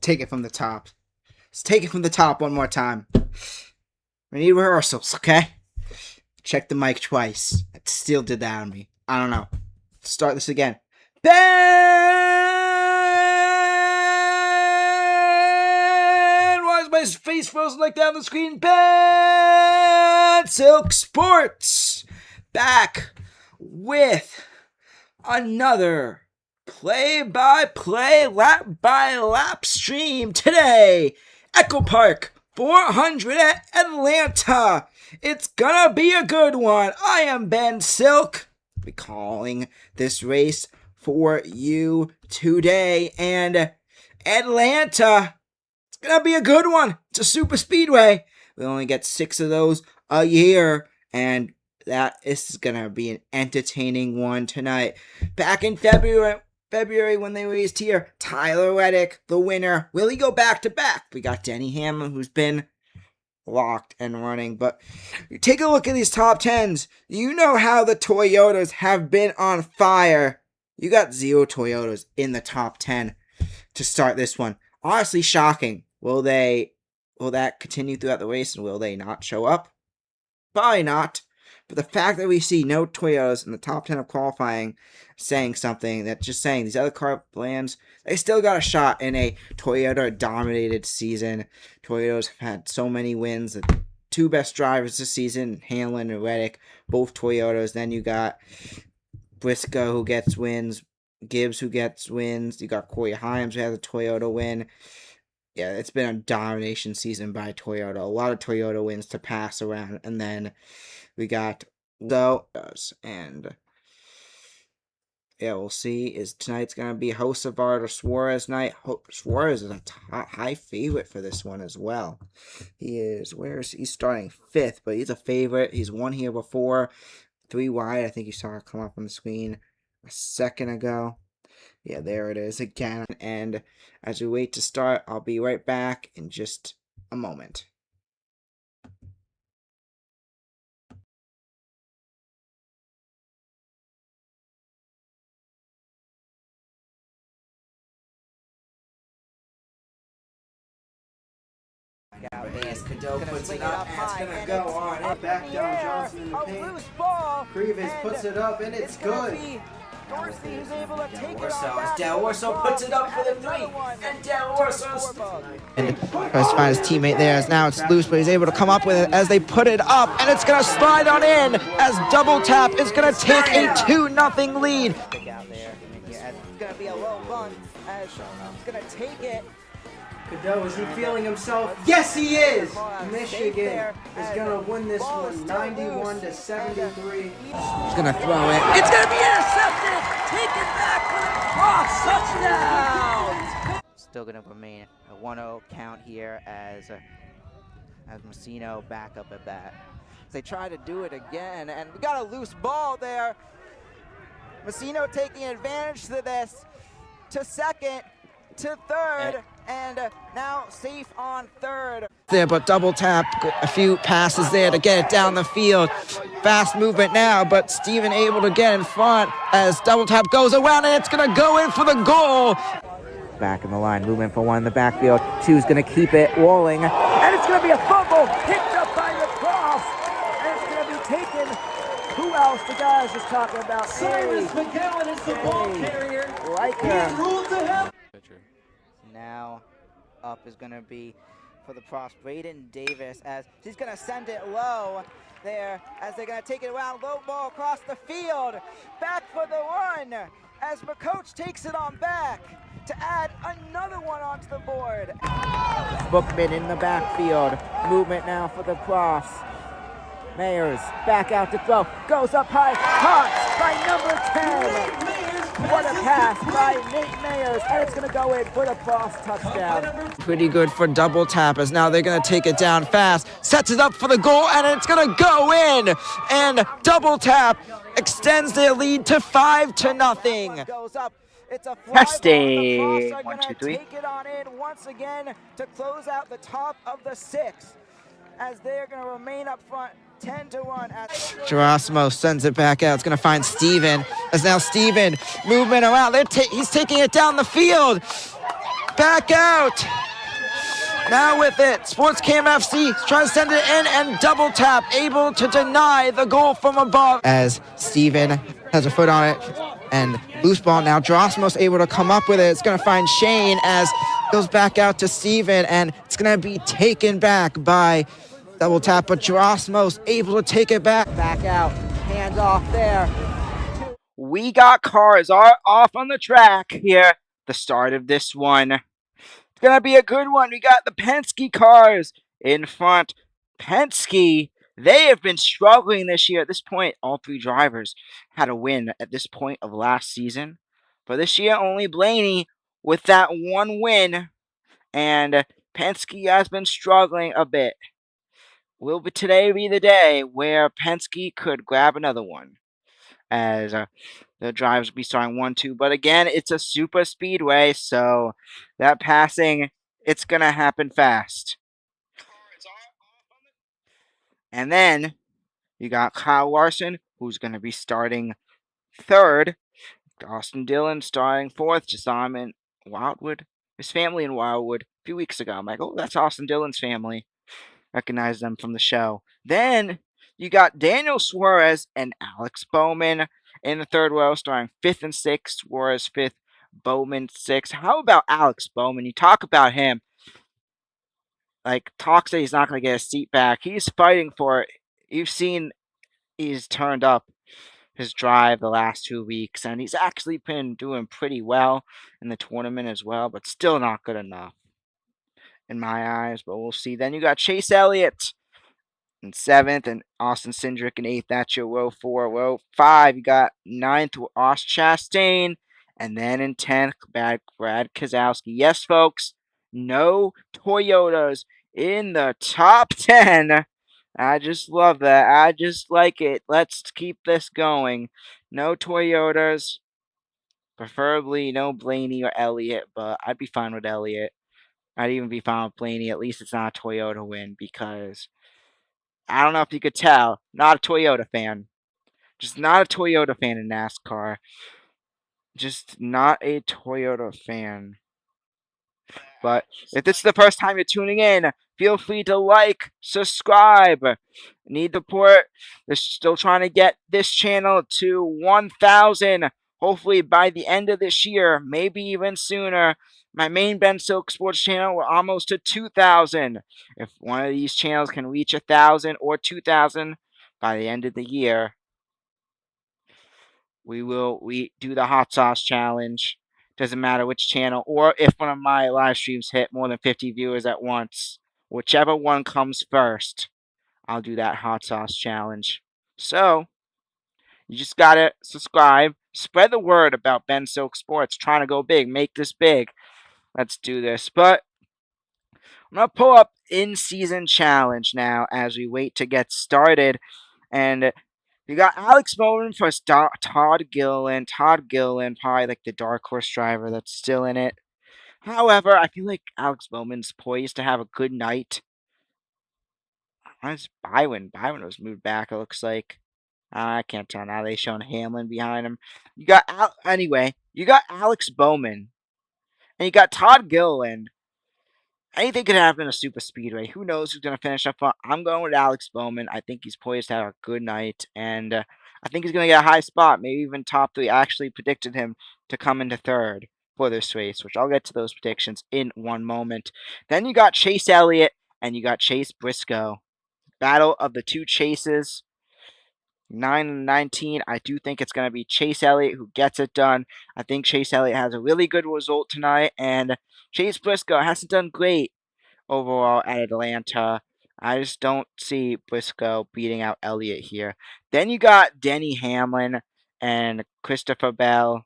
take it from the top. Let's take it from the top one more time. We need rehearsals, okay? Check the mic twice. It still did that on me. I don't know. Let's start this again. Ben! Why is my face frozen like that on the screen? Ben Silk Sports! Back with another play-by-play, lap-by-lap stream today. Echo Park 400 at Atlanta. It's gonna be a good one. I am Ben Silk. I'll be calling this race for you today. And Atlanta, it's gonna be a good one. It's a super speedway. We only get 6 of those a year. And that is gonna be an entertaining one tonight. Back in February when they raced here, Tyler Reddick, the winner. Will he go back to back? We got Denny Hamlin, who's been locked and running. But you take a look at these top 10s. You know how the Toyotas have been on fire. You got 0 Toyotas in the top 10 to start this one. Honestly, shocking. Will that continue throughout the race, and will they not show up? Probably not. But the fact that we see no Toyotas in the top 10 of qualifying saying something, that just saying these other car brands, they still got a shot in a Toyota-dominated season. Toyotas have had so many wins. The 2 best drivers this season, Hamlin and Reddick, both Toyotas. Then you got Briscoe, who gets wins, Gibbs, who gets wins. You got Corey Himes, who has a Toyota win. Yeah, it's been a domination season by Toyota. A lot of Toyota wins to pass around. And then we got those, and yeah, we'll see. Is tonight's gonna be Hosevard or Suarez night? Suarez is a high favorite for this one as well. He's starting 5th, but he's a favorite. He's won here before, 3 wide. I think you saw it come up on the screen a second ago. Yeah, there it is again. And as we wait to start, I'll be right back in just a moment. As Cadeau puts it up, and it's going to go on. And back down Johnson in the paint. Previs puts it up, and it's good. Dorsey who's able to take it as Del Orso puts it up for the 3. And Del Orso's and tries to find his teammate there, as now it's loose, but he's able to come up with it as they put it up, and it's going to slide on in as Double Tap is going to take a 2-0 lead. It's going to be a low run as he's going to take it. Cadeau, is he feeling himself? Yes, he is! Michigan is going to win this one, 91-73. He's going to throw it. It's going to be intercepted! Taken back for the cross touchdown! Still going to remain a 1-0 count here as Messino back up at bat. They try to do it again, and we got a loose ball there. Messino taking advantage to this, to second, to third, and now safe on third. There, but Double Tap, a few passes there to get it down the field. Fast movement now, but Steven able to get in front as Double Tap goes around, and it's going to go in for the goal. Back in the line, movement for 1 in the backfield. 2's going to keep it rolling, and it's going to be a fumble picked up by Lacrosse, and it's going to be taken. Who else? The guys just talking about. Cyrus McGowan is the ball carrier. Riker. Ruled to him. Now up is going to be for the props, Braden Davis, as he's going to send it low there as they're going to take it around, low ball across the field, back for the run as McCoach takes it on back to add another one onto the board. Bookman in the backfield, movement now for the props. Mayers back out to throw, goes up high, caught by number 10. What a pass by Nate Mayers, and it's going to go in for the cross touchdown. Pretty good for Double Tap, as now they're going to take it down fast, sets it up for the goal, and it's going to go in. And Double Tap extends their lead to 5-0. Goes up. It's a Testing. 1, 2, 3. Take it on in once again to close out the top of the 6, as they're going to remain up front. 10-1. Gerasimo sends it back out. It's going to find Steven. As now Steven, movement around. He's taking it down the field. back out. Now with it, Sports Cam FC trying to send it in, and double tap able to deny the goal from above. As Steven has a foot on it, and loose ball now. Drosmos able to come up with it. It's going to find Shane as goes back out to Steven, and it's going to be taken back by double tap, but Drosmos able to take it back. Back out, hands off there. We got cars are off on the track here. The start of this one. It's going to be a good one. We got the Penske cars in front. Penske, they have been struggling this year. At this point, all three drivers had a win at this point of last season. But this year, only Blaney with that one win. And Penske has been struggling a bit. Will today be the day where Penske could grab another one? As the drives will be starting 1-2. But again, it's a super speedway, so that passing, it's going to happen fast. And then you got Kyle Larson, who's going to be starting third. Austin Dillon starting fourth. Just saw him in Wildwood. His family in Wildwood a few weeks ago. I'm like, oh, that's Austin Dillon's family. Recognize them from the show. Then you got Daniel Suarez and Alex Bowman in the third row, starting fifth and sixth. Suarez fifth, Bowman sixth. How about Alex Bowman? You talk about him. Like, talk say he's not going to get a seat back. He's fighting for it. You've seen he's turned up his drive the last 2 weeks, and he's actually been doing pretty well in the tournament as well, but still not good enough in my eyes, but we'll see. Then you got Chase Elliott in seventh, and Austin Cindric in eighth. That's your row four. Row five, you got ninth, Ross Chastain, and then in 10th, Brad Keselowski. Yes, folks, no Toyotas in the top 10. I just love that. I just like it. Let's keep this going. No Toyotas. Preferably no Blaney or Elliott, but I'd be fine with Elliott. I'd even be fine with Blaney. At least it's not a Toyota win, because I don't know if you could tell. Not a Toyota fan. Just not a Toyota fan in NASCAR. Just not a Toyota fan. But if this is the first time you're tuning in, feel free to like, subscribe. Need support. They're still trying to get this channel to 1,000. Hopefully by the end of this year, maybe even sooner. My main Ben Silk Sports channel, we're almost to 2,000. If one of these channels can reach 1,000 or 2,000 by the end of the year, we do the hot sauce challenge. Doesn't matter which channel, or if one of my live streams hit more than 50 viewers at once. Whichever one comes first, I'll do that hot sauce challenge. So, you just gotta subscribe. Spread the word about Ben Silk Sports. Trying to go big. Make this big. Let's do this. But I'm going to pull up in-season challenge now as we wait to get started. And you got Alex Bowman for Todd Gilliland. Todd Gilliland, probably like the dark horse driver that's still in it. However, I feel like Alex Bowman's poised to have a good night. Where's Byron? Byron was moved back, it looks like. I can't tell now. They showing Hamlin behind him. You got you got Alex Bowman. And you got Todd Gilliland. Anything could happen in a super speedway. Who knows who's going to finish up front? I'm going with Alex Bowman. I think he's poised to have a good night. And I think he's going to get a high spot, maybe even top three. I actually predicted him to come into third for this race, which I'll get to those predictions in one moment. Then you got Chase Elliott and you got Chase Briscoe. Battle of the two Chases. 9 and 19. I do think it's going to be Chase Elliott who gets it done. I think Chase Elliott has a really good result tonight, and Chase Briscoe hasn't done great overall at Atlanta. I just don't see Briscoe beating out Elliott here. Then you got Denny Hamlin and Christopher Bell.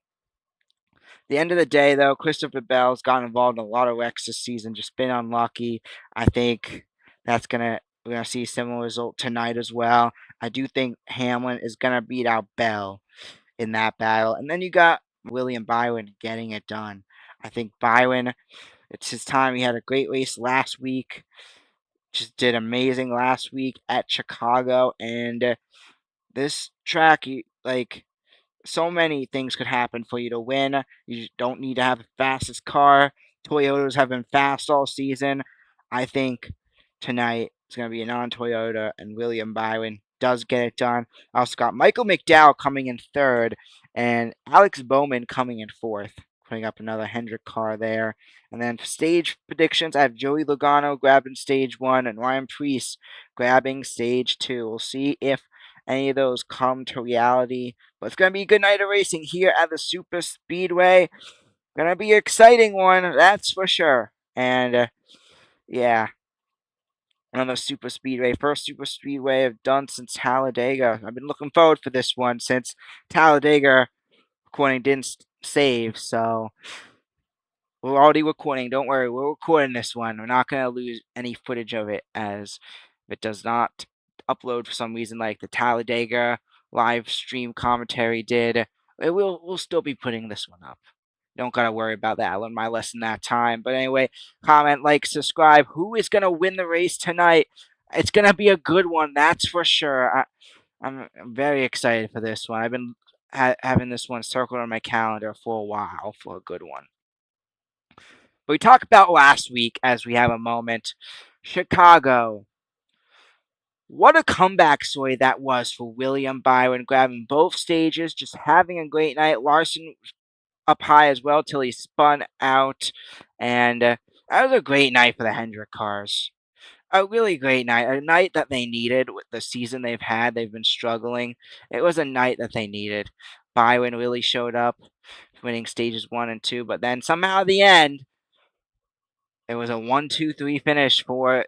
At the end of the day, though, Christopher Bell's gotten involved in a lot of wrecks this season, just been unlucky. I think we're gonna see a similar result tonight as well. I do think Hamlin is gonna beat out Bell in that battle. And then you got William Byron getting it done. I think Byron, it's his time. He had a great race last week. Just did amazing last week at Chicago. And this track, so many things could happen for you to win. You don't need to have the fastest car. Toyotas have been fast all season. I think tonight it's going to be a non-Toyota, and William Byron does get it done. I also got Michael McDowell coming in third, and Alex Bowman coming in fourth, putting up another Hendrick car there. And then stage predictions, I have Joey Logano grabbing stage 1 and Ryan Preece grabbing stage 2. We'll see if any of those come to reality. But it's going to be a good night of racing here at the Super Speedway. Gonna be an exciting one, that's for sure. And yeah, another Super Speedway, first Super Speedway I've done since Talladega. I've been looking forward for this one since Talladega recording didn't save. So we're already recording. Don't worry, we're recording this one. We're not gonna lose any footage of it, as if it does not upload for some reason, like the Talladega live stream commentary did. We'll still be putting this one up. Don't gotta worry about that. I learned my lesson that time. But anyway, comment, like, subscribe. Who is gonna win the race tonight? It's gonna be a good one, that's for sure. I'm very excited for this one. I've been having this one circled on my calendar for a while for a good one. But we talked about last week, as we have a moment. Chicago. What a comeback story that was for William Byron, grabbing both stages, just having a great night. Larson up high as well till he spun out, and that was a great night for the Hendrick cars. A really great night, a night that they needed with the season they've had. They've been struggling. It was a night that they needed. Byron really showed up, winning stages 1 and 2, but then somehow at the end, it was a 1-2-3 finish for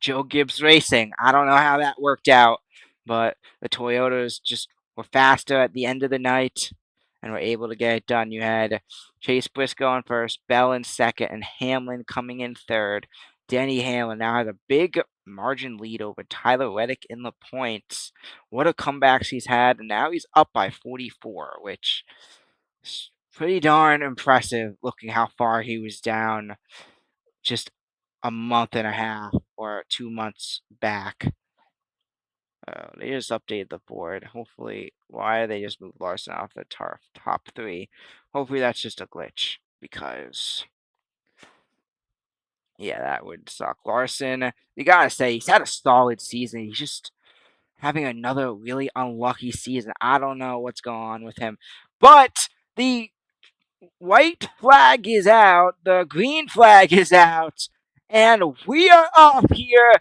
Joe Gibbs Racing. I don't know how that worked out, but the Toyotas just were faster at the end of the night and were able to get it done. You had Chase Briscoe in first, Bell in second, and Hamlin coming in third. Denny Hamlin now has a big margin lead over Tyler Reddick in the points. What a comebacks he's had, and now he's up by 44, which is pretty darn impressive looking how far he was down just a month and a half or 2 months back. They just updated the board. Hopefully, why they just moved Larson off the top 3? Hopefully that's just a glitch, because yeah, that would suck. Larson, you gotta say, he's had a solid season. He's just having another really unlucky season. I don't know what's going on with him. But the white flag is out, the green flag is out, and we are off here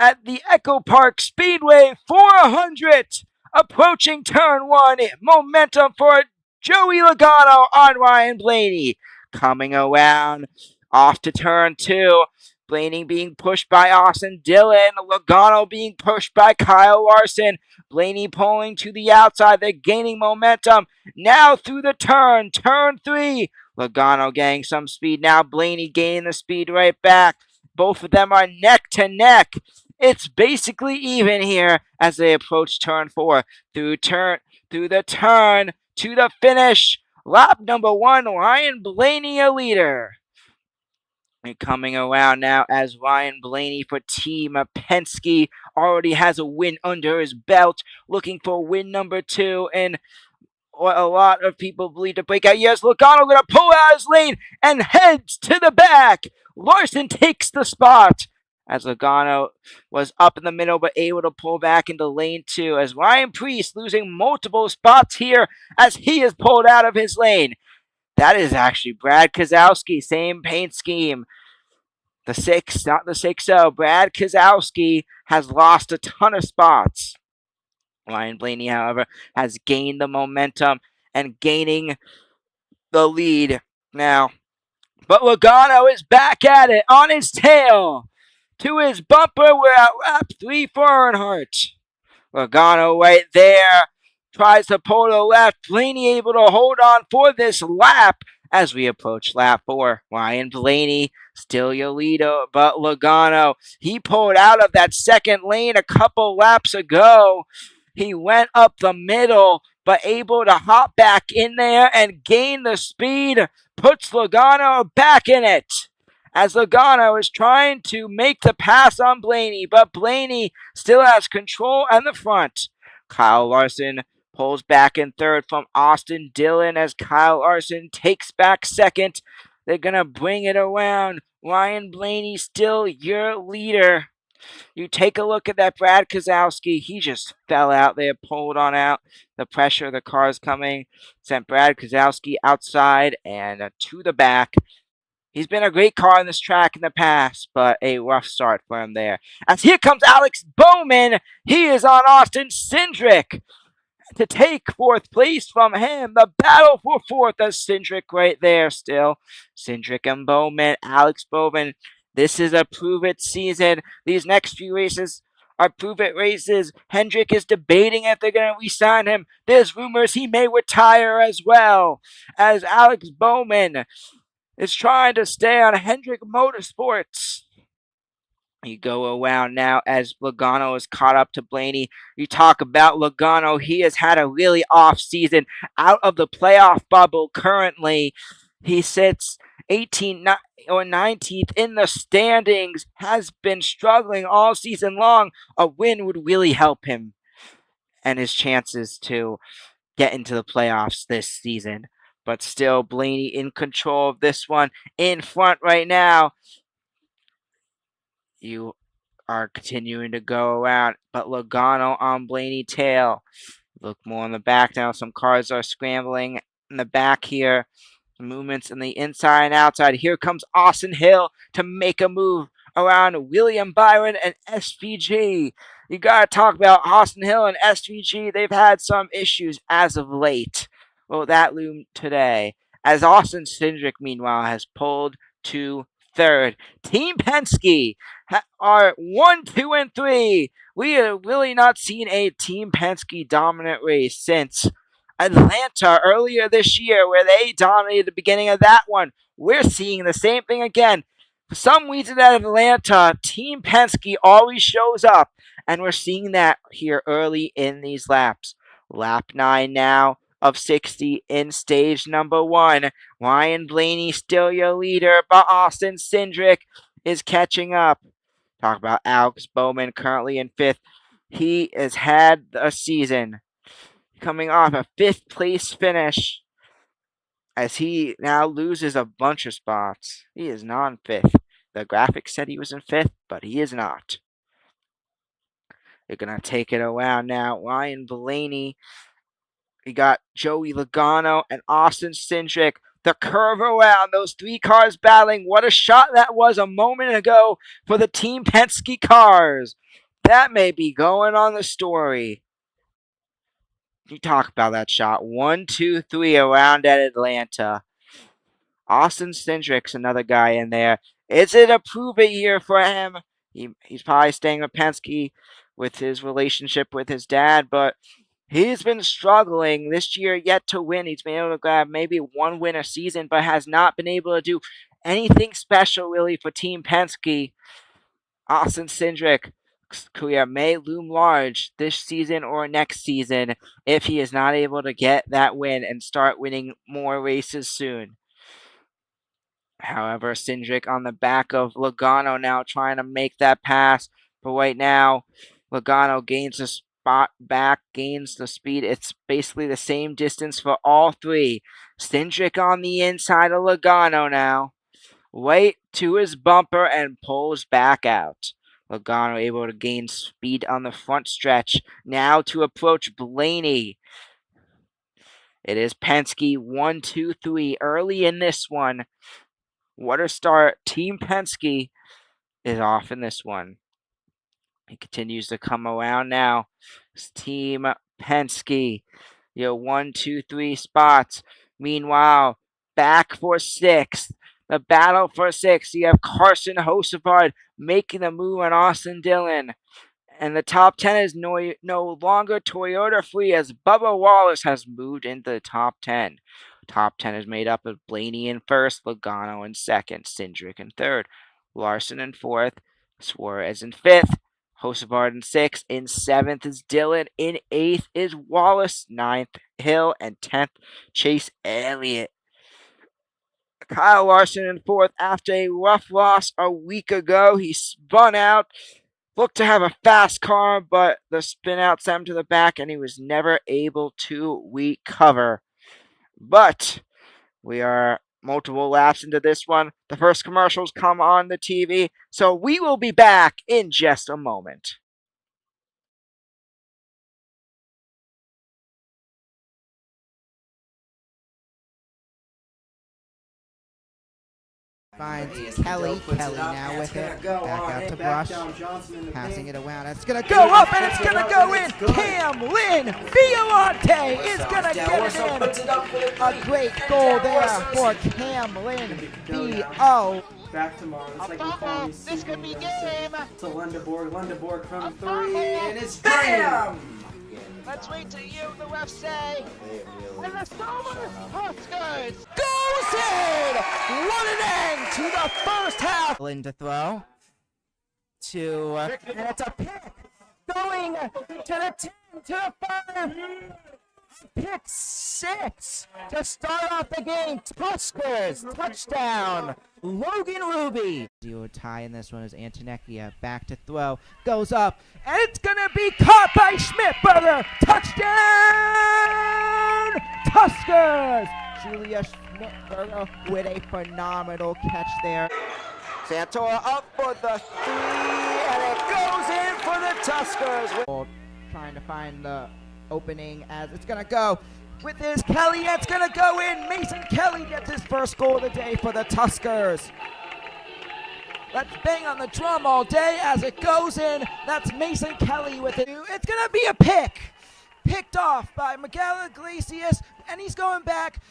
at the Echo Park Speedway 400, approaching turn 1. Momentum for Joey Logano on Ryan Blaney. Coming around off to turn 2. Blaney being pushed by Austin Dillon. Logano being pushed by Kyle Larson. Blaney pulling to the outside. They're gaining momentum. Now through the turn 3. Logano getting some speed. Now Blaney gaining the speed right back. Both of them are neck to neck. It's basically even here as they approach turn 4. Through the turn to the finish. Lap number 1, Ryan Blaney a leader. And coming around now as Ryan Blaney for Team Penske already has a win under his belt, looking for win number 2, and what a lot of people believe to break out. Yes, Logano going to pull out his lane and heads to the back. Larson takes the spot as Logano was up in the middle but able to pull back into lane 2, as Ryan Preece losing multiple spots here as he is pulled out of his lane. That is actually Brad Keselowski, same paint scheme. The 6, not the 6-0. Brad Keselowski has lost a ton of spots. Ryan Blaney, however, has gained the momentum and gaining the lead now. But Logano is back at it on his tail. To his bumper, we're at lap 3 for Earnhardt. Logano right there. Tries to pull to the left. Blaney able to hold on for this lap as we approach lap 4. Ryan Blaney still your leader, but Logano, he pulled out of that second lane a couple laps ago. He went up the middle, but able to hop back in there and gain the speed. Puts Logano back in it, as Logano is trying to make the pass on Blaney, but Blaney still has control in the front. Kyle Larson pulls back in third from Austin Dillon as Kyle Larson takes back second. They're going to bring it around. Ryan Blaney still your leader. You take a look at that Brad Keselowski. He just fell out there, pulled on out. The pressure of the cars coming sent Brad Keselowski outside and to the back. He's been a great car on this track in the past, but a rough start for him there. As here comes Alex Bowman. He is on Austin Cindric to take fourth place from him. The battle for fourth as Cindric right there still. Cindric and Bowman, Alex Bowman. This is a prove-it season. These next few races are prove-it races. Hendrick is debating if they're going to re-sign him. There's rumors he may retire as well, as Alex Bowman is trying to stay on Hendrick Motorsports. You go around now as Logano is caught up to Blaney. You talk about Logano. He has had a really off season, out of the playoff bubble currently. He sits 18th or 19th in the standings, has been struggling all season long. A win would really help him and his chances to get into the playoffs this season. But still, Blaney in control of this one, in front right now. You are continuing to go around, but Logano on Blaney tail. Look more in the back now. Some cars are scrambling in the back here. Movements in the inside and outside. Here comes Austin Hill to make a move around William Byron and SVG. You got to talk about Austin Hill and SVG. They've had some issues as of late. Well, that loomed today. As Austin Cindric, meanwhile, has pulled to third. Team Penske are 1, 2, and 3. We have really not seen a Team Penske dominant race since Atlanta earlier this year, where they dominated the beginning of that one. We're seeing the same thing again. For some reason at Atlanta, Team Penske always shows up, and we're seeing that here early in these laps. Lap 9 now of 60 in stage number 1. Ryan Blaney still your leader, but Austin Cindric is catching up. Talk about Alex Bowman currently in 5th. He has had a season, coming off a 5th place finish, as he now loses a bunch of spots. He is not in 5th. The graphics said he was in 5th, but he is not. They're going to take it around now. Ryan Blaney. We got Joey Logano and Austin Cindric. The curve around, those 3 cars battling. What a shot that was a moment ago for the Team Penske cars. That may be going on the story. You talk about that shot. 1, 2, 3 around at Atlanta. Austin Cindric's another guy in there. Is it a prove-it year for him? He's probably staying with Penske with his relationship with his dad, but he's been struggling this year yet to win. He's been able to grab maybe 1 win a season, but has not been able to do anything special really for Team Penske. Austin Cindric's career may loom large this season or next season if he is not able to get that win and start winning more races soon. However, Cindric on the back of Logano now trying to make that pass. But right now, Logano gains the spot back, gains the speed. It's basically the same distance for all 3. Cindric on the inside of Logano now. Right to his bumper and pulls back out. Logano able to gain speed on the front stretch. Now to approach Blaney. It is Penske 1, 2, 3 early in this one. What a start. Team Penske is off in this one. He continues to come around now. It's Team Penske. 1, 2, 3 spots. Meanwhile, back for 6th. The battle for 6th. You have Carson Hocevar making the move on Austin Dillon. And the top 10 is no longer Toyota free, as Bubba Wallace has moved into the top 10. Top 10 is made up of Blaney in 1st, Logano in 2nd, Cindric in 3rd, Larson in 4th, Suarez in 5th, Hocevar in 6th. In 7th is Dillon. In 8th is Wallace. 9th, Hill. And 10th, Chase Elliott. Kyle Larson in 4th after a rough loss a week ago. He spun out. Looked to have a fast car, but the spin out sent him to the back, and he was never able to recover. But we are multiple laps into this one. The first commercials come on the TV, so we will be back in just a moment. Finds Kelly. Kelly now with it. Back out to Brush. Passing it around. It's going to Go up and it's gonna go in. Cam Lynn Violante is gonna get it in. a great goal there for Cam Lynn. B.O. Back tomorrow. It's like we call these this could be game. To Lundeborg. Lundeborg from 3, and it's bam! Let's wait to hear what the refs say. And the Stormers Huskers Goes in. What an end to the first half. Lynn to throw. And it's a pick. Going to the 10, to the 5. Pick 6 to start off the game. Tuskers touchdown. Logan Ruby. 0 tie in this one is Antonecchia. Back to throw. Goes up. And it's gonna be caught by Schmidt, brother. Touchdown, Tuskers. Julia Schmidt with a phenomenal catch there. Santora up for the 3, and it goes in for the Tuskers. Trying to find the opening as it's gonna go. With his Kelly, it's gonna go in. Mason Kelly gets his first goal of the day for the Tuskers. Let's bang on the drum all day as it goes in. That's Mason Kelly with it. It's gonna be a pick. Picked off by Miguel Iglesias, and he's going back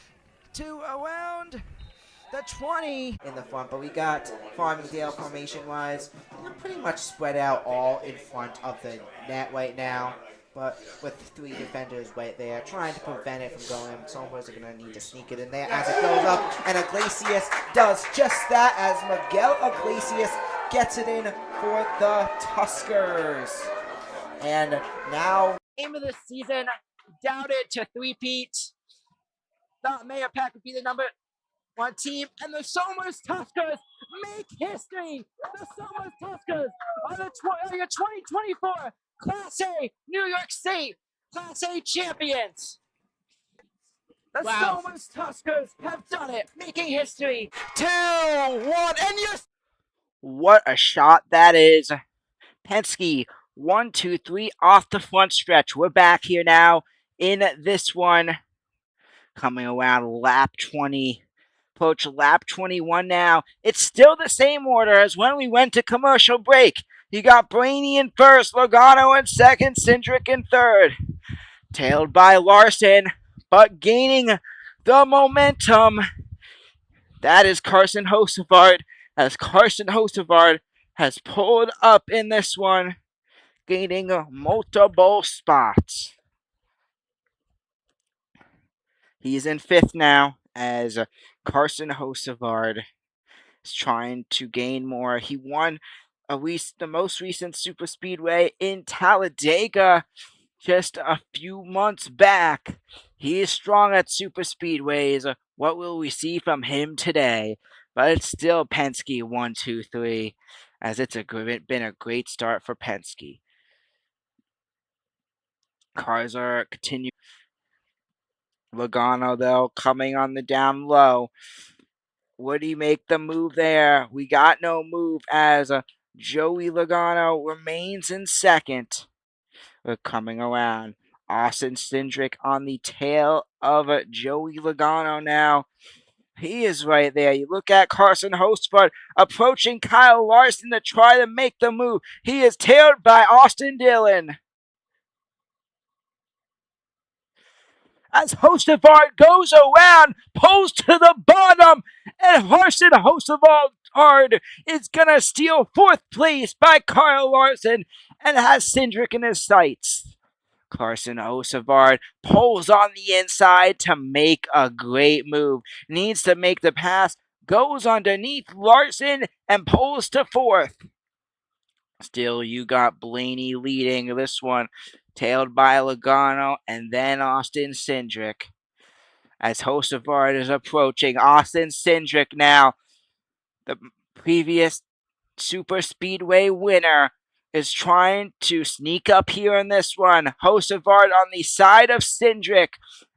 to around the 20. In the front, but we got Farmingdale formation-wise. They're pretty much spread out all in front of the net right now. But with 3 defenders right there, trying to prevent it from going. Somers are going to need to sneak it in there as it goes up. And Iglesias does just that as Miguel Iglesias gets it in for the Tuskers. And now, game of the season. Doubted to three-peat. Thought Mayapack would be the number 1 team. And the Somers Tuskers make history. The Somers Tuskers are your 2024 Class A New York State Class A champions. The Somers Tuskers have done it, making history. 2, 1, and yes. What a shot that is. Penske, 1, 2, 3 off the front stretch. We're back here now in this one. Coming around lap 20. Approach lap 21 now. It's still the same order as when we went to commercial break. You got Blaney in first, Logano in second, Cindric in third. Tailed by Larson, but gaining the momentum. That is Carson Hosevard, as Carson Hosevard has pulled up in this one, gaining multiple spots. He's in 5th now, as Carson Hosevard is trying to gain more. He won the most recent super speedway in Talladega just a few months back. He is strong at super speedways. What will we see from him today? But it's still Penske 1, 2, 3, as it's been a great start for Penske. Cars are continuing. Logano, though, coming on the down low. Would he make the move there? We got no move as Joey Logano remains in 2nd. We're coming around. Austin Cindric on the tail of Joey Logano now. He is right there. You look at Carson Hoseford approaching Kyle Larson to try to make the move. He is tailed by Austin Dillon. As Hoseford goes around, pulls to the bottom, and Carson Hoseford is going to steal 4th place by Kyle Larson and has Cindric in his sights. Carson Hosefard pulls on the inside to make a great move. Needs to make the pass, goes underneath Larson and pulls to 4th. Still, you got Blaney leading this one, tailed by Logano and then Austin Cindric. As Hosefard is approaching, Austin Cindric now, the previous super speedway winner, is trying to sneak up here in this one. Hosefard on the side of Cindric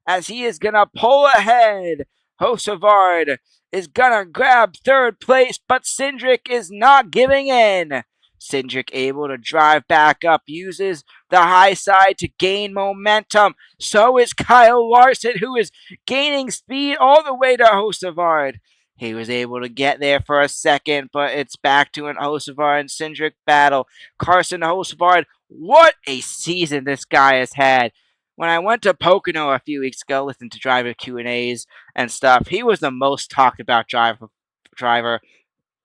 as he is going to pull ahead. Hosefard is gonna grab third place, but Cindric is not giving in. Cindric able to drive back up, uses the high side to gain momentum. So is Kyle Larson, who is gaining speed all the way to Hosevard. He was able to get there for a second, but it's back to an Hosevard and Cindric battle. Carson Hosevard, what a season this guy has had. When I went to Pocono a few weeks ago, listened to driver Q&As and stuff, he was the most talked about driver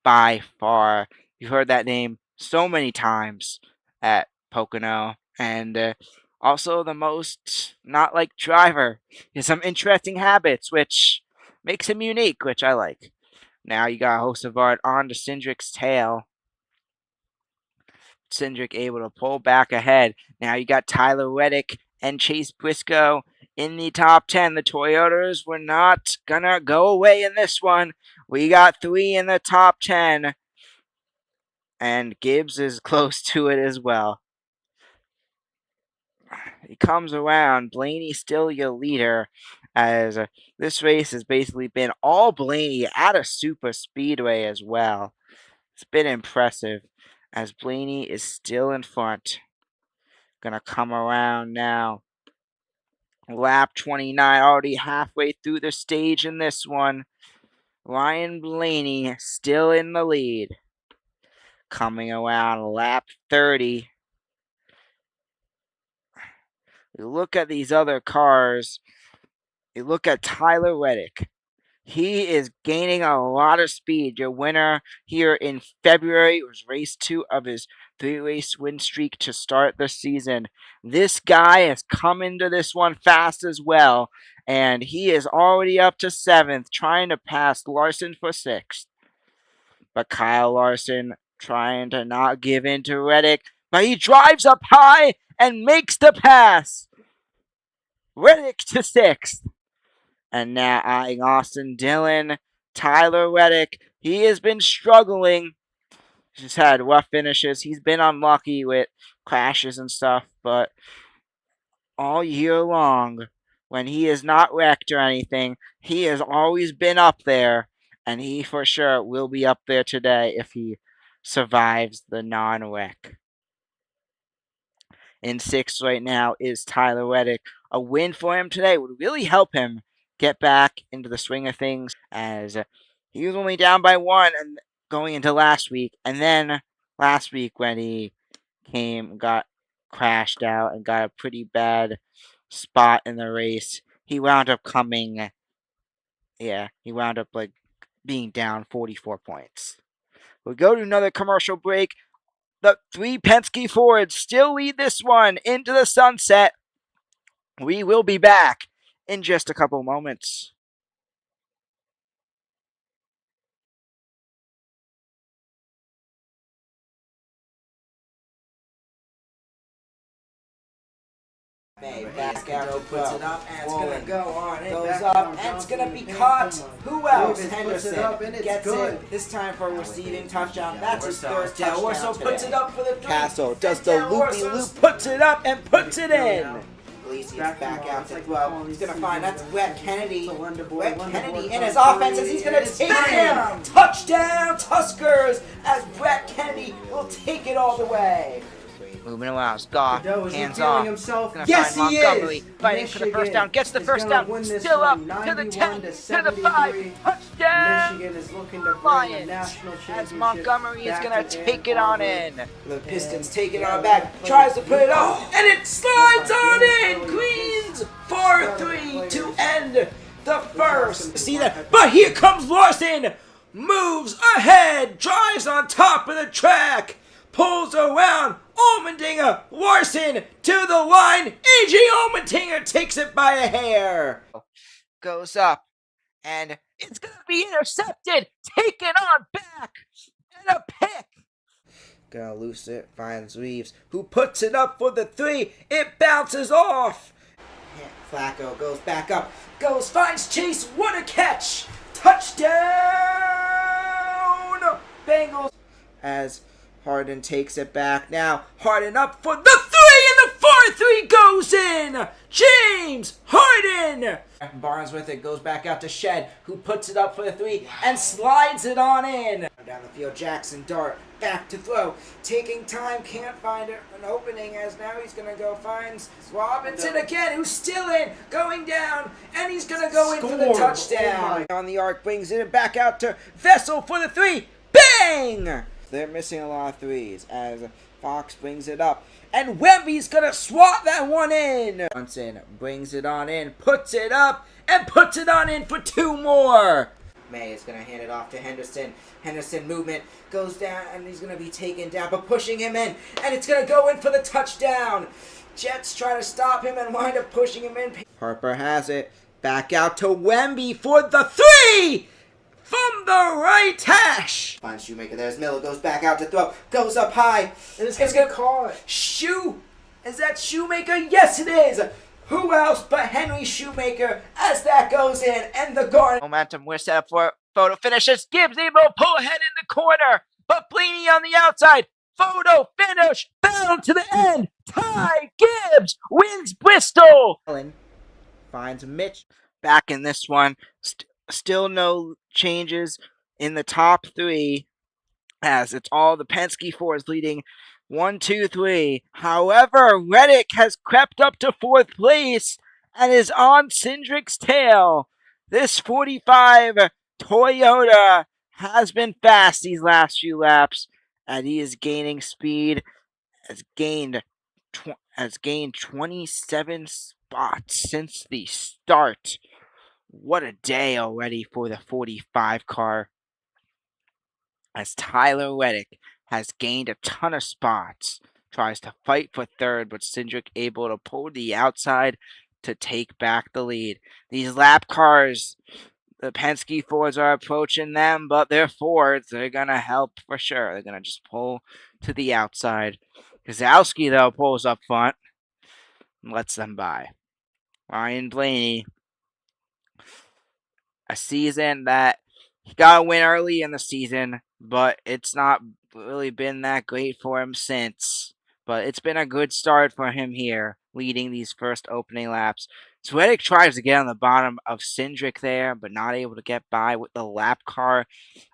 by far. You've heard that name so many times at Pocono, and also the most not like driver. He has some interesting habits, which makes him unique, which I like. Now you got Hosevard on to Cindric's tail. Cindric able to pull back ahead. Now you got Tyler Reddick and Chase Briscoe in the top 10. The Toyotas were not gonna go away in this one. We got 3 in the top 10. And Gibbs is close to it as well. He comes around. Blaney's still your leader, as this race has basically been all Blaney at a super speedway as well. It's been impressive, as Blaney is still in front. Gonna come around now. Lap 29, already halfway through the stage in this one. Ryan Blaney still in the lead. Coming around lap 30. You look at these other cars. You look at Tyler Reddick. He is gaining a lot of speed. Your winner here in February was race 2 of his 3-race win streak to start the season. This guy has come into this one fast as well, and he is already up to 7th, trying to pass Larson for 6th. But Kyle Larson trying to not give in to Reddick, but he drives up high and makes the pass. Reddick to 6th. And now eyeing Austin Dillon, Tyler Reddick. He has been struggling. He's had rough finishes. He's been unlucky with crashes and stuff, but all year long, when he is not wrecked or anything, he has always been up there, and he for sure will be up there today if he survives the non-wreck. In 6th right now is Tyler Reddick. A win for him today would really help him get back into the swing of things, as he was only down by 1 and going into last week, and then last week when he got crashed out and got a pretty bad spot in the race, he wound up like being down 44 points. We'll go to another commercial break. The 3 Penske Fords still lead this one into the sunset. We will be back in just a couple moments. Back out puts it up, and it's gonna go on. Goes up, and it's gonna be caught. Who else? Henderson gets it. This time for a receiving touchdown. That's his 3rd touchdown. Orso puts it up for the 3. Castle does the loopy-loop, puts it up and puts it in. Iglesias back out to throw. He's gonna find that's Brett Kennedy. Brett Kennedy in his offense as he's gonna take him. Touchdown Tuskers as Brett Kennedy will take it all the way. Moving around, Scott, hands off. Gonna Yes, find he Montgomery, is. fighting for the first down, gets the is first gonna down, win this still up one, to the 10, 91 to to the 5, 73. touchdown! Michigan is looking to bring a Lions, national as championship Montgomery is back gonna to take it Ann on Arbor. in. The Pistons take it on back, tries to put it up, and it slides on in. Queens 4-3 to end the first. See that? But here comes Larson, moves ahead, drives on top of the track, pulls around. Allmendinger, Larson to the line. A.J. Allmendinger takes it by a hair. Goes up, and it's gonna be intercepted, taken on back, and a pick. Gonna loose it, finds Reeves, who puts it up for the 3. It bounces off. Flacco goes back up, finds Chase, what a catch! Touchdown! Bengals. As Harden takes it back now. Harden up for the 3 and the Number 3 goes in. James Harden. Barnes with it, goes back out to Shed, who puts it up for the 3 and slides it on in. Down the field, Jackson Dart back to throw, taking time, can't find an opening, as now he's going to go find Robinson again, who's still in, going down, and he's going to go in for the touchdown. On the arc, brings it back out to Vessel for the 3. Bang! They're missing a lot of 3s as Fox brings it up, and Wemby's going to swat that one in. Johnson brings it on in, puts it up, and puts it on in for 2 more. May is going to hand it off to Henderson. Henderson movement goes down, and he's going to be taken down, but pushing him in, and it's going to go in for the touchdown. Jets try to stop him and wind up pushing him in. Harper has it. Back out to Wemby for the 3 from the right hash. Finds Shoemaker. There's Miller. Goes back out to throw. Goes up high. And it's going to call it. Is that Shoemaker? Yes, it is. Who else but Henry Shoemaker as that goes in, and the guard. Momentum, we're set up for photo finishes. Gibbs able to pull ahead in the corner, but Blaney on the outside. Photo finish, bound to the end. Ty Gibbs wins Bristol. Finds Mitch. Back in this one, still no changes in the top 3, as it's all the Penske 4s leading 1, 2, 3. However, Reddick has crept up to 4th place and is on Cindric's tail. This 45 Toyota has been fast these last few laps, and he is gaining speed. Has gained 27 spots since the start. What a day already for the 45 car, as Tyler Reddick has gained a ton of spots. Tries to fight for 3rd, but Cindric able to pull the outside to take back the lead. These lap cars, the Penske 4s are approaching them, but they're Fords. They're going to help for sure. They're going to just pull to the outside. Kozlowski, though, pulls up front and lets them by. Ryan Blaney, a season that he got a win early in the season, but it's not really been that great for him since. But it's been a good start for him here, leading these first opening laps. So Reddick tries to get on the bottom of Cindric there, but not able to get by with the lap car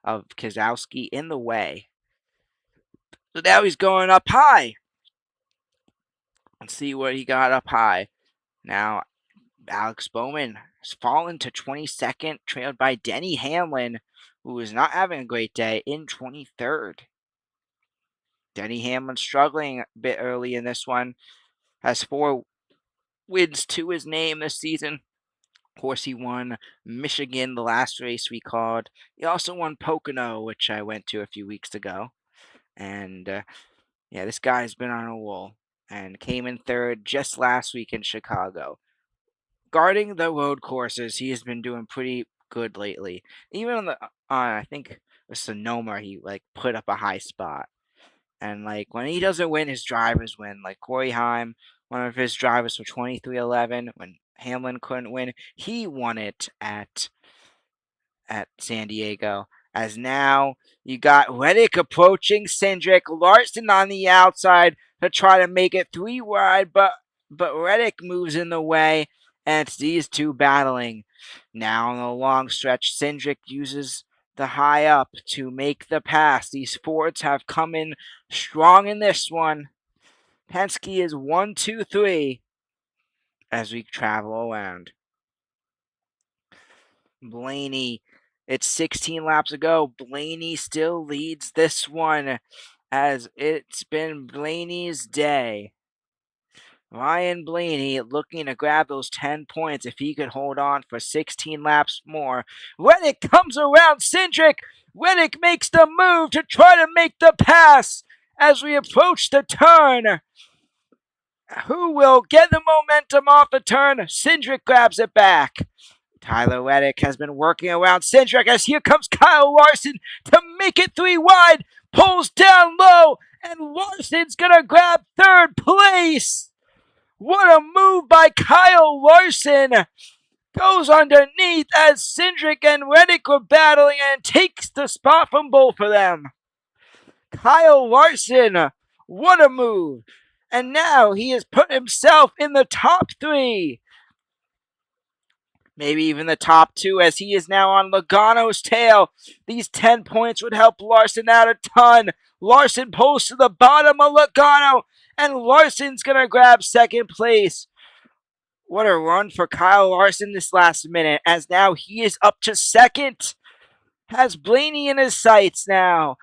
of Kozlowski in the way. So now he's going up high. Let's see what he got up high. Now, Alex Bowman has fallen to 22nd, trailed by Denny Hamlin, who is not having a great day, in 23rd. Denny Hamlin struggling a bit early in this one. Has 4 wins to his name this season. Of course, he won Michigan, the last race we called. He also won Pocono, which I went to a few weeks ago. And, yeah, this guy's been on a roll and came in 3rd just last week in Chicago. Guarding the road courses, he has been doing pretty good lately. Even on I think the Sonoma, he put up a high spot. And when he doesn't win, his drivers win. Like Corey Heim, one of his drivers for 23-11, when Hamlin couldn't win, he won it at San Diego. As now you got Reddick approaching Cindric, Larson on the outside to try to make it 3 wide, but Reddick moves in the way, and it's these two battling. Now on the long stretch, Cindric uses the high up to make the pass. These Fords have come in strong in this one. Penske is 1, 2, 3 as we travel around. Blaney, it's 16 laps ago. Blaney still leads this one, as it's been Blaney's day. Ryan Blaney looking to grab those 10 points if he could hold on for 16 laps more. Reddick comes around Cindric. Reddick makes the move to try to make the pass as we approach the turn. Who will get the momentum off the turn? Cindric grabs it back. Tyler Reddick has been working around Cindric, as here comes Kyle Larson to make it 3 wide. Pulls down low, and Larson's going to grab 3rd place. What a move by Kyle Larson. Goes underneath as Cindric and Reddick were battling, and takes the spot from both of them. Kyle Larson, what a move. And now he has put himself in the top 3. Maybe even the top 2, as he is now on Logano's tail. These 10 points would help Larson out a ton. Larson pulls to the bottom of Logano, and Larson's going to grab second place. What a run for Kyle Larson this last minute, as now he is up to second. Has Blaney in his sights now.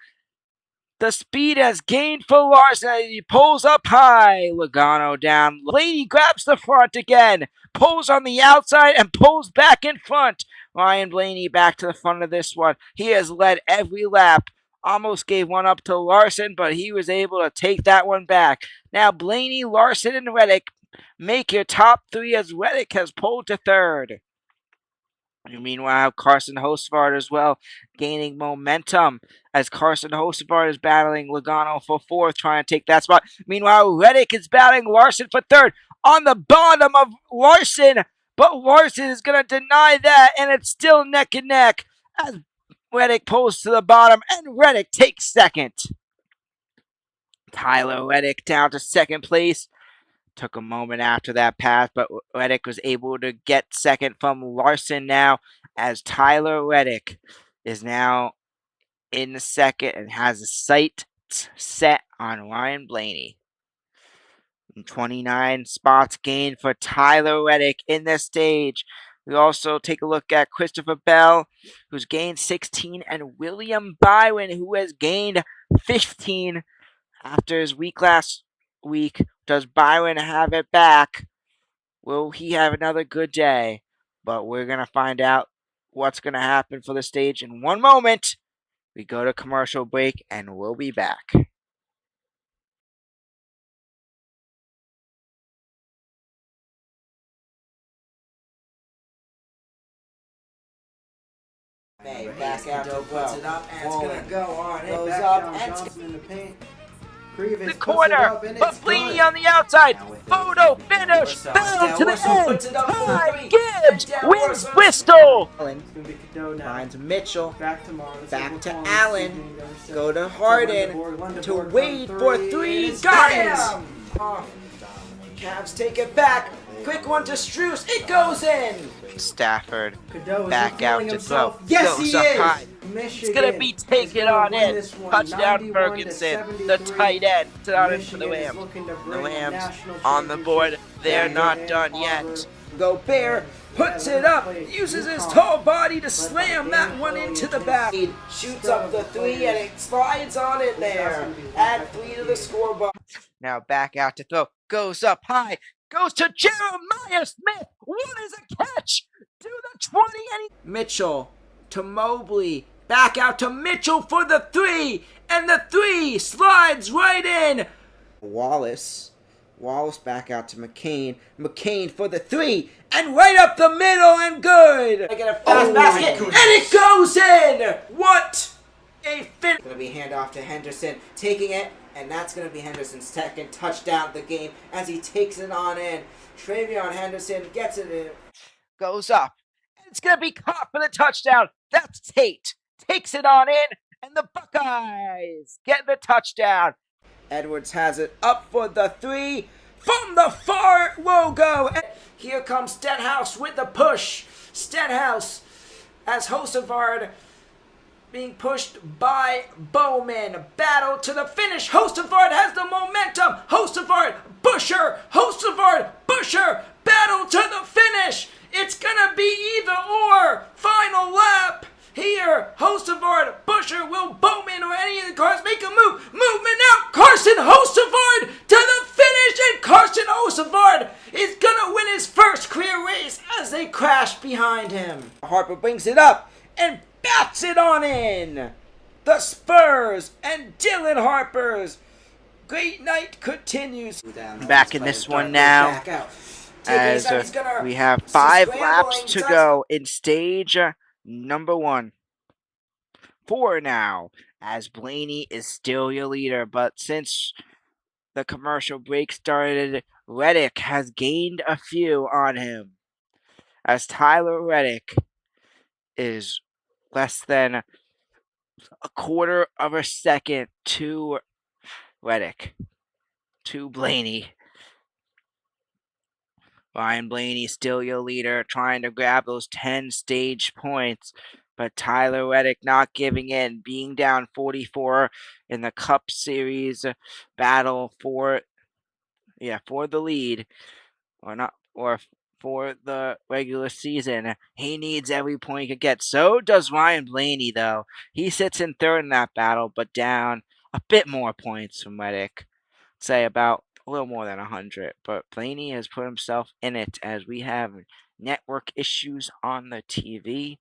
The speed has gained for Larson as he pulls up high. Logano down. Blaney grabs the front again. Pulls on the outside and pulls back in front. Ryan Blaney back to the front of this one. He has led every lap. Almost gave one up to Larson, but he was able to take that one back. Now Blaney, Larson, and Reddick make your top 3 as Reddick has pulled to third. Meanwhile, Carson Hostevard as well, gaining momentum as Carson Hostevard is battling Logano for fourth, trying to take that spot. Meanwhile, Reddick is battling Larson for third on the bottom of Larson, but Larson is going to deny that, and it's still neck and neck as Reddick pulls to the bottom, and Reddick takes second. Tyler Reddick down to second place. Took a moment after that pass, but Reddick was able to get second from Larson now, as Tyler Reddick is now in the second and has a sight set on Ryan Blaney. 29 spots gained for Tyler Reddick in this stage. We also take a look at Christopher Bell, who's gained 16, and William Byron, who has gained 15 after his week last week. Does Byron have it back? Will he have another good day? But we're going to find out what's going to happen for the stage in one moment. We go to commercial break and we'll be back. Back out to puts it up, and it's Forward. gonna go on. It Goes back up, down, and Johnson in the paint. The corner, but Blaney on the outside. Photo finish, down to the end. Ty Gibbs wins Bristol. Finds Mitchell. Back to Mars. Back to Allen. Go to Harden. To Wade for 3. Got it! Cavs take it back. Quick one to Strus. It goes in. Stafford back out to throw. Yes, Goes he up is. high. It's going to be taken on in. Touchdown Ferguson, the tight end, down in for the Rams. The Rams on the board. They're not done yet. Gobert puts it up, uses his tall body to slam that one into the back. Shoots up the 3 and it slides on it there. Add 3 to the scoreboard. Now back out to throw. Goes up high. Goes to Jeremiah Smith. What is a catch? To the 20 and he... Mitchell to Mobley. Back out to Mitchell for the 3. And the 3 slides right in. Wallace back out to McCain. McCain for the 3. And right up the middle and good. I get a fast basket. And it goes in. What a fit. Going to be handoff to Henderson. Taking it. And that's going to be Henderson's second touchdown of the game as he takes it on in. Travion Henderson gets it in. Goes up. It's going to be caught for the touchdown. That's Tate. Takes it on in. And the Buckeyes get the touchdown. Edwards has it up for the 3 from the far logo. And here comes Stenhouse with the push. Stenhouse as Hosevard being pushed by Bowman. Battle to the finish. Hosevard has the momentum. Hosevard, Busher. Hosevard, Busher. Battle to the finish. It's gonna be either or. Final lap. Here, Hosevard, Busher, will Bowman or any of the cars make a move? Movement out. Carson Hosevard to the finish. And Carson Hosevard is gonna win his first career race as they crash behind him. Harper brings it up and bats it on in. The Spurs and Dylan Harper's great night continues. Back in this one now, as we have 5 laps to go in stage number 1. 4 now, as Blaney is still your leader, but since the commercial break started, Reddick has gained a few on him, as Tyler Reddick is less than a quarter of a second to Reddick. to Blaney. Ryan Blaney still your leader, trying to grab those 10 stage points. But Tyler Reddick not giving in, being down 44 in the Cup Series battle for the lead, or for the regular season. He needs every point he can get. So does Ryan Blaney, though. He sits in third in that battle, but down a bit more points from Reddick. Say about a little more than 100. But Blaney has put himself in it as we have network issues on the TV.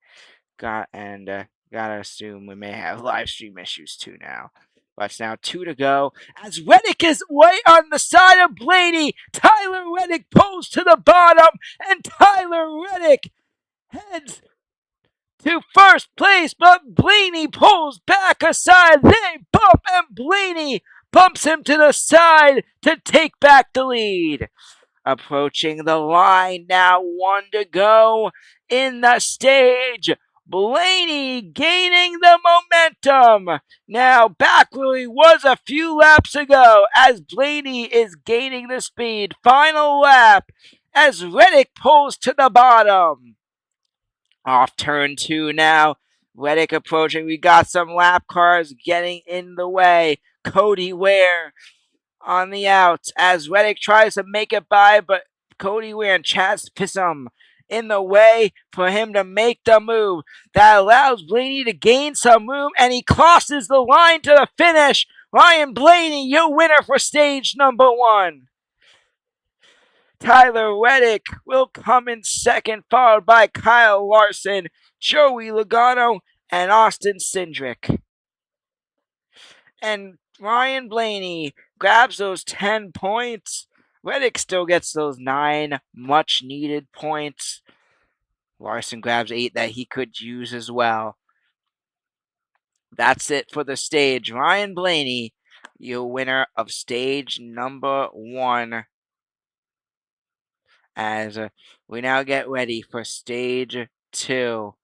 Gotta assume we may have live stream issues too now. But it's now 2 to go. As Reddick is way on the side of Blaney, Tyler Reddick pulls to the bottom, and Tyler Reddick heads to first place, but Blaney pulls back aside. They bump, and Blaney bumps him to the side to take back the lead. Approaching the line now, 1 to go in the stage. Blaney gaining the momentum. Now back where he was a few laps ago as Blaney is gaining the speed. Final lap as Reddick pulls to the bottom. Off turn 2 now. Reddick approaching. We got some lap cars getting in the way. Cody Ware on the outs as Reddick tries to make it by, but Cody Ware and Chaz Pissum in the way for him to make the move. That allows Blaney to gain some room, and he crosses the line to the finish. Ryan Blaney, your winner for stage number 1. Tyler Reddick will come in second, followed by Kyle Larson, Joey Logano, and Austin Cindric. And Ryan Blaney grabs those 10 points. Reddick still gets those 9 much-needed points. Larson grabs 8 that he could use as well. That's it for the stage. Ryan Blaney, your winner of stage number 1. As we now get ready for stage 2.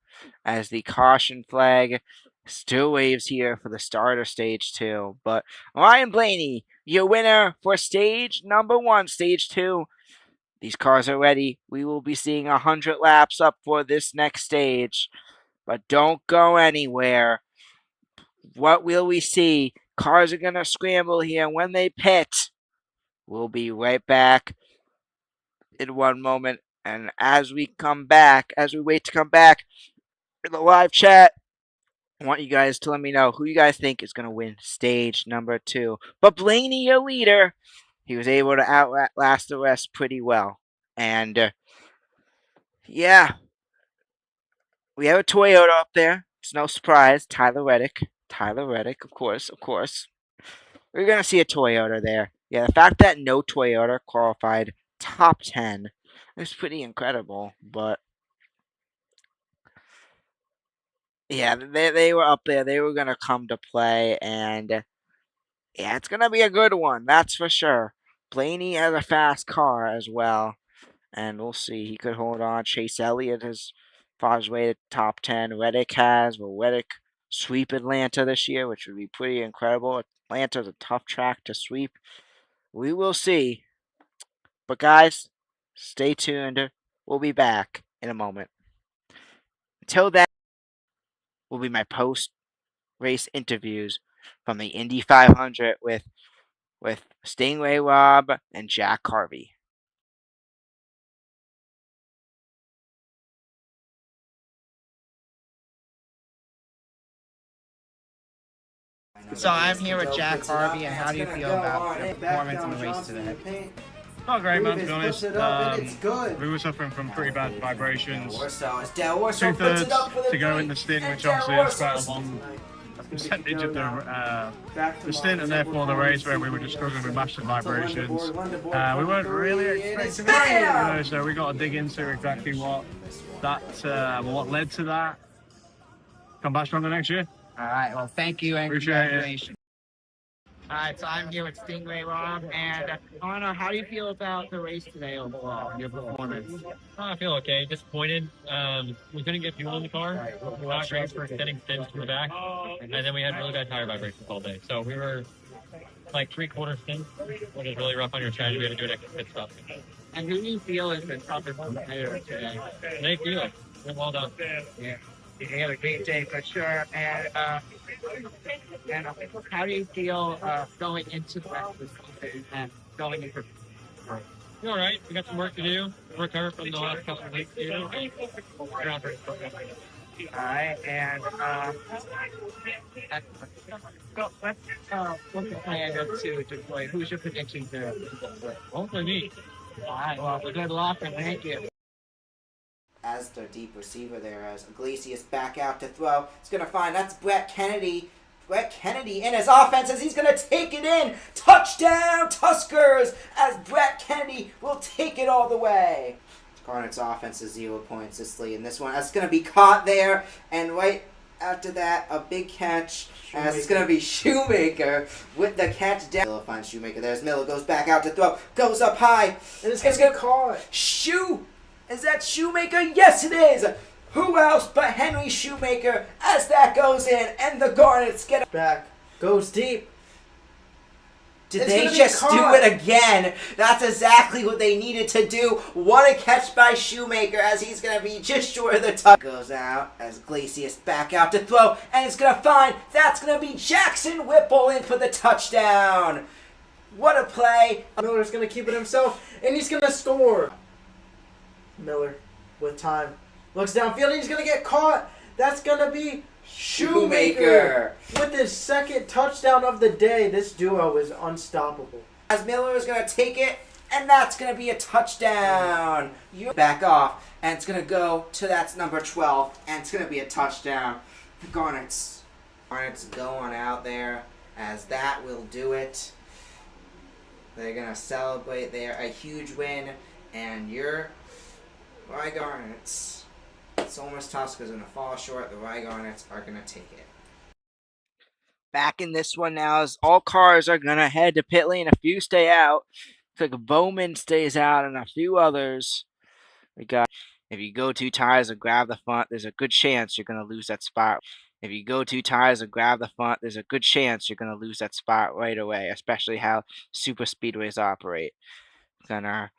As the caution flag still waves here for the start of stage 2. But Ryan Blaney, your winner for stage number 1, stage 2. These cars are ready. We will be seeing 100 laps up for this next stage. But don't go anywhere. What will we see? Cars are going to scramble here. When they pit, we'll be right back in one moment. And as we wait to come back in the live chat, I want you guys to let me know who you guys think is going to win stage number 2. But Blaney, your leader, he was able to outlast the rest pretty well. And, yeah, we have a Toyota up there. It's no surprise. Tyler Reddick, of course. We're going to see a Toyota there. Yeah, the fact that no Toyota qualified top 10 is pretty incredible. But, yeah, they were up there. They were going to come to play. And, yeah, it's going to be a good one. That's for sure. Blaney has a fast car as well. And we'll see. He could hold on. Chase Elliott has fought his way to top 10. Reddick has. Will Reddick sweep Atlanta this year, which would be pretty incredible. Atlanta's a tough track to sweep. We will see. But guys, stay tuned. We'll be back in a moment. Until then, will be my post-race interviews from the Indy 500 with Stingray Rob and Jack Harvey. So I'm here with Jack Harvey, and how do you feel about your performance in the race today? Not great, man, to be honest. We were suffering from pretty bad vibrations. 2/3 to go in the stint, which obviously is quite a long percentage of the stint, and therefore the race where we were just struggling with massive vibrations. We weren't really expecting it, so we got to dig into exactly what led to that. Come back stronger next year. All right, well, thank you and Appreciate congratulations. All right, so I'm here with Stingray Rob, and I want to know, how do you feel about the race today overall, your performance? I feel okay. Disappointed. We couldn't get fuel in the car. We got race for extending stints from the back, and then we had really bad tire vibrations all day. So we were like 3/4 stint, which is really rough on your strategy. We had to do an extra pit stop. And who do you feel is the toughest competitor today? Nate Felix. Well done. Yeah. He had a great day for sure. And how do you feel going into the rest of the season and going into? You're all right. We got some work to do. Recover from the last couple of weeks here. All right, and so let's look at plan to deploy. Who's your prediction to? Hopefully me. All right. Well, good luck and thank you. As their deep receiver there, as Iglesias back out to throw. He's going to find that's Brett Kennedy. Brett Kennedy in his offense as he's going to take it in. Touchdown, Tuskers, as Brett Kennedy will take it all the way. Garnet's offense is 0 points this lead in this one. That's going to be caught there, and right after that, a big catch. As it's going to be Shoemaker with the catch down. Miller finds Shoemaker. There's Miller, goes back out to throw, goes up high, and it's going to get caught. Is that Shoemaker? Yes, it is. Who else but Henry Shoemaker as that goes in, and the Garnets get it Back. Goes deep. Did they just do it again? That's exactly what they needed to do. What a catch by Shoemaker as he's going to be just short of the touch. Goes out as Iglesias back out to throw, and it's going to find, that's going to be Jackson Whipple in for the touchdown. What a play. Miller's going to keep it himself, and he's going to score. Miller with time. Looks downfield, and he's going to get caught. That's going to be Shoemaker with his second touchdown of the day. This duo is unstoppable. As Miller is going to take it, and that's going to be a touchdown. You back off, and it's going to go to that's number 12, and it's going to be a touchdown. The Garnets going out there as that will do it. They're going to celebrate there a huge win, and your Rye Garnets. Somers Tuskers going to fall short. The Rye Garnets are going to take it. Back in this one now as all cars are going to head to pit lane. A few stay out. Looks like Bowman stays out and a few others. We got, if you go 2 tires and grab the front, there's a good chance you're going to lose that spot. If you go 2 tires and grab the front, there's a good chance you're going to lose that spot right away, especially how super speedways operate. Gonna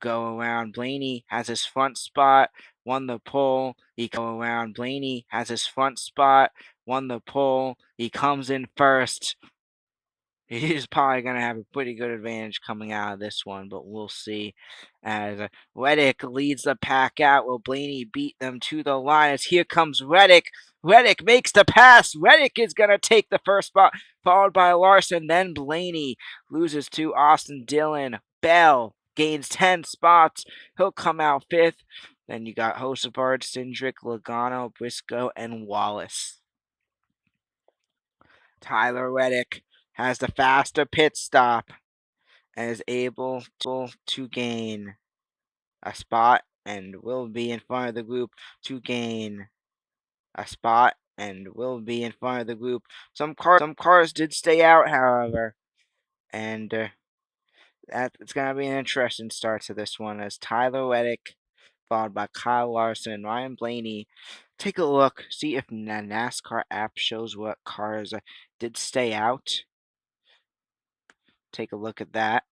go around. Blaney has his front spot, won the pole. He go around. Blaney has his front spot, won the pole. He comes in first. He's probably going to have a pretty good advantage coming out of this one, but we'll see. As Reddick leads the pack out, will Blaney beat them to the line? As here comes Reddick. Reddick makes the pass. Reddick is going to take the first spot, followed by Larson. Then Blaney loses to Austin Dillon. Bell gains 10 spots. He'll come out 5th. Then you got Hosebard, Cindric, Logano, Briscoe, and Wallace. Tyler Reddick has the faster pit stop and is able to gain a spot and will be in front of the group to gain a spot and will be in front of the group. Some cars did stay out, however, and it's going to be an interesting start to this one as Tyler Reddick, followed by Kyle Larson and Ryan Blaney. Take a look, see if the NASCAR app shows what cars did stay out. Take a look at that.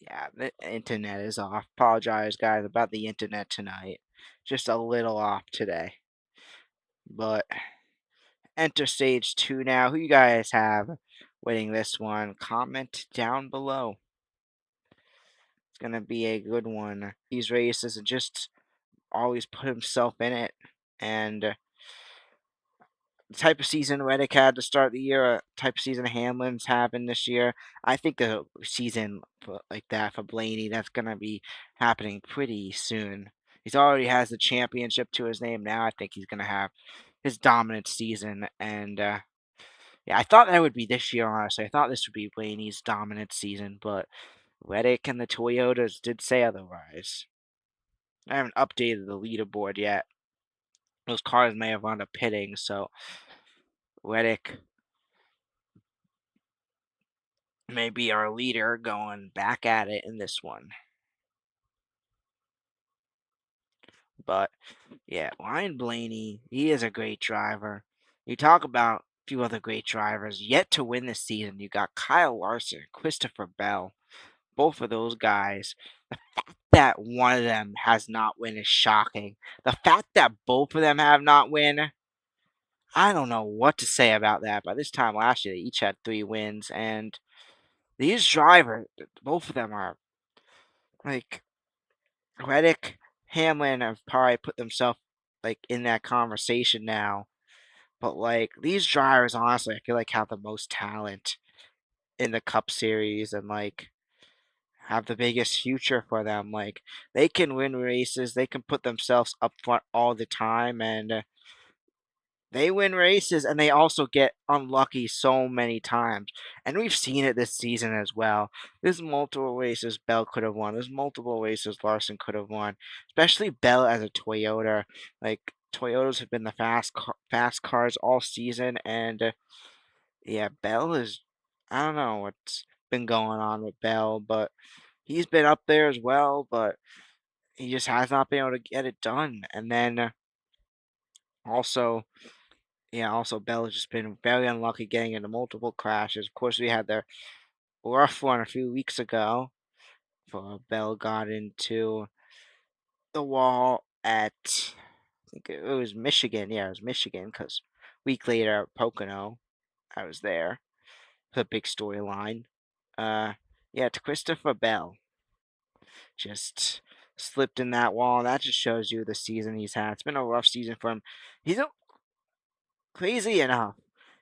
Yeah, the internet is off. Apologize, guys, about the internet tonight. Just a little off today. But enter stage 2 now. Who you guys have winning this one? Comment down below. It's going to be a good one. These races and just always put himself in it. And the type of season Reddick had to start the year, type of season Hamlin's having this year. I think a season like that for Blaney, that's going to be happening pretty soon. He's already has the championship to his name now. I think he's going to have his dominant season. And yeah, I thought that would be this year, honestly. I thought this would be Blaney's dominant season, but Reddick and the Toyotas did say otherwise. I haven't updated the leaderboard yet. Those cars may have wound up pitting, so Reddick may be our leader going back at it in this one. But yeah, Ryan Blaney, he is a great driver. You talk about a few other great drivers yet to win this season. You got Kyle Larson, Christopher Bell. Both of those guys. The fact that one of them has not win is shocking. The fact that both of them have not win, I don't know what to say about that. By this time last year, they each had 3 wins, and these drivers, both of them are like Reddick, Hamlin have probably put themselves like in that conversation now. But like these drivers, honestly, I feel like have the most talent in the Cup Series and like have the biggest future for them. Like they can win races, they can put themselves up front all the time, and they win races, and they also get unlucky so many times. And we've seen it this season as well. There's multiple races Bell could have won. There's multiple races Larson could have won, especially Bell as a Toyota. Like Toyotas have been the fast cars all season, and yeah, Bell is. I don't know what's been going on with Bell, but he's been up there as well, but he just has not been able to get it done. And then also, yeah, also Bell has just been very unlucky getting into multiple crashes. Of course, we had the rough one a few weeks ago. For Bell got into the wall at I think it was Michigan. Yeah, it was Michigan because week later at Pocono, I was there. The big storyline. Yeah, to Christopher Bell. Just slipped in that wall. That just shows you the season he's had. It's been a rough season for him. He's crazy enough.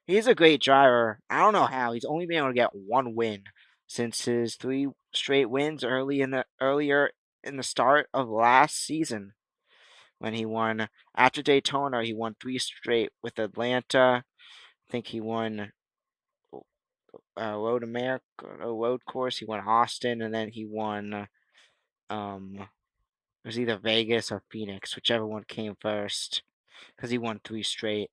He's a great driver. I don't know how he's only been able to get 1 win since his 3 straight wins earlier in the start of last season when he won after Daytona. He won 3 straight with Atlanta. I think he won Road America, a road course. He won Austin, and then he won it was either Vegas or Phoenix, whichever one came first, because he won 3 straight.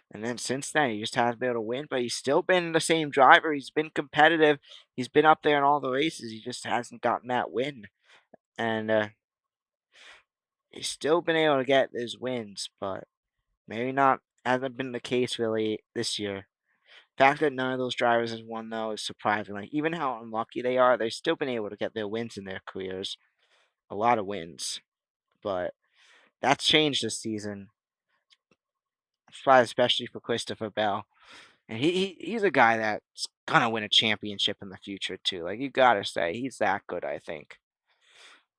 And then since then, he just hasn't been able to win, but he's still been the same driver. He's been competitive. He's been up there in all the races. He just hasn't gotten that win. And he's still been able to get his wins, but maybe not, hasn't been the case really this year. The fact that none of those drivers has won, though, is surprising. Like, even how unlucky they are, they've still been able to get their wins in their careers. A lot of wins. But that's changed this season, especially for Christopher Bell. And he's a guy that's gonna win a championship in the future too. Like you gotta say, he's that good, I think.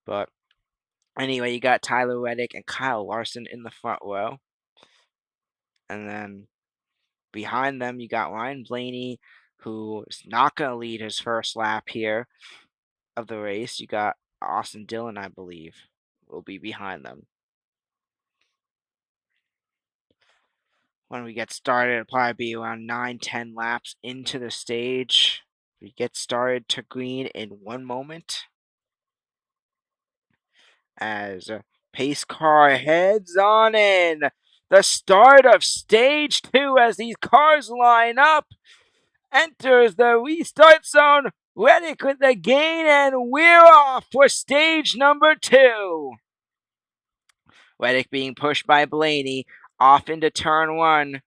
But anyway, you got Tyler Reddick and Kyle Larson in the front row, and then behind them you got Ryan Blaney, who is not gonna lead his first lap here of the race. You got Austin Dillon, I believe, will be behind them. When we get started, it'll probably be around 9-10 laps into the stage. We get started to green in 1 moment. As a pace car heads on in. The start of stage 2 as these cars line up. Enters the restart zone. Reddick with the gain, and we're off for stage number 2. Reddick being pushed by Blaney off into turn 1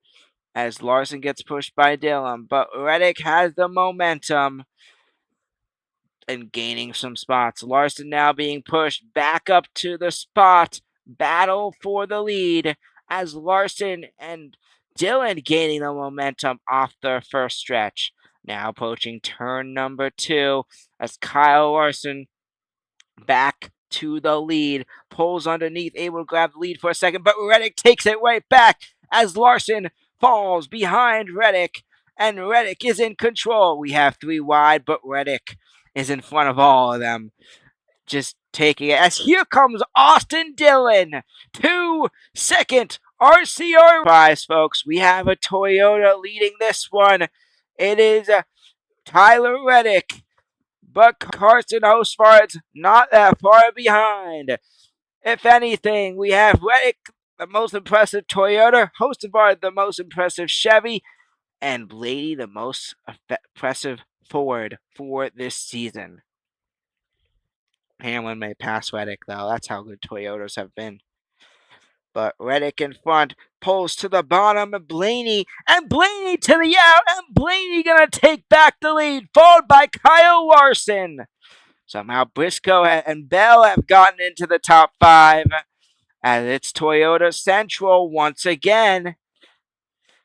as Larson gets pushed by Dillon. But Reddick has the momentum and gaining some spots. Larson now being pushed back up to the spot. Battle for the lead as Larson and Dillon gaining the momentum off the first stretch. Now approaching turn number 2 as Kyle Larson back to the lead. Pulls underneath, able to grab the lead for a second, but Reddick takes it right back as Larson falls behind Reddick, and Reddick is in control. We have 3 wide, but Reddick is in front of all of them. Just taking it as here comes Austin Dillon to second. RCR prize, folks. We have a Toyota leading this one. It is Tyler Reddick, but Carson Hostford's not that far behind. If anything, we have Reddick, the most impressive Toyota, Hostford, the most impressive Chevy, and Blaney, the most impressive Ford for this season. Hamlin may pass Reddick, though. That's how good Toyotas have been. But Reddick in front pulls to the bottom of Blaney to the out, and Blaney gonna take back the lead, followed by Kyle Larson. Somehow Briscoe and Bell have gotten into the top 5, as it's Toyota Central once again.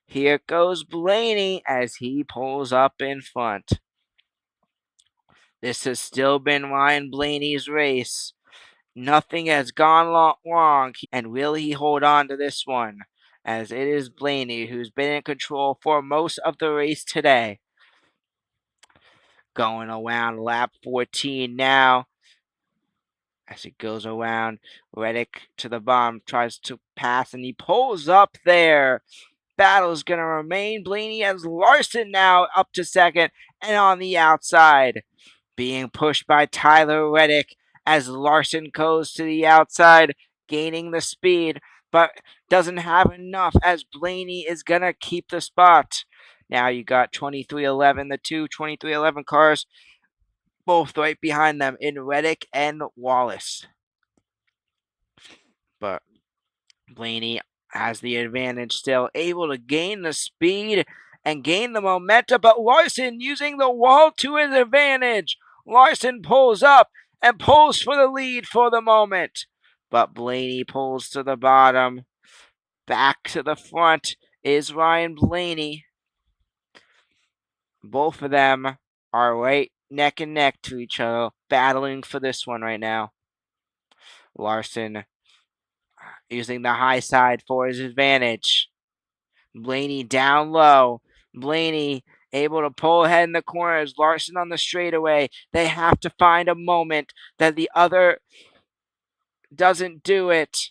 Here goes Blaney as he pulls up in front. This has still been Ryan Blaney's race. Nothing has gone wrong, and will he hold on to this one? As it is Blaney who's been in control for most of the race today. Going around lap 14 now. As it goes around, Reddick to the bottom, tries to pass, and he pulls up there. Battle's going to remain. Blaney has Larson now up to second, and on the outside, being pushed by Tyler Reddick as Larson goes to the outside, gaining the speed, but doesn't have enough as Blaney is going to keep the spot. Now you got 2311, the two 2311 cars, both right behind them in Reddick and Wallace. But Blaney has the advantage still, able to gain the speed and gain the momentum, but Larson using the wall to his advantage. Larson pulls up and pulls for the lead for the moment, but Blaney pulls to the bottom. Back to the front is Ryan Blaney. Both of them are right neck and neck to each other, battling for this one right now. Larson using the high side for his advantage. Blaney down low. Blaney able to pull ahead in the corners. Larson on the straightaway. They have to find a moment that the other doesn't do it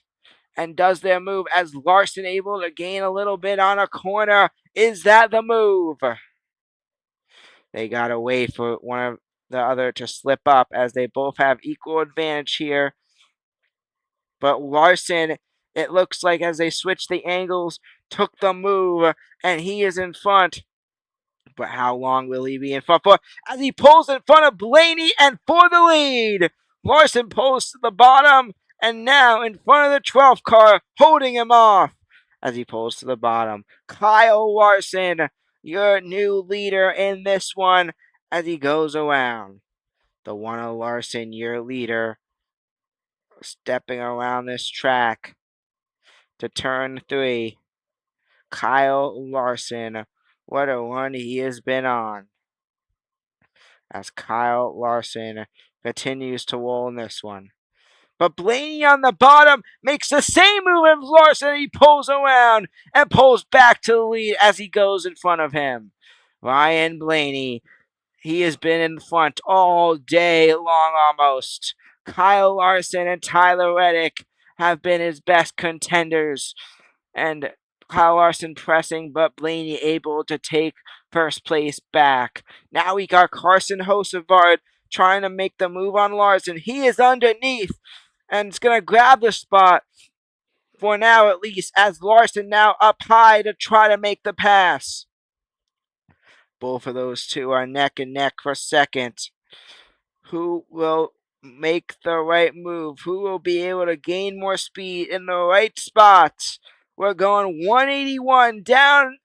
and does their move, as Larson able to gain a little bit on a corner. Is that the move? They got to wait for one of the other to slip up, as they both have equal advantage here. But Larson, it looks like as they switch the angles, took the move, and he is in front. But how long will he be in front for? As he pulls in front of Blaney and for the lead. Larson pulls to the bottom, and now in front of the 12th car, holding him off. As he pulls to the bottom, Kyle Larson, your new leader in this one, as he goes around. The one of Larson, your leader, stepping around this track to turn 3. Kyle Larson, what a run he has been on. As Kyle Larson continues to roll in this one. But Blaney on the bottom makes the same move as Larson. He pulls around and pulls back to the lead as he goes in front of him. Ryan Blaney, he has been in front all day long almost. Kyle Larson and Tyler Reddick have been his best contenders. And Kyle Larson pressing, but Blaney able to take first place back. Now we got Carson Hosevard trying to make the move on Larson. He is underneath and is going to grab the spot for now at least, as Larson now up high to try to make the pass. Both of those two are neck and neck for second. Who will make the right move? Who will be able to gain more speed in the right spots? We're going 181 down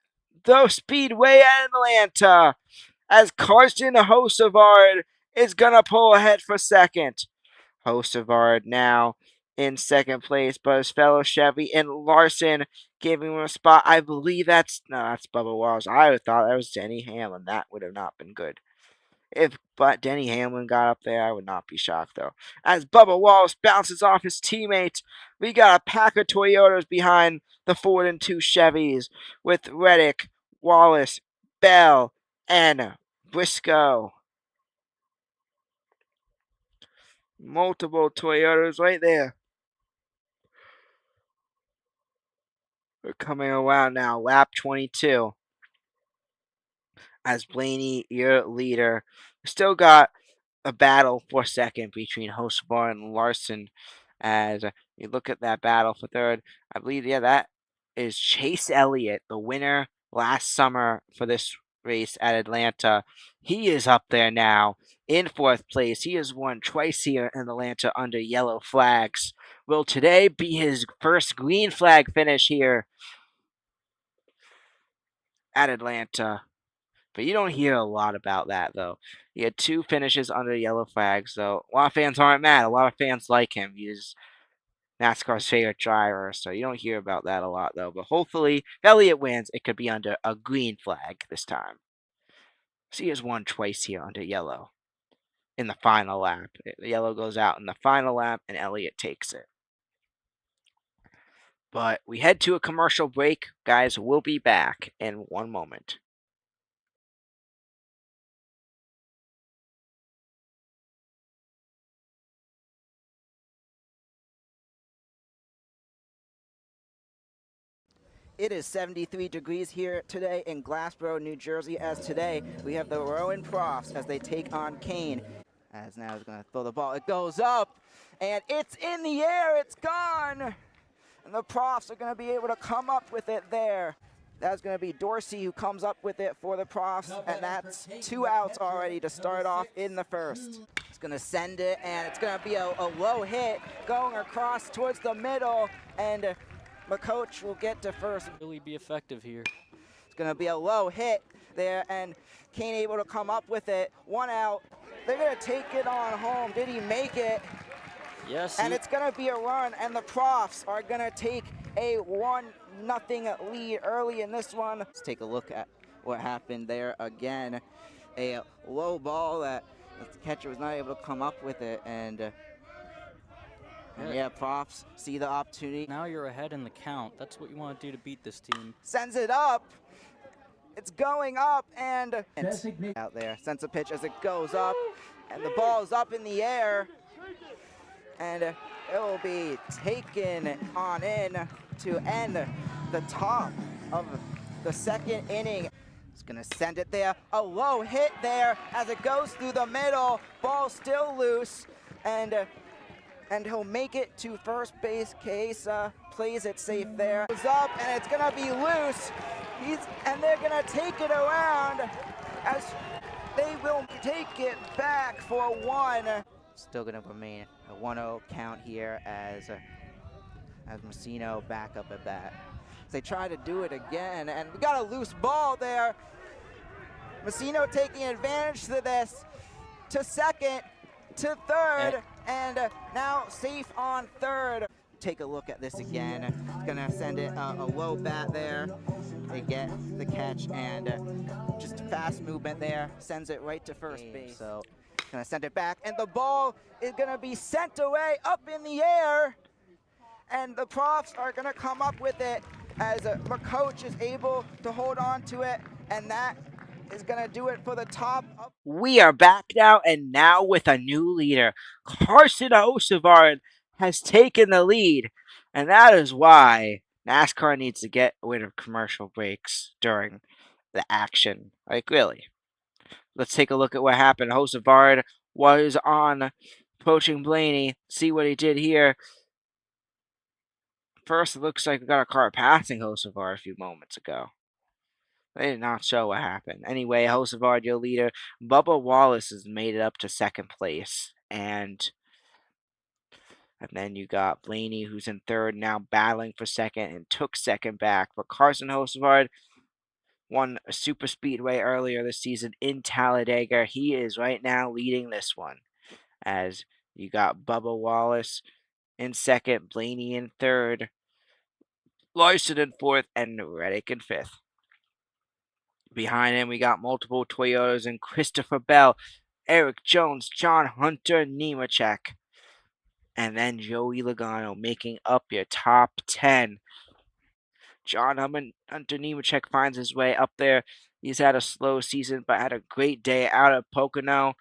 the speedway at Atlanta, as Carson Hosevard is going to pull ahead for second. Hosevard now in second place, but his fellow Chevy and Larson giving him a spot. I believe that's Bubba Wallace. I thought that was Denny Hamlin. That would have not been good. But Denny Hamlin got up there, I would not be shocked, though. As Bubba Wallace bounces off his teammates, we got a pack of Toyotas behind the Ford and 2 Chevys, with Reddick, Wallace, Bell, and Briscoe. Multiple Toyotas right there. We're coming around now, lap 22. As Blaney, your leader, still got a battle for second between Hosevard and Larson. As you look at that battle for third, I believe, that is Chase Elliott, the winner last summer for this race at Atlanta. He is up there now in fourth place. He has won twice here in Atlanta under yellow flags, Will today be his first green flag finish here at Atlanta? But you don't hear a lot about that, though. He had 2 finishes under yellow flags, though. A lot of fans aren't mad. A lot of fans like him. He's NASCAR's favorite driver, so you don't hear about that a lot, though. But hopefully, if Elliott wins, it could be under a green flag this time. So he has won twice here under yellow in the final lap. The yellow goes out in the final lap, and Elliott takes it. But we head to a commercial break. Guys, we'll be back in one moment. It is 73 degrees here today in Glassboro, New Jersey, as today we have the Rowan Profs as they take on Kane. As now he's going to throw the ball. It goes up, and it's in the air. It's gone. And the Profs are going to be able to come up with it there. That's going to be Dorsey who comes up with it for the Profs, and that's 2 outs already to start off in the first. It's going to send it, and it's going to be a low hit going across towards the middle, and McCoach will get to first. Really be effective here. It's going to be a low hit there, and Kane able to come up with it. 1 out. They're going to take it on home. Did he make it? Yes. And it's going to be a run, and the Profs are going to take a 1-0 lead early in this one. Let's take a look at what happened there again. A low ball that the catcher was not able to come up with it, and yeah, Profs see the opportunity. Now you're ahead in the count. That's what you want to do to beat this team. Sends it up. It's going up, and out there. Sends a pitch as it goes up, and the ball is up in the air, and it will be taken on in to end the top of the second inning. It's going to send it there. A low hit there as it goes through the middle. Ball still loose, and he'll make it to first base. Case plays it safe there. Goes up, and it's going to be loose. And they're going to take it around as they will take it back for 1. Still going to remain a 1-0 count here as Messino back up at bat. They try to do it again, and we got a loose ball there. Messino taking advantage of this to second, to third, and now safe on third. Take a look at this again. Gonna send it a low bat there. They get the catch, and just fast movement there. Sends it right to first base. So gonna send it back, and the ball is gonna be sent away up in the air. And the Profs are gonna come up with it as McCoach is able to hold on to it, and that is gonna do it for the top. We are back now, and now with a new leader. Carson Hocevar has taken the lead, and that is why NASCAR needs to get rid of commercial breaks during the action. Like, really. Let's take a look at what happened. Hocevar was on approaching Blaney. See what he did here. First, it looks like we got a car passing Hocevar a few moments ago. They did not show what happened. Anyway, Hocevar, your leader. Bubba Wallace has made it up to second place. And then you got Blaney, who's in third, now battling for second and took second back. But Carson Hocevar won a super speedway earlier this season in Talladega. He is right now leading this one. As you got Bubba Wallace in second, Blaney in third, Larson in fourth, and Reddick in fifth. Behind him, we got multiple Toyotas and Christopher Bell, Eric Jones, John Hunter Nemechek, and then Joey Logano making up your top 10. John Hunter Nemechek finds his way up there. He's had a slow season, but had a great day out at Pocono.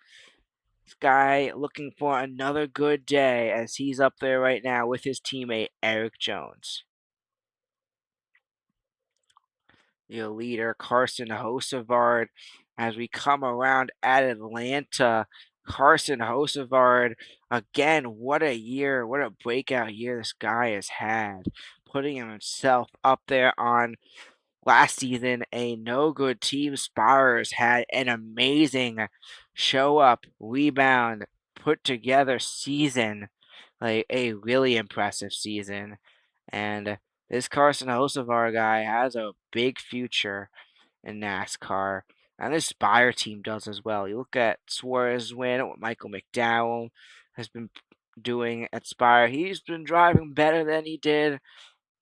This guy looking for another good day as he's up there right now with his teammate, Eric Jones. Your leader, Carson Hocevar, as we come around at Atlanta. Carson Hocevar, again, what a year, what a breakout year this guy has had. Putting himself up there on last season, a no-good team. Spires had an amazing show-up, rebound, put-together season like a really impressive season. And this Carson Hocevar guy has a big future in NASCAR. And this Spire team does as well. You look at Suarez's win, what Michael McDowell has been doing at Spire. He's been driving better than he did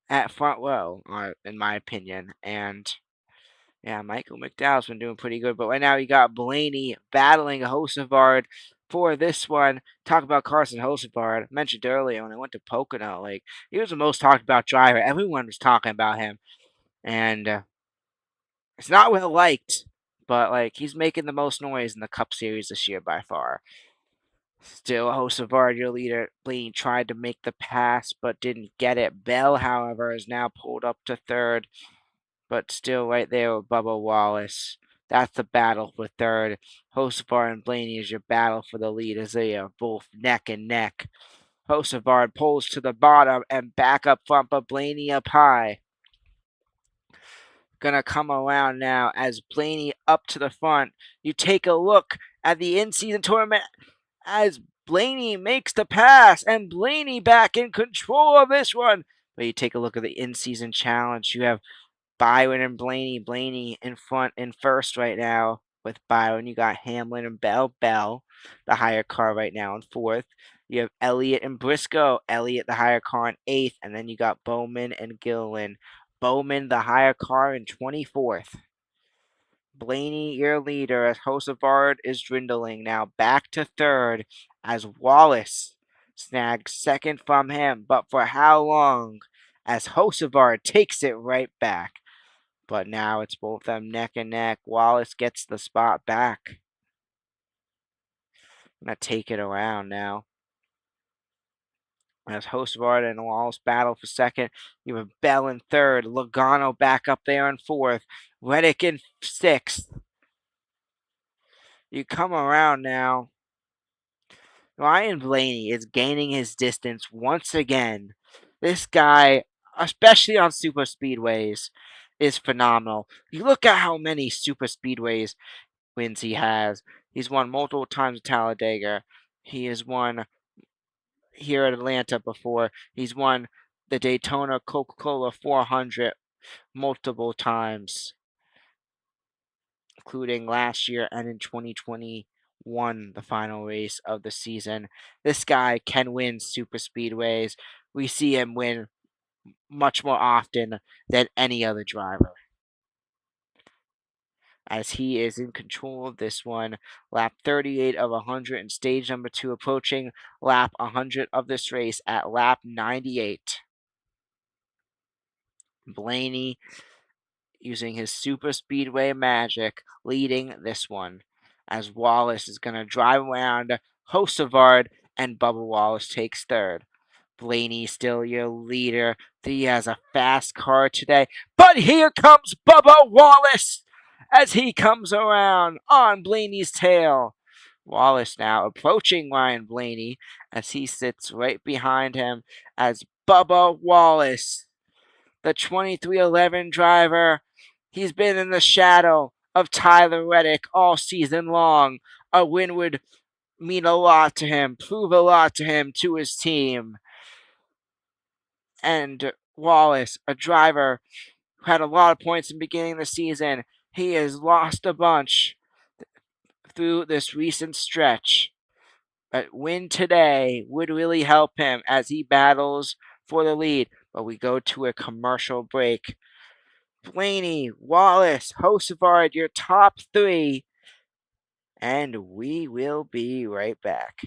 at front row, in my opinion. And yeah, Michael McDowell's been doing pretty good. But right now you got Blaney battling Hocevar for this one. Talk about Carson Hocevar. I mentioned earlier when I went to Pocono, like he was the most talked about driver. Everyone was talking about him. And it's not well liked, but like he's making the most noise in the Cup Series this year by far. Still, Hocevar, your leader, Blaney tried to make the pass but didn't get it. Bell, however, is now pulled up to third, but still right there with Bubba Wallace. That's the battle for third. Hocevar and Blaney is your battle for the lead as they are both neck and neck. Hocevar pulls to the bottom and back up front, but Blaney up high. Gonna come around now as Blaney up to the front. You take a look at the in-season tournament as Blaney makes the pass, and Blaney back in control of this one. But you take a look at the in-season challenge. You have Byron and Blaney. Blaney in front in first right now with Byron. You got Hamlin and Bell. Bell, the higher car right now in fourth. You have Elliott and Briscoe. Elliott, the higher car in eighth. And then you got Bowman and Gilliland. Bowman, the higher car in 24th. Blaney, your leader, as Hocevar is dwindling now back to third as Wallace snags second from him. But for how long? As Hocevar takes it right back. But now it's both of them neck and neck. Wallace gets the spot back. Gonna take it around now. As Hocevar and Wallace battle for second. You have Bell in third. Logano back up there in fourth. Reddick in sixth. You come around now. Ryan Blaney is gaining his distance once again. This guy, especially on super speedways, is phenomenal. You look at how many super speedways wins he has. He's won multiple times at Talladega. He has won here at Atlanta before. He's won the Daytona Coca-Cola 400 multiple times, including last year and in 2021, the final race of the season. This guy can win super speedways. We see him win much more often than any other driver, as he is in control of this one. Lap 38 of 100 in stage number 2, approaching lap 100 of this race at lap 98. Blaney using his super speedway magic, leading this one, as Wallace is going to drive around Hocevar and Bubba Wallace takes third. Blaney still your leader. He has a fast car today, but here comes Bubba Wallace as he comes around on Blaney's tail. Wallace now approaching Ryan Blaney as he sits right behind him as Bubba Wallace, the 2311 driver. He's been in the shadow of Tyler Reddick all season long. A win would mean a lot to him, prove a lot to him, to his team. And Wallace, a driver who had a lot of points in the beginning of the season, he has lost a bunch through this recent stretch. A win today would really help him as he battles for the lead. But we go to a commercial break. Blaney, Wallace, Hocevar, your top three. And we will be right back.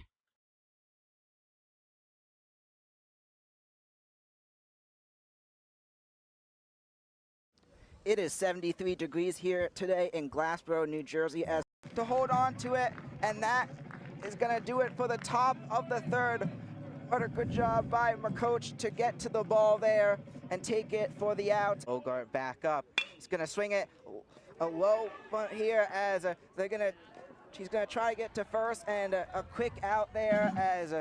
It is 73 degrees here today in Glassboro, New Jersey, as to hold on to it, and that is going to do it for the top of the third. What a good job by my coach to get to the ball there and take it for the out. Bogart back up. He's going to swing it a low front here as she's going to try to get to first, and a quick out there as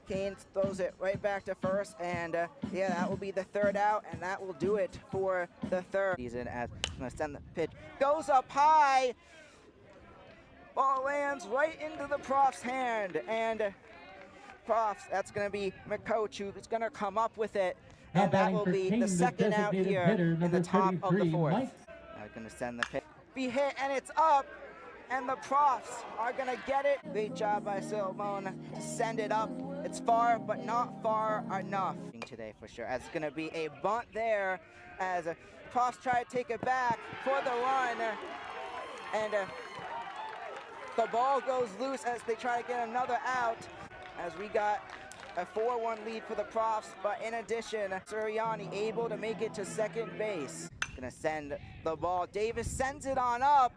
Kane throws it right back to first, and yeah, that will be the third out, and that will do it for the third season. As I'm going to send the pitch, goes up high, ball lands right into the prof's hand, and Profs, that's going to be McCoach who's going to come up with it. And that will be the second out here in the top of the fourth. Now going to send the pitch. Be hit, and it's up. And the Profs are going to get it. Great job by Simone to send it up. It's far, but not far enough today for sure. As it's going to be a bunt there as Profs try to take it back for the run. And the ball goes loose as they try to get another out. As we got a 4-1 lead for the Profs, but in addition, Suriani able to make it to second base. Going to send the ball. Davis sends it on up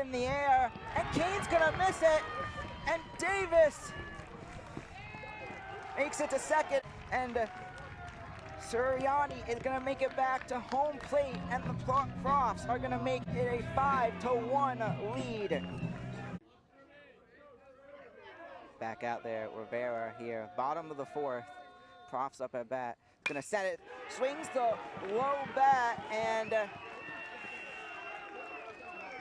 in the air, and Kane's gonna miss it, and Davis makes it to second, and Suriani is gonna make it back to home plate, and the Profs are gonna make it a 5-1 lead. Back out there, Rivera here, bottom of the fourth. Profs up at bat, gonna send it, swings the low bat, and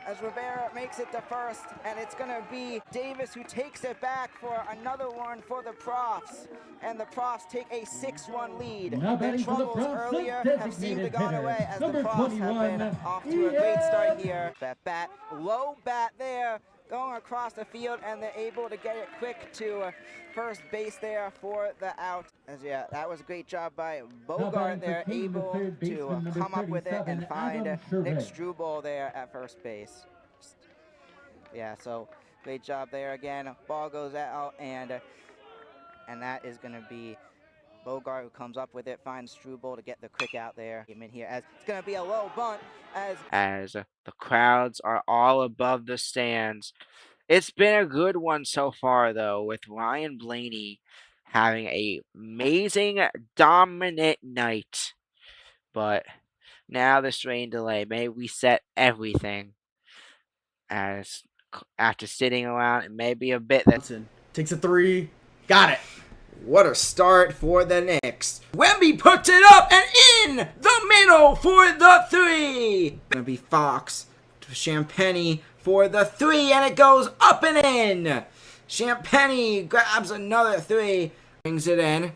as Rivera makes it to first, and it's going to be Davis who takes it back for another one for the Profs, and the Profs take a 6-1 lead. The troubles earlier have seemed to gone away as the Profs have been off to a great start here. That bat, low bat there, going across the field, and they're able to get it quick to first base there for the out. As yeah, that was a great job by Bogart there, able to come up with it and find Nick Struble there at first base. Yeah, so great job there again. Ball goes out, and that is going to be Bogart who comes up with it, finds Struble to get the quick out there. Came in here as it's going to be a low bunt as the crowds are all above the stands. It's been a good one so far, though, with Ryan Blaney having an amazing, dominant night. But now this rain delay may reset everything, as after sitting around, it may be a bit that takes a 3, got it. What a start for the Knicks. Wemby puts it up and in the middle for the 3. Gonna be Fox to Champagny for the 3, and it goes up and in. Champagny grabs another 3, brings it in,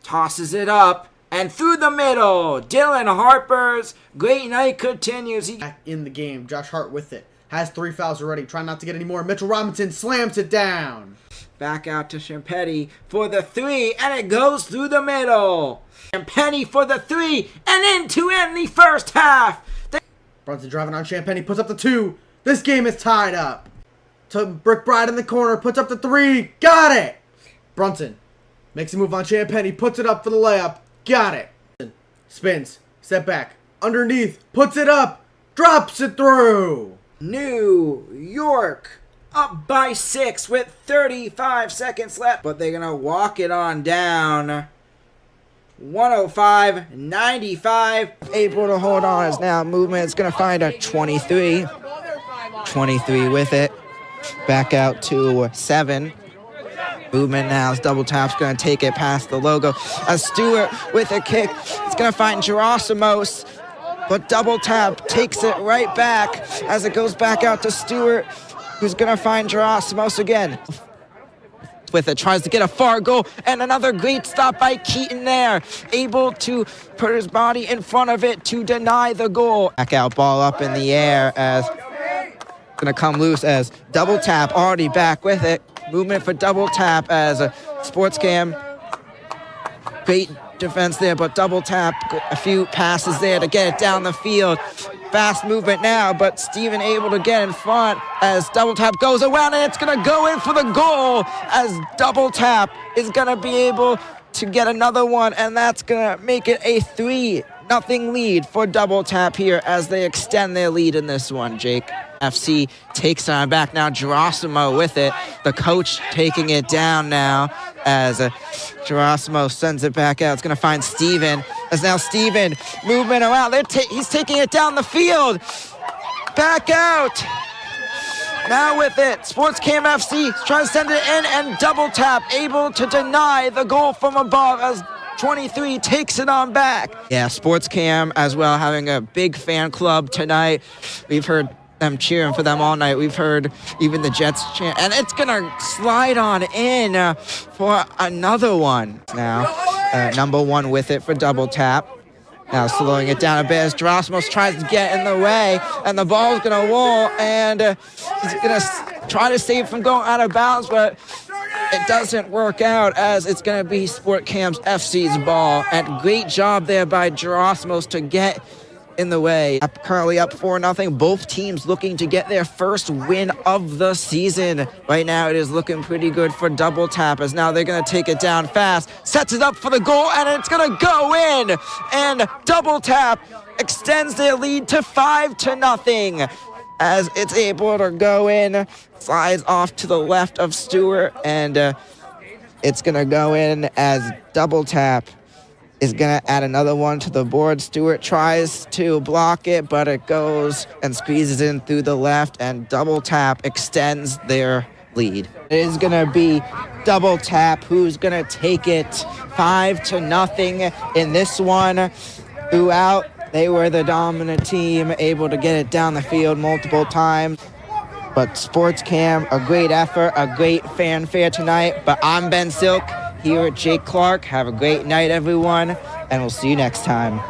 tosses it up, and through the middle. Dylan Harper's great night continues. Back in the game, Josh Hart with it. Has 3 fouls already, trying not to get any more. Mitchell Robinson slams it down. Back out to Champagny for the 3, and it goes through the middle. Champagny for the 3, and in to end the first half. Brunson driving on Champagny, puts up the 2. This game is tied up. To Brickbride in the corner, puts up the 3. Got it. Brunson makes a move on Champagny, puts it up for the layup. Got it. Spins, step back, underneath, puts it up, drops it through. New York up by 6 with 35 seconds left, but they're going to walk it on down. 105-95. Able to hold on as now movement. It's going to find a 23. 23 with it. Back out to 7. Movement now as double tap's going to take it past the logo. As Stewart with a kick. It's going to find Gerasimos. But double tap takes it right back as it goes back out to Stewart, who's going to find Gerasimos again. With it, tries to get a far goal, and another great stop by Keaton there. Able to put his body in front of it to deny the goal. Back out, ball up in the air as going to come loose as double tap already back with it. Movement for double tap as a sports cam. Great defense there, but double tap, a few passes there to get it down the field. Fast movement now, but Steven able to get in front as double tap goes around, and it's going to go in for the goal as double tap is going to be able to get another one, and that's going to make it a 3-0 lead for double tap here as they extend their lead in this one, Jake. FC takes on back now, Gerasimo with it. The coach taking it down now as Gerasimo sends it back out. It's going to find Steven. As now Steven movement around. He's taking it down the field. Back out. Now with it, Sports Cam FC trying to send it in, and double tap able to deny the goal from above as 23 takes it on back. Yeah, Sports Cam as well having a big fan club tonight. We've heard them cheering for them all night. We've heard even the Jets chant, and it's gonna slide on in for another one. Now, number one with it for double tap. Now slowing it down a bit as Gerasimus tries to get in the way, and the ball's gonna roll, and he's gonna try to save it from going out of bounds, but it doesn't work out as it's gonna be Sport Camps FC's ball. And great job there by Gerasimus to get in the way. Currently up 4-0. Both teams looking to get their first win of the season. Right now it is looking pretty good for double tap as now they're going to take it down fast. Sets it up for the goal and it's going to go in. And double tap extends their lead to 5-0 as it's able to go in. Slides off to the left of Stewart and it's going to go in as double tap is going to add another one to the board. Stewart tries to block it, but it goes and squeezes in through the left, and double tap extends their lead. It is going to be double tap who's going to take it 5-0 in this one. Throughout, they were the dominant team, able to get it down the field multiple times. But Sports Cam, a great effort, a great fanfare tonight. But I'm Ben Silk here at Jake Clark. Have a great night, everyone, and we'll see you next time.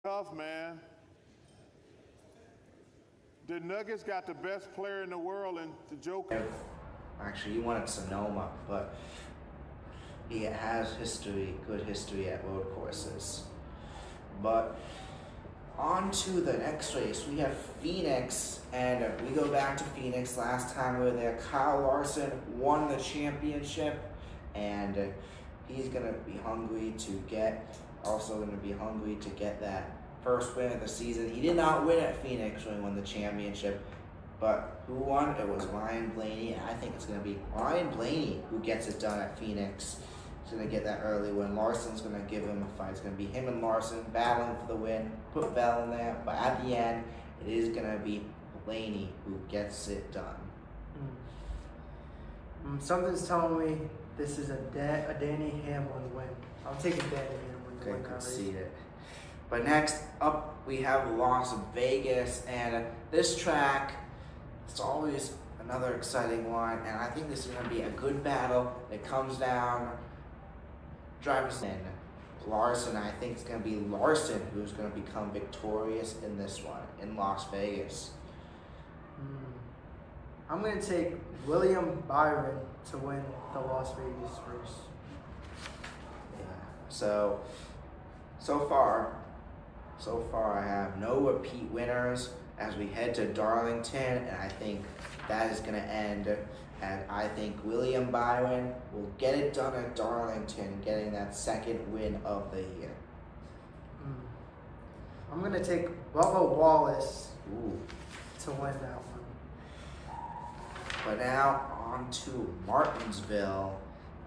Tough, man. The Nuggets got the best player in the world in the Joker. Actually, he wanted Sonoma, but he has history, good history at road courses. But on to the next race, we have Phoenix, and we go back to Phoenix. Last time we were there, Kyle Larson won the championship, and he's gonna be hungry to get that first win of the season. He did not win at Phoenix when he won the championship, but who won? It was Ryan Blaney, and I think it's going to be Ryan Blaney who gets it done at Phoenix. He's going to get that early win. Larson's going to give him a fight. It's going to be him and Larson battling for the win. Put Bell in there, but at the end, it is going to be Blaney who gets it done. Something's telling me this is a Danny Hamlin win. I'm taking Danny Hamlin to win that race. Concede it. But next up, we have Las Vegas, and this track, it's always another exciting one, and I think this is going to be a good battle. It comes down, drivers in Larson. I think it's going to be Larson who's going to become victorious in this one in Las Vegas. I'm going to take William Byron to win the Las Vegas race. Yeah. So far I have no repeat winners as we head to Darlington, and I think that is going to end, and I think William Byron will get it done at Darlington, getting that second win of the year. I'm going to take Bubba Wallace Ooh. to win that one. But now on to Martinsville,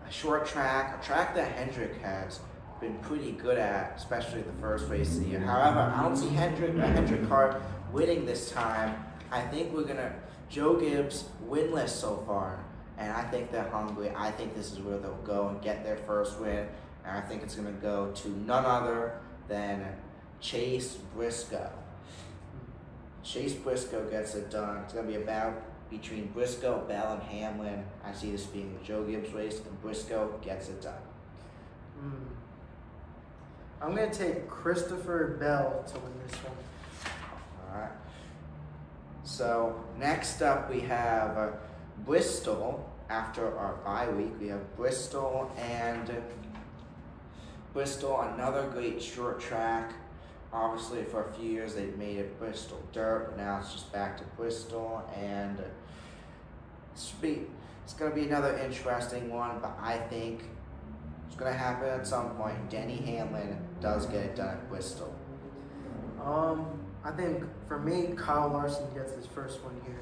a short track, a track that Hendrick has been pretty good at, especially the first race of the year. However, I don't see Hendrick car winning this time. I think we're gonna Joe Gibbs winless so far, and I think they're hungry. I think this is where they'll go and get their first win, and I think it's gonna go to none other than Chase Briscoe. Chase Briscoe gets it done. It's gonna be a battle between Briscoe, Bell, and Hamlin. I see this being the Joe Gibbs race, and Briscoe gets it done. I'm going to take Christopher Bell to win this one. Alright. So next up we have Bristol. After our bye week, we have Bristol, another great short track. Obviously, for a few years they've made it Bristol Dirt, but now it's just back to Bristol, and it's going to be another interesting one. But I think it's going to happen at some point. Denny Hamlin does get it done at Bristol. I think for me, Kyle Larson gets his first one here.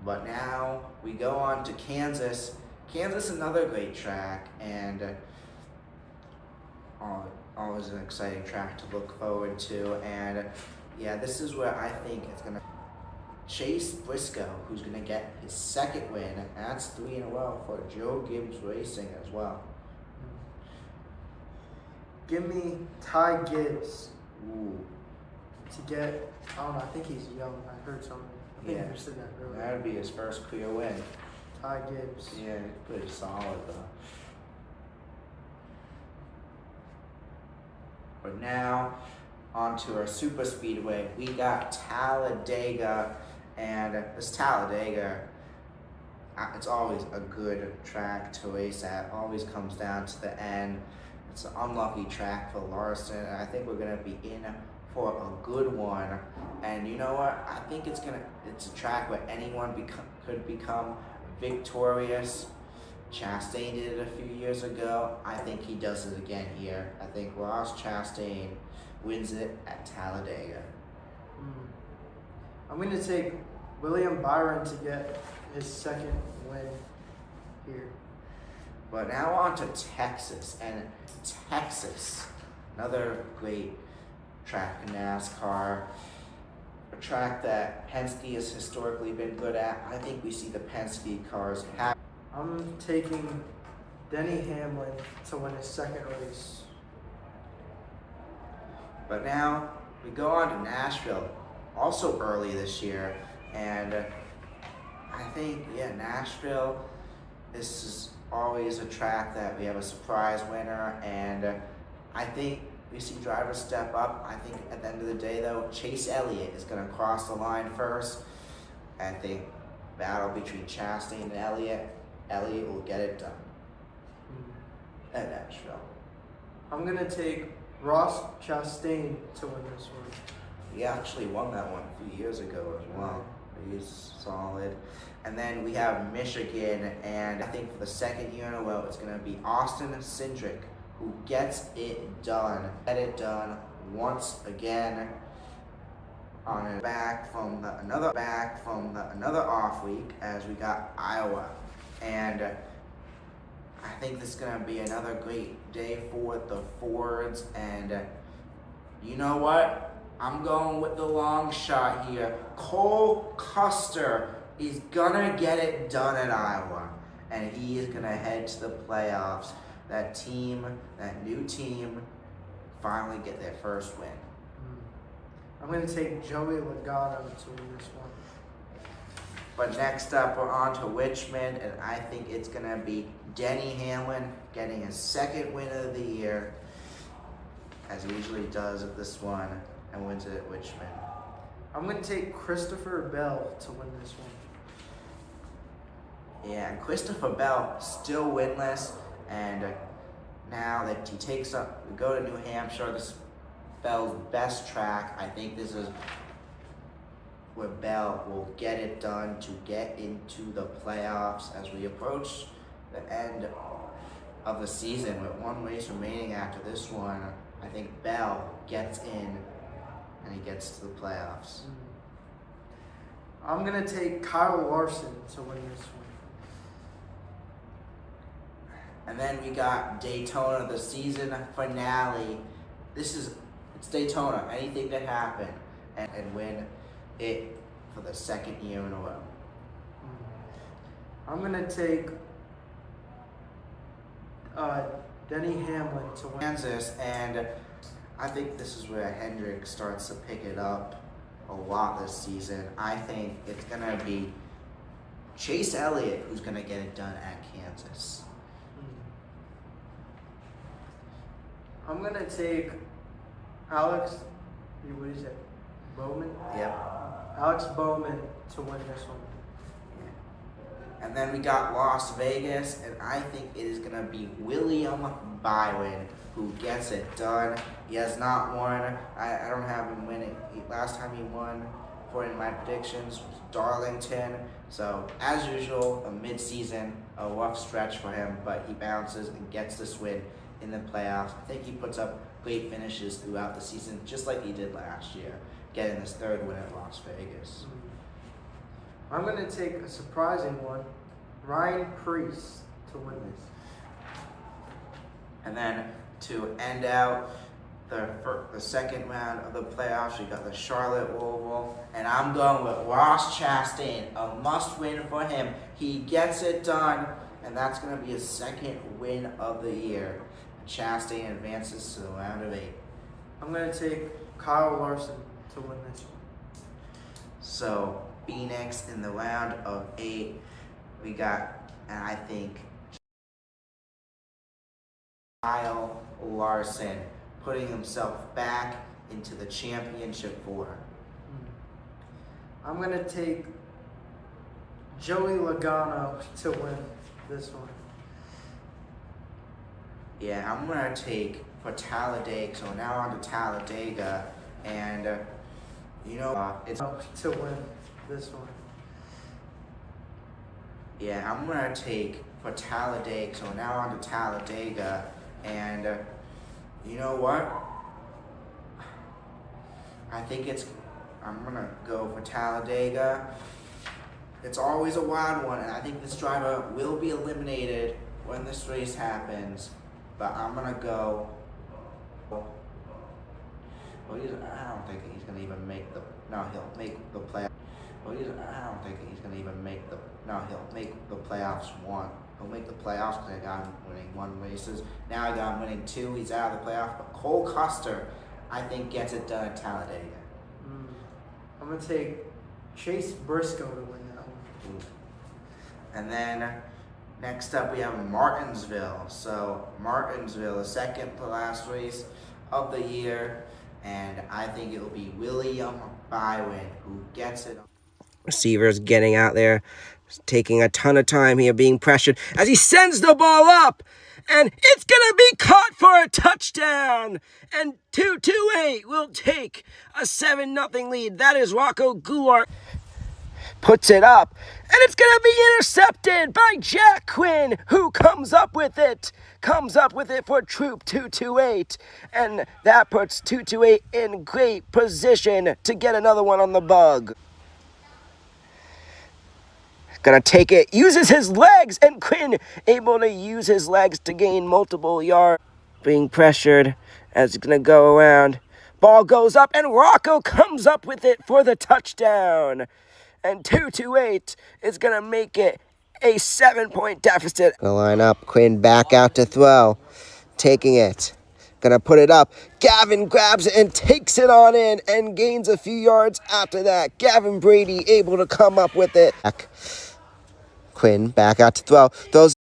But now we go on to Kansas. Kansas, another great track, and always an exciting track to look forward to. And yeah, this is where I think it's gonna Chase Briscoe, who's gonna get his second win, and that's 3 in a row for Joe Gibbs Racing as well. Give me Ty Gibbs. Ooh. To get, I don't know, I think he's young. I heard something. I think you said that earlier. That would be his first career win. Ty Gibbs. Yeah, pretty solid though. But now, on to our super speedway. We got Talladega, and this Talladega, it's always a good track to race at. Always comes down to the end. It's an unlucky track for Larson, and I think we're gonna be in for a good one. And you know what? I think it's a track where anyone could become victorious. Chastain did it a few years ago. I think he does it again here. I think Ross Chastain wins it at Talladega. I'm going to take William Byron to get his second win here. But now on to Texas. And Texas, another great track in NASCAR. A track that Penske has historically been good at. I think we see the Penske cars have. I'm taking Denny Hamlin to win his second race. But now we go on to Nashville, also early this year, and I think, Nashville, this is always a track that we have a surprise winner, and I think we see drivers step up. I think at the end of the day, though, Chase Elliott is going to cross the line first. I think battle between Chastain and Elliott. Elliott will get it done at Nashville. I'm going to take Ross Chastain to win this one. He actually won that one a few years ago as well. He's solid. And then we have Michigan, and I think for the second year in a row, it's going to be Austin Cindric who gets it done. Get it done once again on a back from another off week as we got Iowa. And I think this is going to be another great day for the Fords. And you know what? I'm going with the long shot here. Cole Custer is going to get it done at Iowa. And he is going to head to the playoffs. That new team, finally get their first win. I'm going to take Joey Logano to win this one. But next up, we're on to Richmond, and I think it's going to be Denny Hamlin getting his second win of the year, as he usually does at this one, and wins it at Richmond. I'm going to take Christopher Bell to win this one. Yeah, and Christopher Bell still winless, and now that he takes up, we go to New Hampshire, this is Bell's best track. I think this is where Bell will get it done to get into the playoffs as we approach the end of the season with one race remaining after this one. I think Bell gets in and he gets to the playoffs. I'm going to take Kyle Larson to win this one. And then we got Daytona, the season finale. It's Daytona, anything can happen, and win it for the second year in a row. I'm going to take Denny Hamlin to win. Kansas, and I think this is where Hendrick starts to pick it up a lot this season. I think it's going to be Chase Elliott who's going to get it done at Kansas. I'm going to take Alex, what is it, Bowman? Yep. Alex Bowman to win this one. And then we got Las Vegas, and I think it is going to be William Byron who gets it done. He has not won. I don't have him winning. Last time he won for in my predictions was Darlington. So, as usual, a mid-season, a rough stretch for him, but he bounces and gets this win in the playoffs. I think he puts up great finishes throughout the season, just like he did last year, getting his third win at Las Vegas. I'm going to take a surprising one, Ryan Preece to win this. And then to end out the second round of the playoffs, we got the Charlotte Oval, and I'm going with Ross Chastain, a must-win for him. He gets it done, and that's going to be his second win of the year. Chastain advances to the round of 8. I'm going to take Kyle Larson to win this one. So, Phoenix in the round of 8, we got, and I think, Kyle Larson putting himself back into the championship 4. I'm going to take Joey Logano to win this one. Yeah, I'm going to take for Talladega. So now on to Talladega, and you know, it's to win this one. Yeah, I'm going to take for Talladega. So now on to Talladega, and you know what? I think I'm going to go for Talladega. It's always a wild one, and I think this driver will be eliminated when this race happens. But I'm going to go. Well, I don't think he's going to even make the. No, he'll make the play. Well, I don't think he's going to even make the. No, he'll make the playoffs 1. He'll make the playoffs because I got him winning 1 races. Now I got him winning 2. He's out of the playoff. But Cole Custer, I think, gets it done at Talladega. I'm going to take Chase Briscoe to win that one. And then next up we have Martinsville. So Martinsville, the second to last race of the year. And I think it will be William Byron who gets it. Receivers getting out there, taking a ton of time here, being pressured as he sends the ball up, and it's gonna be caught for a touchdown, and 2-8 will take a 7-0 lead. That is Rocco Goulart. Puts it up, and it's gonna be intercepted by Jack Quinn, who comes up with it for Troop 228, and that puts 228 in great position to get another one on the bug. Gonna take it, uses his legs, and Quinn able to use his legs to gain multiple yards. Being pressured as it's gonna go around. Ball goes up, and Rocco comes up with it for the touchdown. And 2-8 is gonna make it a 7-point deficit. Gonna line up, Quinn back out to throw. Taking it. Gonna put it up. Gavin grabs it and takes it on in and gains a few yards after that. Gavin Brady able to come up with it. Quinn back out to throw. Throws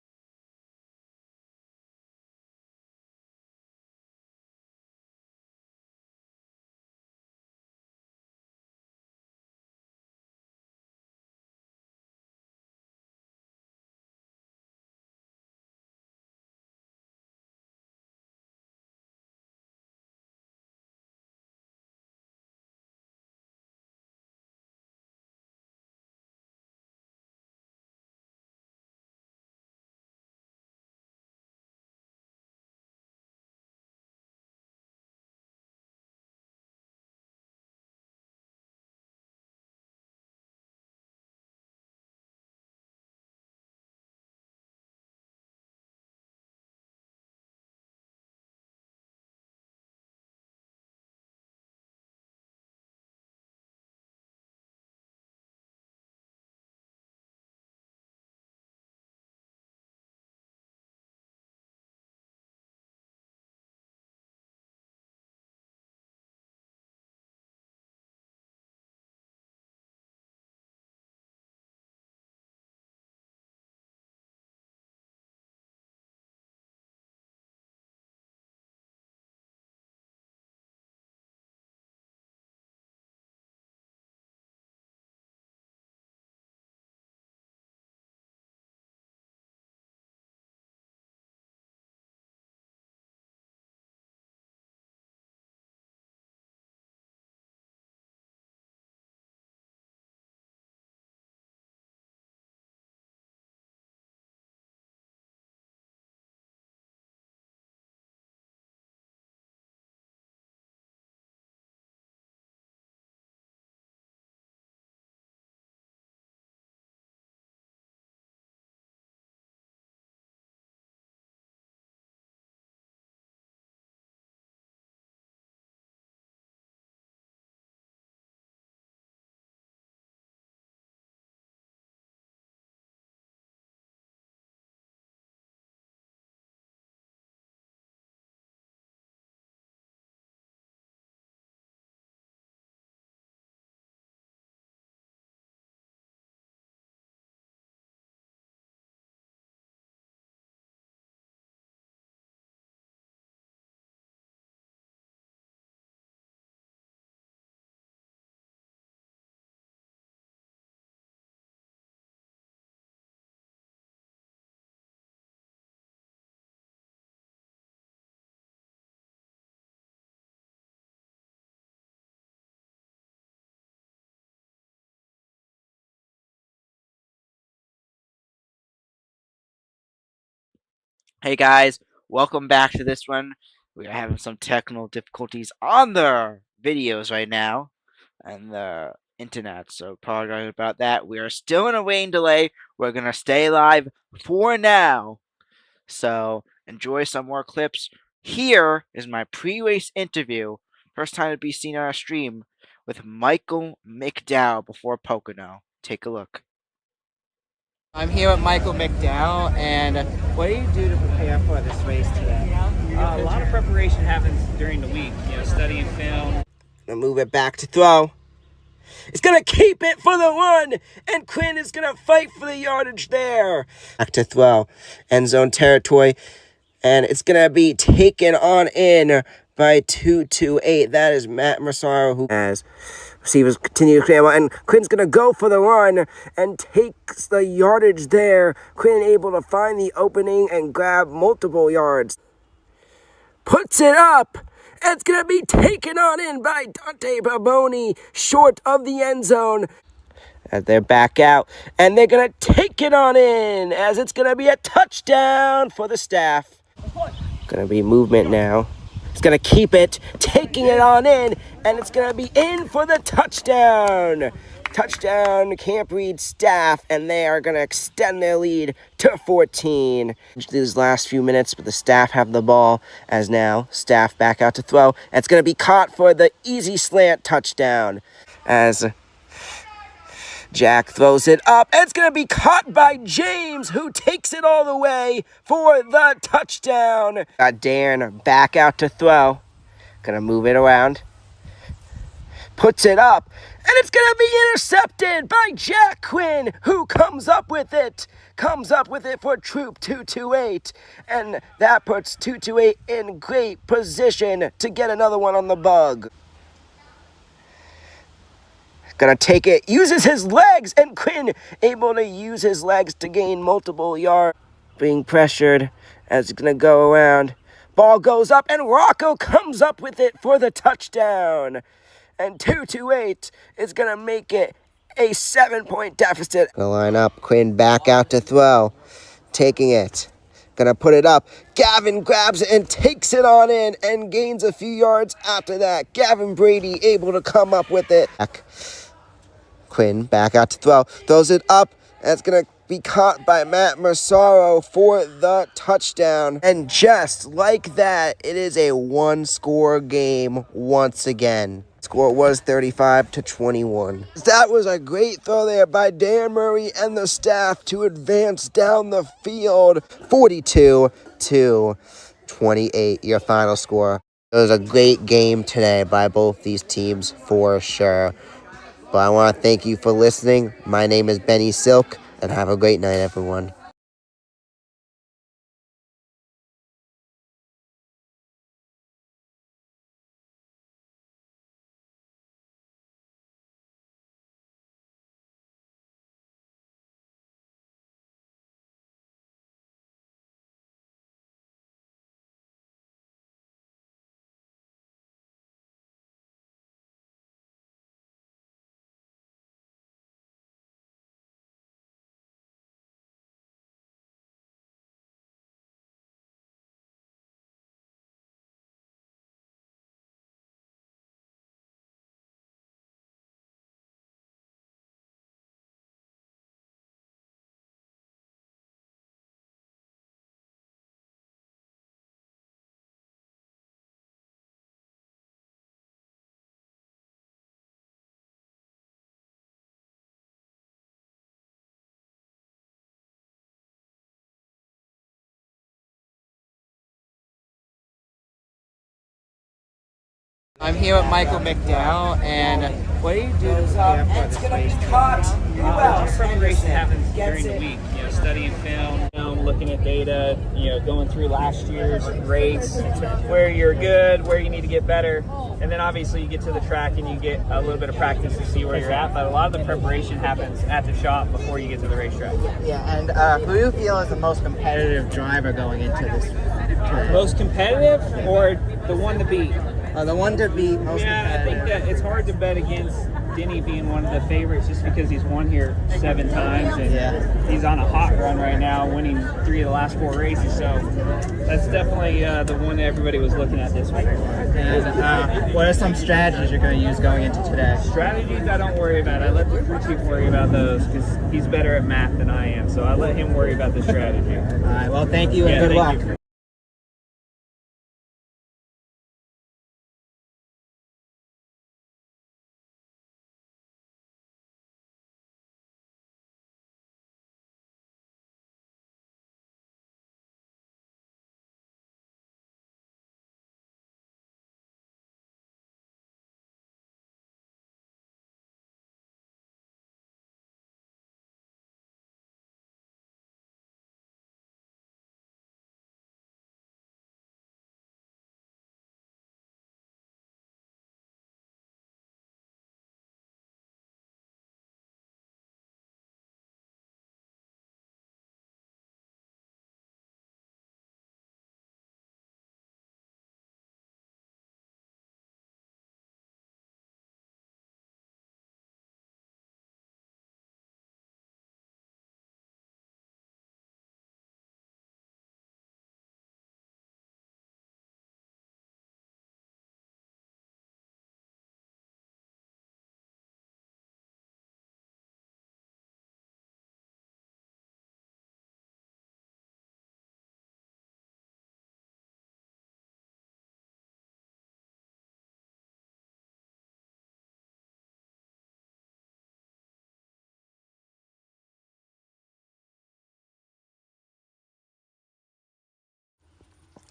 Hey guys, welcome back to this one. We are having some technical difficulties on the videos right now and the internet, so apologize about that. We are still in a rain delay. We're gonna stay live for now, so enjoy some more clips. Here is my pre-race interview, first time to be seen on a stream, with Michael McDowell before Pocono. Take a look. I'm here with Michael McDowell, and what do you do to prepare for this race today? A lot of preparation happens during the week, studying film. Gonna move it back to throw. It's gonna keep it for the run, and Quinn is gonna fight for the yardage there. Back to throw, end zone territory, and it's gonna be taken on in by 228. That is Matt Massaro, who has receivers continue to scramble, and Quinn's gonna go for the run and takes the yardage there. Quinn able to find the opening and grab multiple yards. Puts it up. It's going to be taken on in by Dante Baboni, short of the end zone. As they're back out, and they're going to take it on in, as it's going to be a touchdown for the staff. Going to be movement now. It's going to keep it, taking it on in, and it's going to be in for the touchdown. Touchdown, Camp Reed staff, and they are going to extend their lead to 14. These last few minutes, but the staff have the ball, as now staff back out to throw. And it's going to be caught for the easy slant touchdown, as Jack throws it up. And it's going to be caught by James, who takes it all the way for the touchdown. Got Darren back out to throw. Going to move it around. Puts it up, and it's going to be intercepted by Jack Quinn, who comes up with it for Troop 228, and that puts 228 in great position to get another one on the bug. Gonna take it, uses his legs, and Quinn able to use his legs to gain multiple yards. Being pressured as it's gonna go around. Ball goes up, and Rocco comes up with it for the touchdown. And 228 is going to make it a 7-point deficit. Gonna line up, Quinn back out to throw. Taking it. Gonna put it up. Gavin grabs it and takes it on in and gains a few yards after that. Gavin Brady able to come up with it. Quinn back out to throw. Throws it up. And it's going to be caught by Matt Massaro for the touchdown. And just like that, it is a one-score game once again. Score was 35-21. That was a great throw there by Dan Murray and the staff to advance down the field. 42-28, your final score. It was a great game today by both these teams for sure. But I want to thank you for listening. My name is Benny Silk, and have a great night, everyone. I'm here with Michael McDowell, and what do you do to prepare for this race? A lot of preparation happens during the week, studying film, looking at data, going through last year's race, where you're good, where you need to get better, and then obviously you get to the track and you get a little bit of practice to see where you're at, but a lot of the preparation happens at the shop before you get to the racetrack. Yeah, and who do you feel is the most competitive driver going into this track? Most competitive or the one to beat? The one to beat most competitive. I think that it's hard to bet against Denny being one of the favorites just because he's won here 7 times and he's on a hot run right now, winning 3 of the last 4 races. So that's definitely the one that everybody was looking at this week. And, what are some strategies you're going to use going into today? Strategies I don't worry about. I let the crew chief worry about those because he's better at math than I am. So I let him worry about the strategy. All right, well, thank you and good luck. You.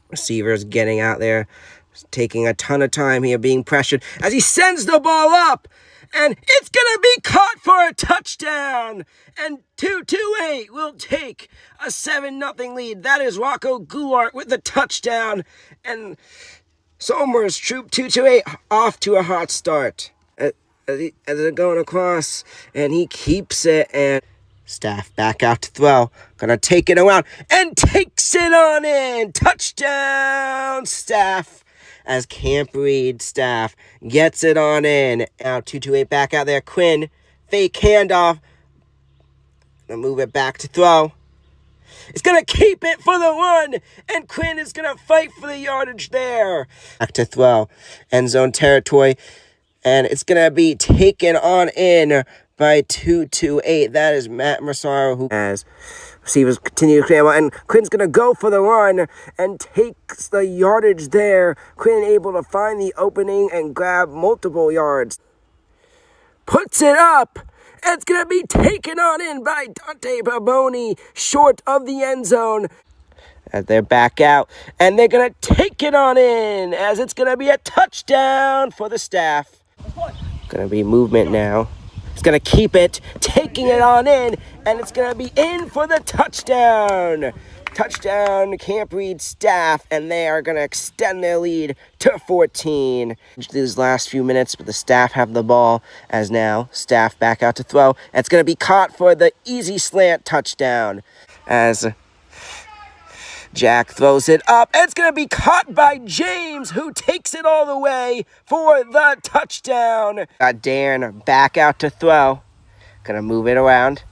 Receiver's getting out there, taking a ton of time here, being pressured as he sends the ball up, and it's gonna be caught for a touchdown, and 228 will take a 7-0 lead. That is Rocco Goulart with the touchdown, and Somers Troop 228 off to a hot start as they're going across, and he keeps it, and Staff back out to throw. Gonna take it around and takes it on in. Touchdown, Staff. As Camp Reed Staff gets it on in. Now 228 back out there. Quinn, fake handoff. Gonna move it back to throw. It's gonna keep it for the run. And Quinn is gonna fight for the yardage there. Back to throw. End zone territory. And it's gonna be taken on in by 228. That is Matt Massaro, who as receivers continue to scramble, and Quinn's gonna go for the run and takes the yardage there. Quinn able to find the opening and grab multiple yards. Puts it up. It's gonna be taken on in by Dante Baboni, short of the end zone. As they're back out, and they're gonna take it on in, as it's gonna be a touchdown for the Staff. Gonna be movement now. It's going to keep it, taking it on in, and it's going to be in for the touchdown. Touchdown, Camp Reed Staff, and they are going to extend their lead to 14. These last few minutes, but the Staff have the ball, as now Staff back out to throw. It's going to be caught for the easy slant touchdown, as Jack throws it up. It's going to be caught by James, who takes it all the way for the touchdown. Got Darren back out to throw. Going to move it around.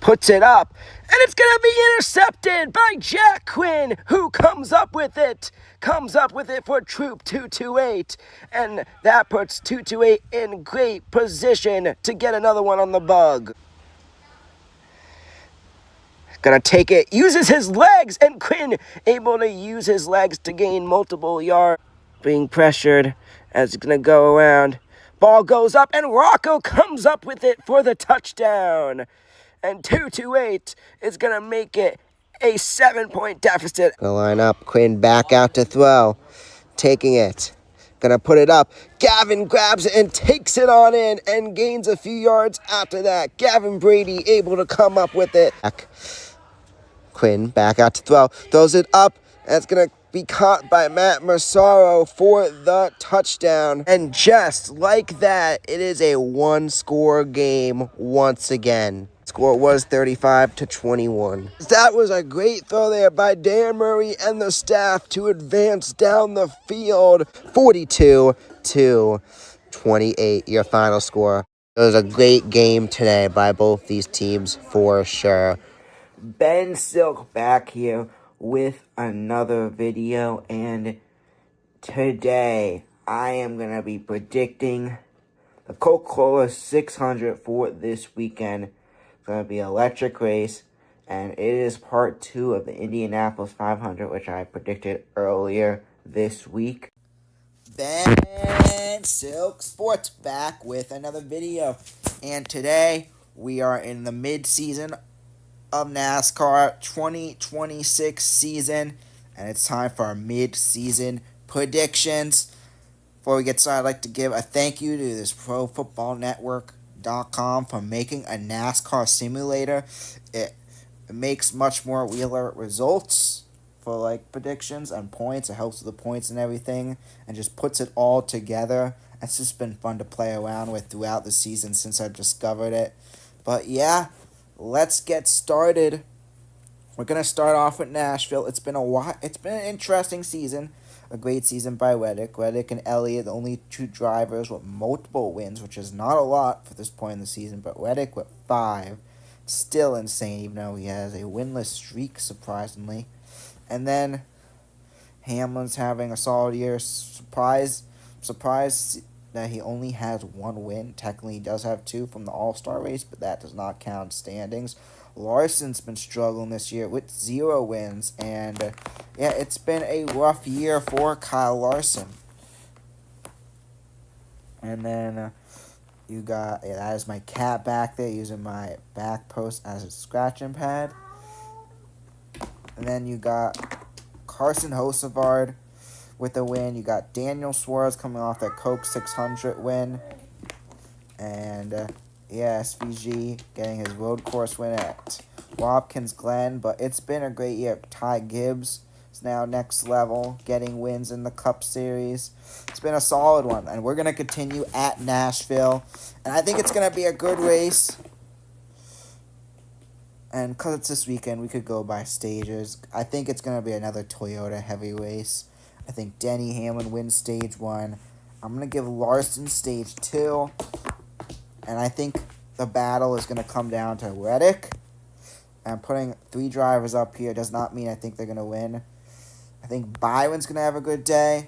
Puts it up. And it's going to be intercepted by Jack Quinn, who comes up with it. Comes up with it for Troop 228. And that puts 228 in great position to get another one on the bug. Gonna take it, uses his legs, and Quinn able to use his legs to gain multiple yards. Being pressured as he's gonna go around. Ball goes up, and Rocco comes up with it for the touchdown. And 228 is gonna make it a 7-point deficit. Gonna line up, Quinn back out to throw. Taking it. Gonna put it up. Gavin grabs it and takes it on in and gains a few yards after that. Gavin Brady able to come up with it. Quinn back out to throw. Throws it up. And it's going to be caught by Matt Massaro for the touchdown. And just like that, it is a one-score game once again. Score was 35-21. That was a great throw there by Dan Murray and the Staff to advance down the field 42-21. 28, your final score. It was a great game today by both these teams for sure. Ben Silk back here with another video, and today I am going to be predicting the Coca-Cola 600 for this weekend. It's going to be an electric race, and it is part 2 of the Indianapolis 500, which I predicted earlier this week. Ben Silk Sports back with another video, and today we are in the mid-season of NASCAR 2026 season, and it's time for our mid-season predictions. Before we get started, I'd like to give a thank you to this ProFootballNetwork.com for making a NASCAR simulator. It makes much more realer results for like predictions and points. It helps with the points and everything, and just puts it all together. It's just been fun to play around with throughout the season since I discovered it. But yeah, let's get started. We're gonna start off with Nashville. It's been an interesting season. A great season by Reddick. Reddick and Elliott, the only 2 drivers with multiple wins, which is not a lot for this point in the season, but Reddick with 5. Still insane, even though he has a winless streak, surprisingly. And then Hamlin's having a solid year. Surprise that he only has 1 win. Technically, he does have 2 from the All-Star race, but that does not count standings. Larson's been struggling this year with 0 wins, and yeah, it's been a rough year for Kyle Larson. And then you got, that is my cat back there using my back post as a scratching pad. And then you got Carson Hosevard with a win. You got Daniel Suarez coming off that Coke 600 win. And SVG getting his road course win at Watkins Glen. But it's been a great year. Ty Gibbs is now next level, getting wins in the Cup Series. It's been a solid one. And we're going to continue at Nashville. And I think it's going to be a good race. And because it's this weekend, we could go by stages. I think it's going to be another Toyota heavy race. I think Denny Hamlin wins stage 1. I'm going to give Larson stage 2. And I think the battle is going to come down to Reddick. And putting 3 drivers up here does not mean I think they're going to win. I think Byron's going to have a good day.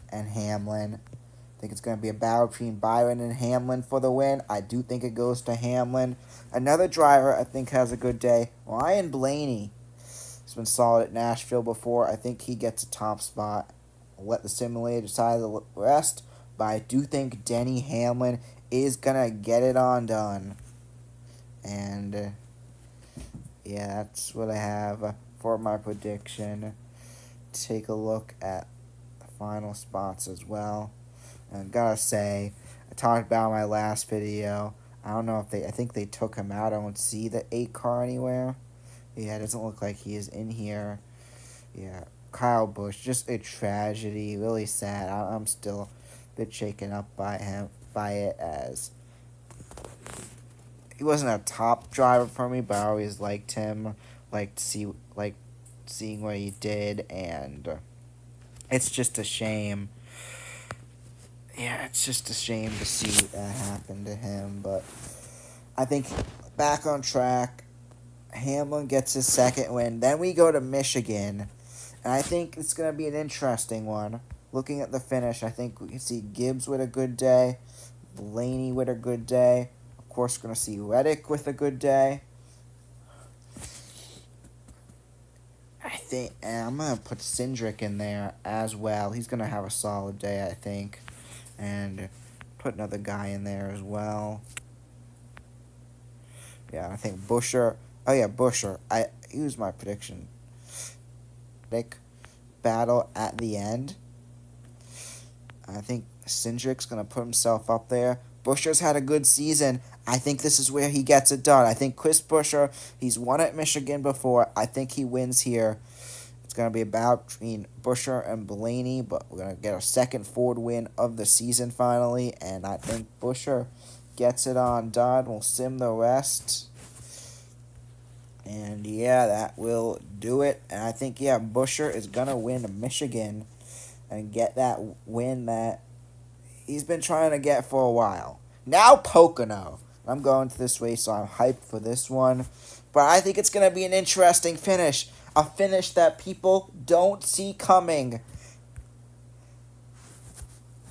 And Hamlin. I think it's going to be a battle between Byron and Hamlin for the win. I do think it goes to Hamlin. Another driver I think has a good day, Ryan Blaney. He's been solid at Nashville before. I think he gets a top spot. I'll let the simulator decide the rest. But I do think Denny Hamlin is going to get it on done. And yeah, that's what I have for my prediction. Take a look at the final spots as well. And I gotta say, I talked about my last video. I don't know if I think they took him out. I don't see the 8 car anywhere. Yeah, it doesn't look like he is in here. Yeah, Kyle Busch, just a tragedy. Really sad. I'm still a bit shaken up by it, as he wasn't a top driver for me, but I always liked him. Seeing what he did, and it's just a shame. Yeah, it's just a shame to see that happen to him, but I think back on track. Hamlin gets his 2nd win. Then we go to Michigan, and I think it's going to be an interesting one. Looking at the finish, I think we can see Gibbs with a good day, Blaney with a good day. Of course, we're going to see Reddick with a good day. And I'm going to put Cindric in there as well. He's going to have a solid day, I think. And put another guy in there as well. Yeah, I think Buescher. Oh, yeah, Buescher. Here's my prediction. Big battle at the end. I think Cindric's going to put himself up there. Buescher's had a good season. I think this is where he gets it done. I think Chris Buescher, he's won at Michigan before. I think he wins here. It's going to be a battle between Buescher and Blaney, but we're going to get our 2nd Ford win of the season finally, and I think Buescher gets it on done. We'll sim the rest. And yeah, that will do it. And I think, Buescher is going to win Michigan and get that win that he's been trying to get for a while. Now Pocono. I'm going to this race, so I'm hyped for this one. But I think it's going to be an interesting finish. A finish that people don't see coming.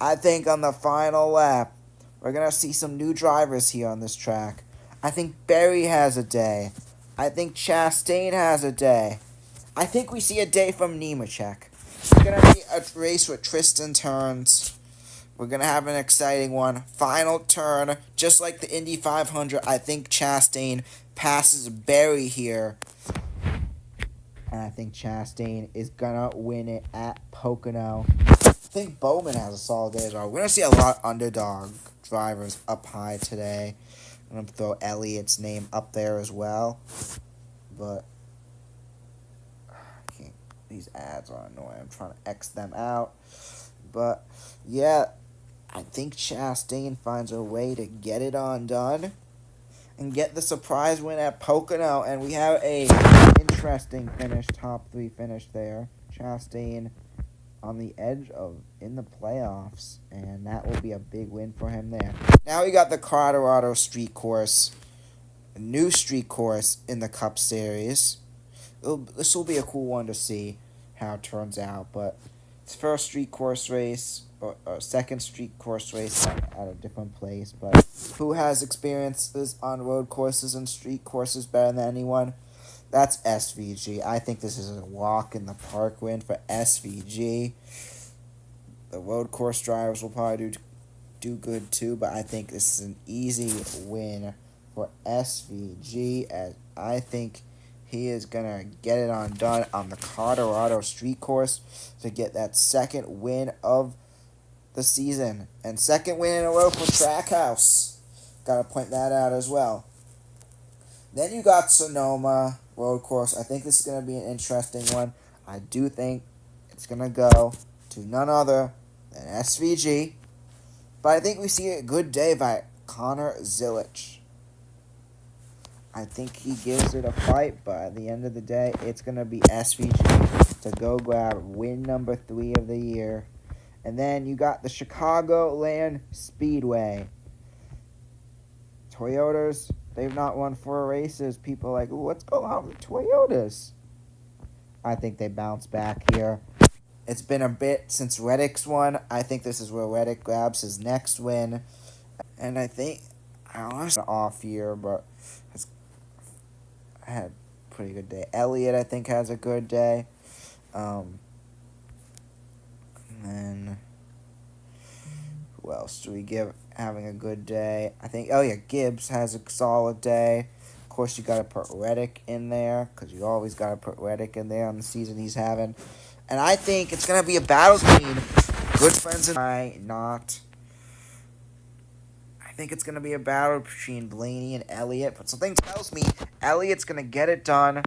I think on the final lap, we're going to see some new drivers here on this track. I think Berry has a day. I think Chastain has a day. I think we see a day from Nemechek. It's going to be a race with twists and turns. We're going to have an exciting one. Final turn, just like the Indy 500, I think Chastain passes Berry here. And I think Chastain is going to win it at Pocono. I think Bowman has a solid day as well. We're going to see a lot of underdog drivers up high today. I'm going to throw Elliott's name up there as well. But these ads are annoying. I'm trying to X them out. But, yeah, I think Chastain finds a way to get it on done and get the surprise win at Pocono. And we have a interesting finish, top 3 finish there. Chastain on the edge of in the playoffs, and that will be a big win for him there. Now we got the Colorado Street Course, a new street course in the Cup Series. This will be a cool one to see how it turns out, but it's first street course race, or second street course race at a different place, but who has experiences on road courses and street courses better than anyone? That's SVG. I think this is a walk in the park win for SVG. The road course drivers will probably do good too, but I think this is an easy win for SVG, as I think he is going to get it on done on the Colorado Street Course to get that second win of the season. And second win in a row for Trackhouse. Got to point that out as well. Then you got Sonoma Road Course. I think this is going to be an interesting one. I do think it's going to go to none other than SVG. But I think we see a good day by Connor Zilic. I think he gives it a fight, but at the end of the day, it's going to be SVG to go grab win number 3 of the year. And then you got the Chicagoland Speedway. Toyotas, they've not won 4 races. People are like, ooh, what's going on with the Toyotas? I think they bounce back here. It's been a bit since Reddick's won. I think this is where Reddick grabs his next win. And I think, I don't know, it's an off year, but it's had a pretty good day. Elliott, I think, has a good day. And then, who else do we give having a good day? I think, oh yeah, Gibbs has a solid day. Of course, you got to put Reddick in there, because you always got to put Reddick in there on the season he's having. And I think it's going to be a battle between good friends and I think it's going to be a battle between Blaney and Elliott, but something tells me Elliott's going to get it done.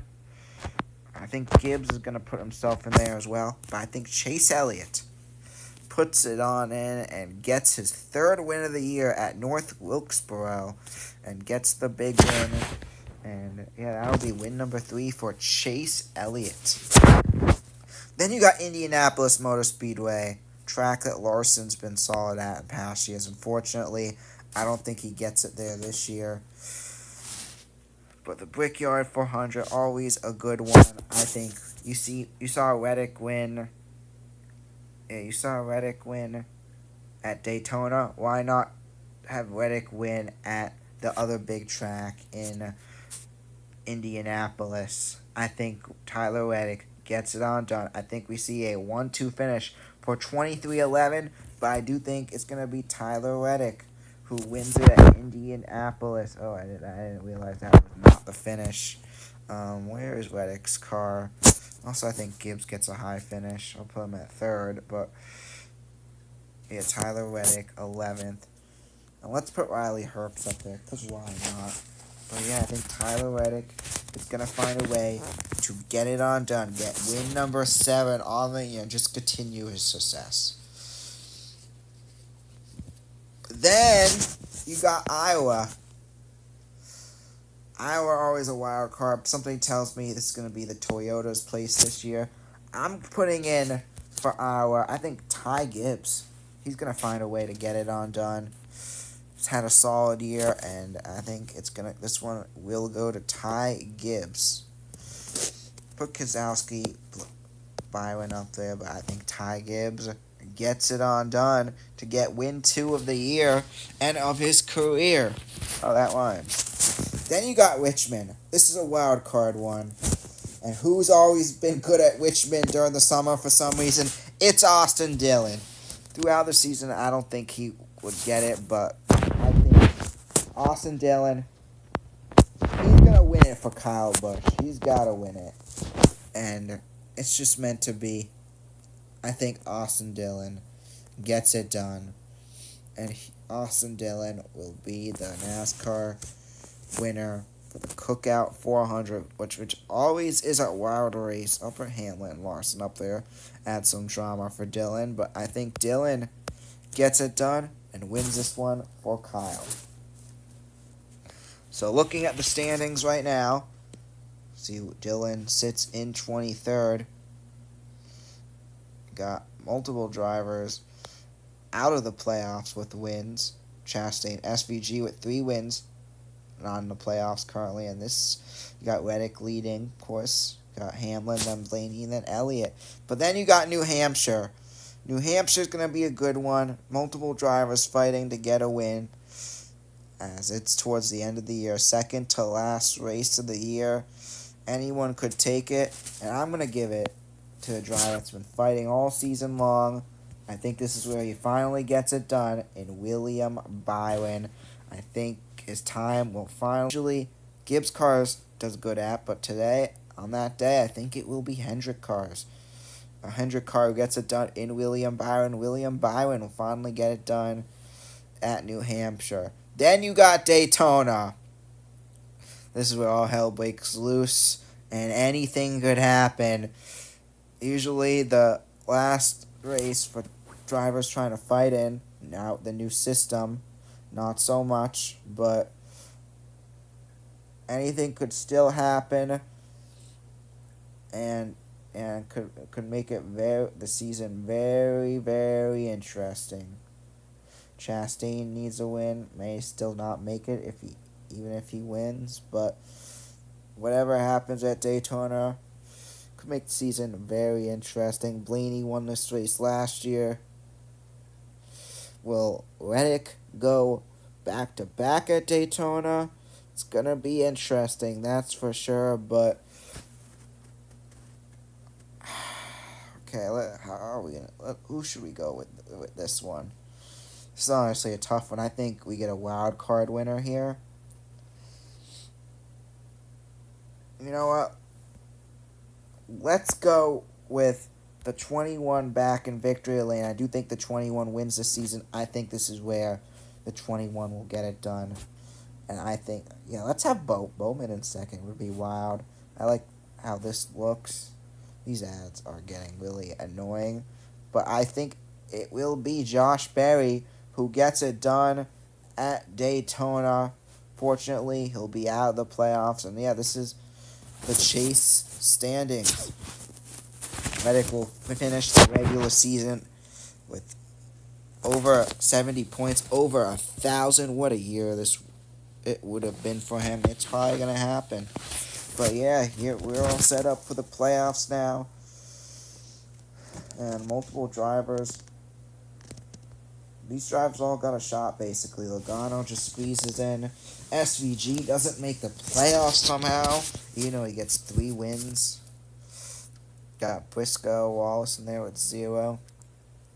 I think Gibbs is going to put himself in there as well, but I think Chase Elliott puts it on in and gets his 3rd win of the year at North Wilkesboro and gets the big win. And yeah, that'll be win number 3 for Chase Elliott. Then you got Indianapolis Motor Speedway, track that Larson's been solid at in past years. Unfortunately, I don't think he gets it there this year. But the Brickyard 400, always a good one. I think you saw Reddick win. Yeah, you saw Reddick win at Daytona. Why not have Reddick win at the other big track in Indianapolis? I think Tyler Reddick gets it on done. I think we see a 1-2 finish for 23-11, but I do think it's going to be Tyler Reddick who wins it at Indianapolis. Oh, I didn't realize that was not the finish. Where is Reddick's car? Also, I think Gibbs gets a high finish. I'll put him at 3rd, but yeah, Tyler Reddick, 11th. And let's put Riley Herbst up there, because why not? But yeah, I think Tyler Reddick is going to find a way to get it on done, get win number 7 on the year, and just continue his success. Then you got Iowa. Iowa always a wild card. Something tells me this is going to be the Toyota's place this year. I'm putting in for Iowa, I think Ty Gibbs. he's going to find a way to get it on done. He's had a solid year, and I think this one will go to Ty Gibbs. Put Kozlowski, Byron up there, but I think Ty Gibbs gets it on done to get win 2 of the year and of his career. Oh, that rhymes. Then you got Richmond. This is a wild card one. And who's always been good at Richmond during the summer for some reason? It's Austin Dillon. Throughout the season, I don't think he would get it, but I think Austin Dillon, he's going to win it for Kyle Busch. He's got to win it. And it's just meant to be. I think Austin Dillon gets it done. And Austin Dillon will be the NASCAR winner for the Cookout 400, which always is a wild race. I'll put Hamlin and Larson up there. Add some drama for Dillon. But I think Dillon gets it done and wins this one for Kyle. So looking at the standings right now, see Dillon sits in 23rd. Got multiple drivers out of the playoffs with wins. Chastain, SVG with 3 wins. Not in the playoffs currently. And this, you got Reddick leading, of course. Got Hamlin, then Blaney, and then Elliott. But then you got New Hampshire. New Hampshire's going to be a good one. Multiple drivers fighting to get a win, as it's towards the end of the year. Second to last race of the year. Anyone could take it. And I'm going to give it to a driver that's been fighting all season long. I think this is where he finally gets it done in William Byron. I think his time will finally. Usually, Gibbs cars does good at, but today, on that day, I think it will be Hendrick cars. A Hendrick car who gets it done in William Byron. William Byron will finally get it done at New Hampshire. Then you got Daytona. This is where all hell breaks loose, and anything could happen. Usually, the last race for drivers trying to fight in, now the new system, not so much, but anything could still happen, and could make it the season very, very interesting. Chastain needs a win, may still not make it even if he wins, but whatever happens at Daytona could make the season very interesting. Blaney won this race last year. Will Reddick go back-to-back at Daytona? It's going to be interesting, that's for sure, but okay, who should we go with this one? This is honestly a tough one. I think we get a wild card winner here. You know what? Let's go with the 21 back in victory lane. I do think the 21 wins this season. I think this is where the 21 will get it done. And I think, let's have Bowman in second. Would be wild. I like how this looks. These ads are getting really annoying. But I think it will be Josh Berry who gets it done at Daytona. Fortunately, he'll be out of the playoffs. And this is the chase standings. Reddick will finish the regular season with over 70 points, over 1,000. What a year it would have been for him. It's probably going to happen. But here we're all set up for the playoffs now. And multiple drivers. These drivers all got a shot, basically. Logano just squeezes in. SVG doesn't make the playoffs somehow. He gets 3 wins. Got Briscoe, Wallace in there with 0.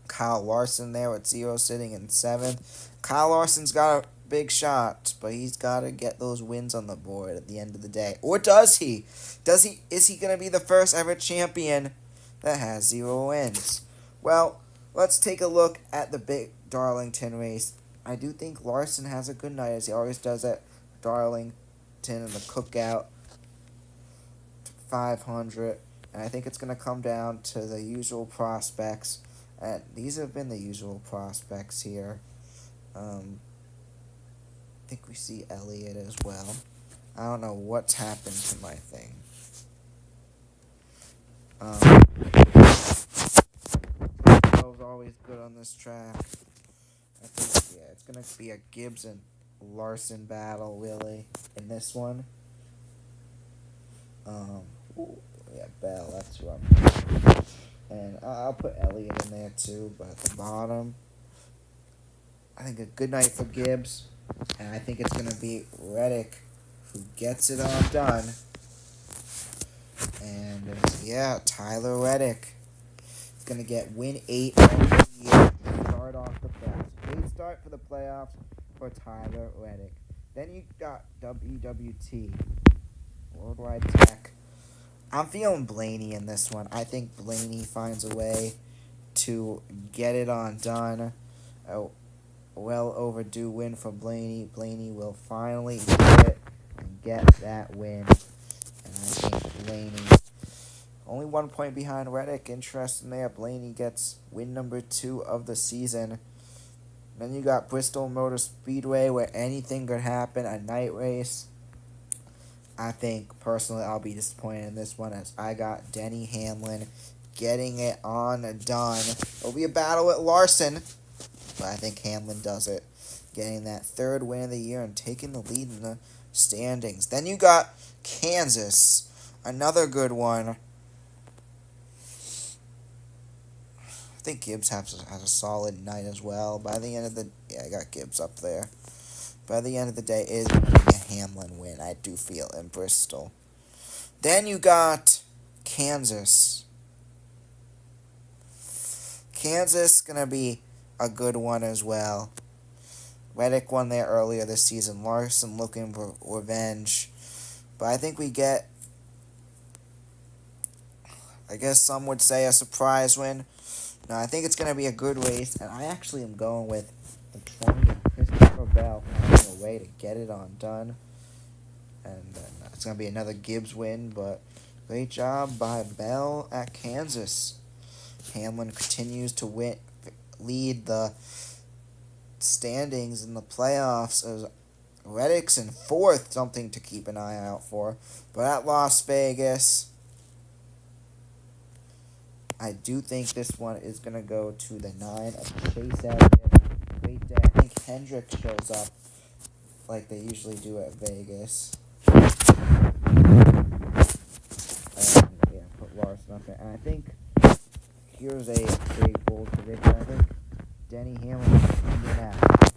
Kyle Larson there with 0, sitting in 7th. Kyle Larson's got a big shot, but he's got to get those wins on the board at the end of the day. Or does he? Is he going to be the first ever champion that has 0 wins? Well, let's take a look at the big Darlington race. I do think Larson has a good night, as he always does at Darlington in the Cookout 500. And I think it's going to come down to the usual prospects. And these have been the usual prospects here. I think we see Elliott as well. I don't know what's happened to my thing. always good on this track. I think, yeah, it's going to be a Gibbs and Larson battle, really, in this one. Yeah, Bell, that's who I'm. And I'll put Elliott in there too, but at the bottom, I think a good night for Gibbs, and I think it's going to be Reddick who gets it all done. And yeah, Tyler Reddick is going to get win 8 of the year to start off the playoffs. Great start for the playoffs for Tyler Reddick. Then you got WWT, Worldwide Tech. I'm feeling Blaney in this one. I think Blaney finds a way to get it on done. A well overdue win for Blaney. Blaney will finally get it and get that win. And I think Blaney, only 1 point behind Reddick. Interesting there. Blaney gets win number 2 of the season. Then you got Bristol Motor Speedway, where anything could happen, a night race. I think, personally, I'll be disappointed in this one, as I got Denny Hamlin getting it on done. It'll be a battle with Larson, but I think Hamlin does it, getting that 3rd win of the year and taking the lead in the standings. Then you got Kansas, another good one. I think Gibbs has a solid night as well. By the end of the... Yeah, I got Gibbs up there. By the end of the day, it is going to be a Hamlin win, I do feel, in Bristol. Then you got Kansas. Kansas going to be a good one as well. Reddick won there earlier this season. Larson looking for revenge. But I think we get, I guess some would say, a surprise win. No, I think it's going to be a good race, and I actually am going with the 20 of Christopher Bell finding a way to get it on done. And it's going to be another Gibbs win, but great job by Bell at Kansas. Hamlin continues to lead the standings in the playoffs as Reddick's in 4th, something to keep an eye out for. But at Las Vegas, I do think this one is going to go to the 9 of Chase Elliott. Great day. I think Hendrick shows up like they usually do at Vegas. And, yeah, put Larson up there. And I think here's a big bold prediction. I think Denny Hamlin is Indianapolis.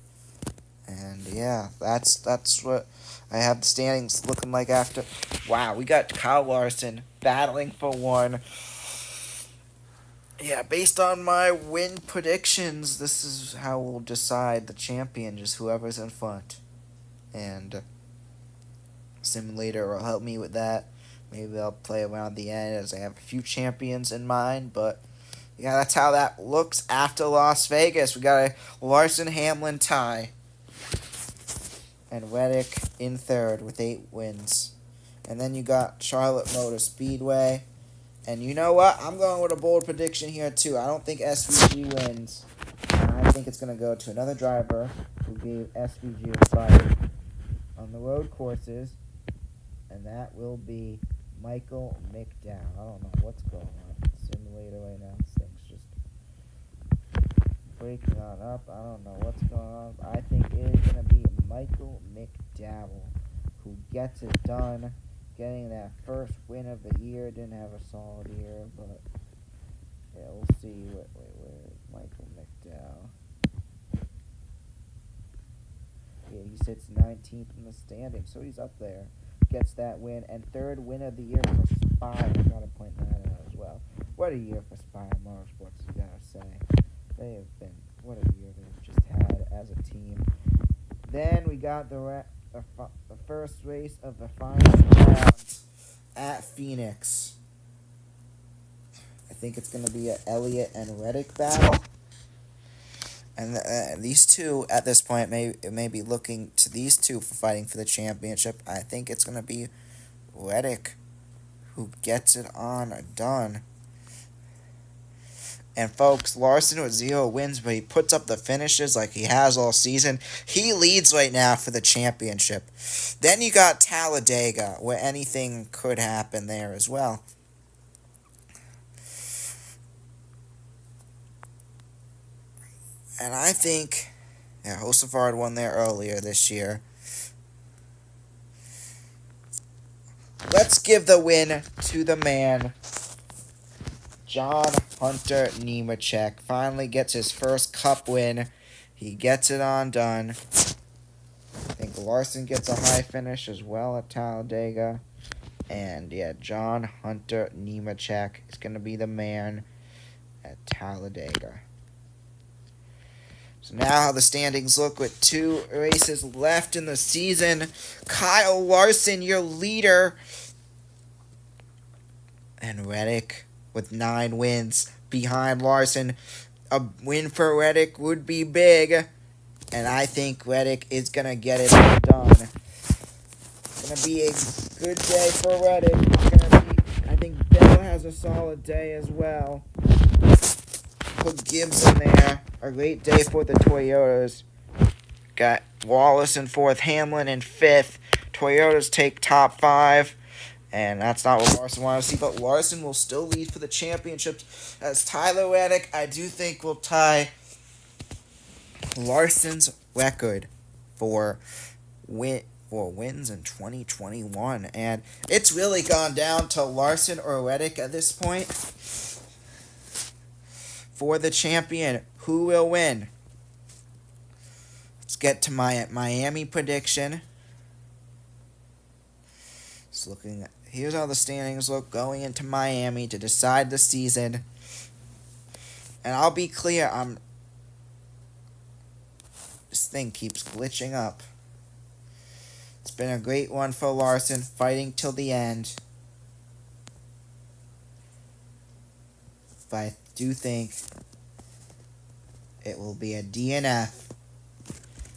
And yeah, that's what I have the standings looking like after. Wow, we got Kyle Larson battling for 1. Yeah, based on my win predictions, this is how we'll decide the champion, just whoever's in front. And Simulator will help me with that. Maybe I'll play around the end as I have a few champions in mind, but yeah, that's how that looks after Las Vegas. We got a Larson-Hamlin tie. And Reddick in 3rd with 8 wins. And then you got Charlotte Motor Speedway. And you know what? I'm going with a bold prediction here, too. I don't think SVG wins. And I think it's going to go to another driver who gave SVG a fight on the road courses. And that will be Michael McDowell. I don't know what's going on with the simulator right now. This thing's just breaking on up. I don't know what's going on. I think it is going to be Michael McDowell who gets it done, getting that 1st win of the year. Didn't have a solid year, but yeah, we'll see. Where is Michael McDowell? Yeah, he sits 19th in the standings, so he's up there. Gets that win, and 3rd win of the year for Spire. I gotta point that out as well. What a year for Spire Motorsports, you gotta say. They have been, what a year they've just had as a team. Then we got the first race of the final round at Phoenix. I think it's going to be an Elliott and Reddick battle. And these two, at this point, may be looking to these two for fighting for the championship. I think it's going to be Reddick who gets it on done. And folks, Larson with 0 wins, but he puts up the finishes like he has all season. He leads right now for the championship. Then you got Talladega, where anything could happen there as well. And I think, yeah, Josefard won there earlier this year. Let's give the win to the man, John Hunter Nemechek. Finally gets his first cup win. He gets it on done. I think Larson gets a high finish as well at Talladega. And yeah, John Hunter Nemechek is going to be the man at Talladega. So now how the standings look with 2 races left in the season. Kyle Larson, your leader. And Reddick with 9 wins behind Larson. A win for Reddick would be big. And I think Reddick is going to get it done. It's going to be a good day for Reddick. I think Bell has a solid day as well. Put Gibbs in there. A great day for the Toyotas. Got Wallace in 4th, Hamlin in 5th. Toyotas take top 5. And that's not what Larson wanted to see. But Larson will still lead for the championship. As Tyler Reddick, I do think, will tie Larson's record for wins in 2021. And it's really gone down to Larson or Reddick at this point. For the champion, who will win? Let's get to my Miami prediction. Here's how the standings look going into Miami to decide the season. And I'll be clear, this thing keeps glitching up. It's been a great one for Larson, fighting till the end. But I do think it will be a DNF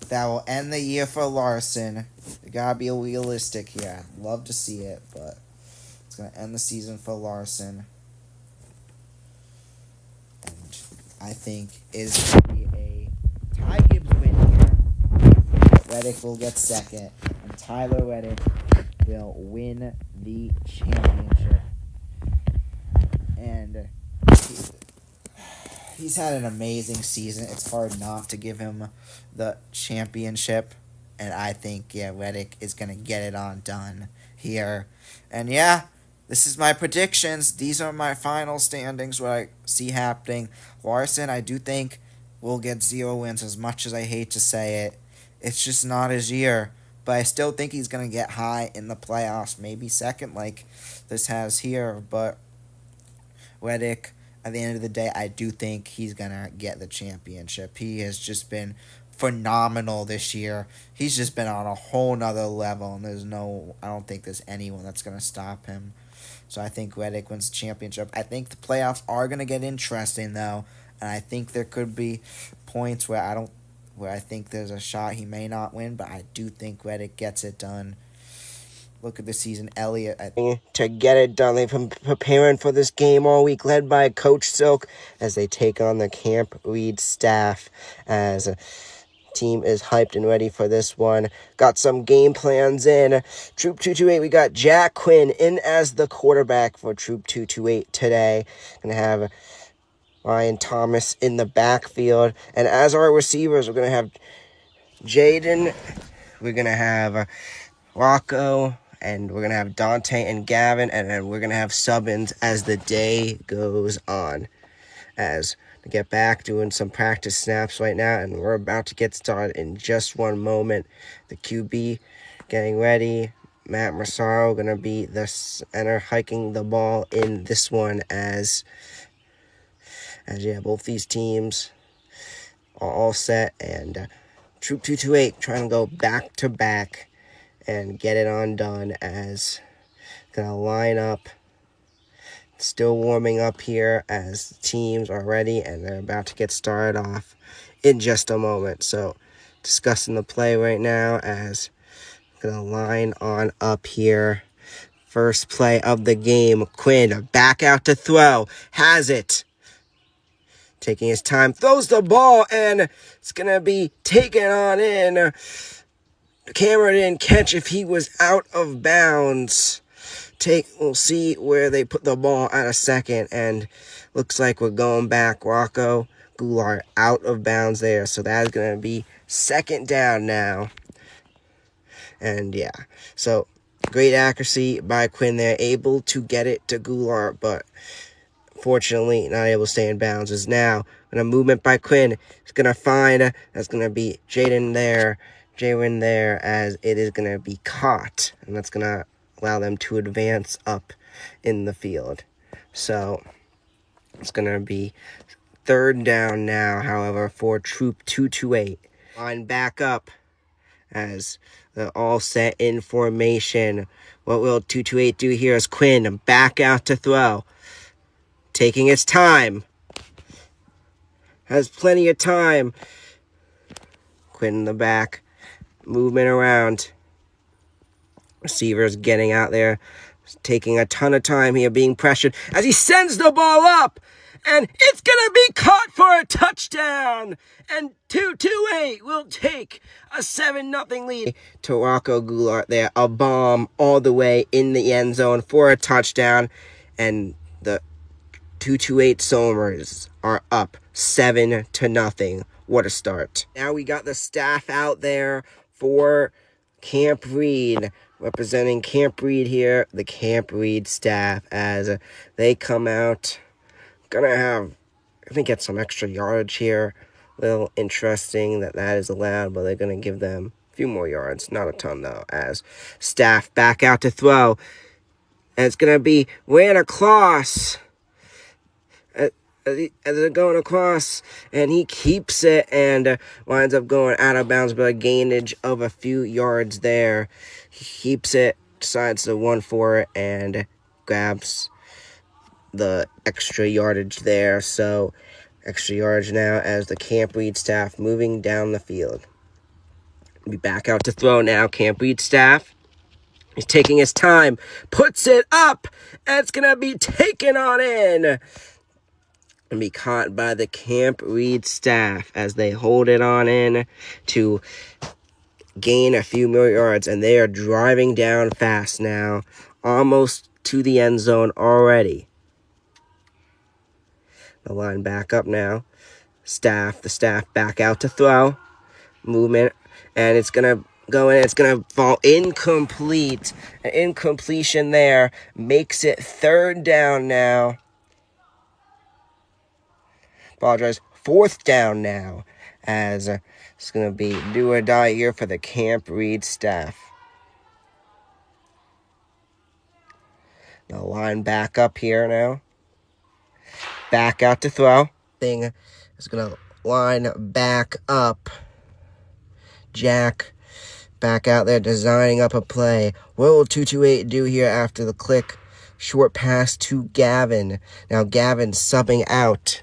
that will end the year for Larson. You gotta be realistic here. I'd love to see it, but it's gonna end the season for Larson. And I think it is gonna be a Ty Gibbs win here. Reddick will get second, and Tyler Reddick will win the championship. And he's had an amazing season. It's hard not to give him the championship. And I think, Reddick is going to get it on done here. And this is my predictions. These are my final standings, what I see happening. Larson, I do think, will get 0 wins, as much as I hate to say it. It's just not his year. But I still think he's going to get high in the playoffs. Maybe second like this has here. But Reddick, at the end of the day, I do think he's going to get the championship. He has just been phenomenal this year. He's just been on a whole nother level, and I don't think there's anyone that's going to stop him. So I think Reddick wins the championship. I think the playoffs are going to get interesting, though, and I think there could be points where I think there's a shot he may not win, but I do think Reddick gets it done. Look at the season. Elliott, to get it done. They've been preparing for this game all week, led by Coach Silk, as they take on the Camp Reed staff, as a team is hyped and ready for this one. Got some game plans in. Troop 228, we got Jack Quinn in as the quarterback for Troop 228 today. Gonna have Ryan Thomas in the backfield. And as our receivers, we're gonna have Jaden, we're gonna have Rocco, and we're going to have Dante and Gavin, and then we're going to have Subbins as the day goes on. As we get back doing some practice snaps right now, and we're about to get started in just one moment. The QB getting ready. Matt Massaro going to be the center, hiking the ball in this one as both these teams are all set. And Troop 228 trying to go back-to-back and get it on done, as gonna line up. Still warming up here as the teams are ready, and they're about to get started off in just a moment. So discussing the play right now, as gonna line on up here. First play of the game. Quinn back out to throw. Has it. Taking his time. Throws the ball, and it's gonna be taken on in. Camera didn't catch if he was out of bounds. We'll see where they put the ball at a second, and looks like we're going back. Rocco Goulart out of bounds there. So that's going to be second down now. And yeah, so great accuracy by Quinn there, able to get it to Goulart, but fortunately not able to stay in bounds. Is now going to movement by Quinn. He's going to find, that's going to be Jaden there, as it is going to be caught. And that's going to allow them to advance up in the field. So it's going to be third down now, however, for Troop 228. Line back up as they're all set in formation. What will 228 do here is Quinn back out to throw. Taking his time. Has plenty of time. Quinn in the back. Movement around. Receivers getting out there. Taking a ton of time here, being pressured as he sends the ball up. And it's going to be caught for a touchdown. And 228 will take a 7-0 lead. To Rocco Goulart there. A bomb all the way in the end zone for a touchdown. And the 228 Somers are up 7-0. What a start. Now we got the staff out there for Camp Reed. Representing Camp Reed here. The Camp Reed staff as they come out. Gonna have, I think, get some extra yardage here. A little interesting that is allowed, but they're gonna give them a few more yards. Not a ton though, as staff back out to throw. And it's gonna be ran across. As they're going across, and he keeps it and winds up going out of bounds by a gainage of a few yards there. He keeps it, decides to run for it, and grabs the extra yardage there. So extra yardage now as the Camp Reed staff moving down the field. Be back out to throw now. Camp Reed staff. He's taking his time, puts it up, and it's gonna be taken on in and be caught by the Camp Reed staff as they hold it on in to gain a few more yards, and they are driving down fast now, almost to the end zone already. The line back up now. The staff back out to throw. Movement, and it's going to go in. It's going to fall incomplete. An incompletion there makes it third down now. Apologize. Fourth down now, as it's going to be do or die here for the Camp Reed staff. The line back up here now. Back out to throw. Thing is going to line back up. Jack back out there designing up a play. What will 228 do here after the click? Short pass to Gavin. Now Gavin subbing out.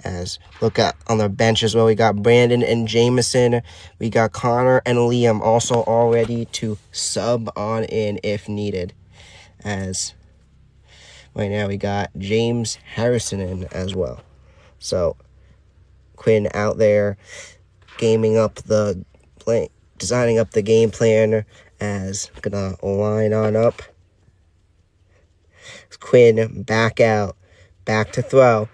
As look at on the bench as well, we got Brandon and Jameson. We got Connor and Liam also all ready to sub on in if needed. As right now we got James Harrison in as well. So Quinn out there gaming up the play, designing up the game plan as gonna line on up. Quinn back out, back to throw.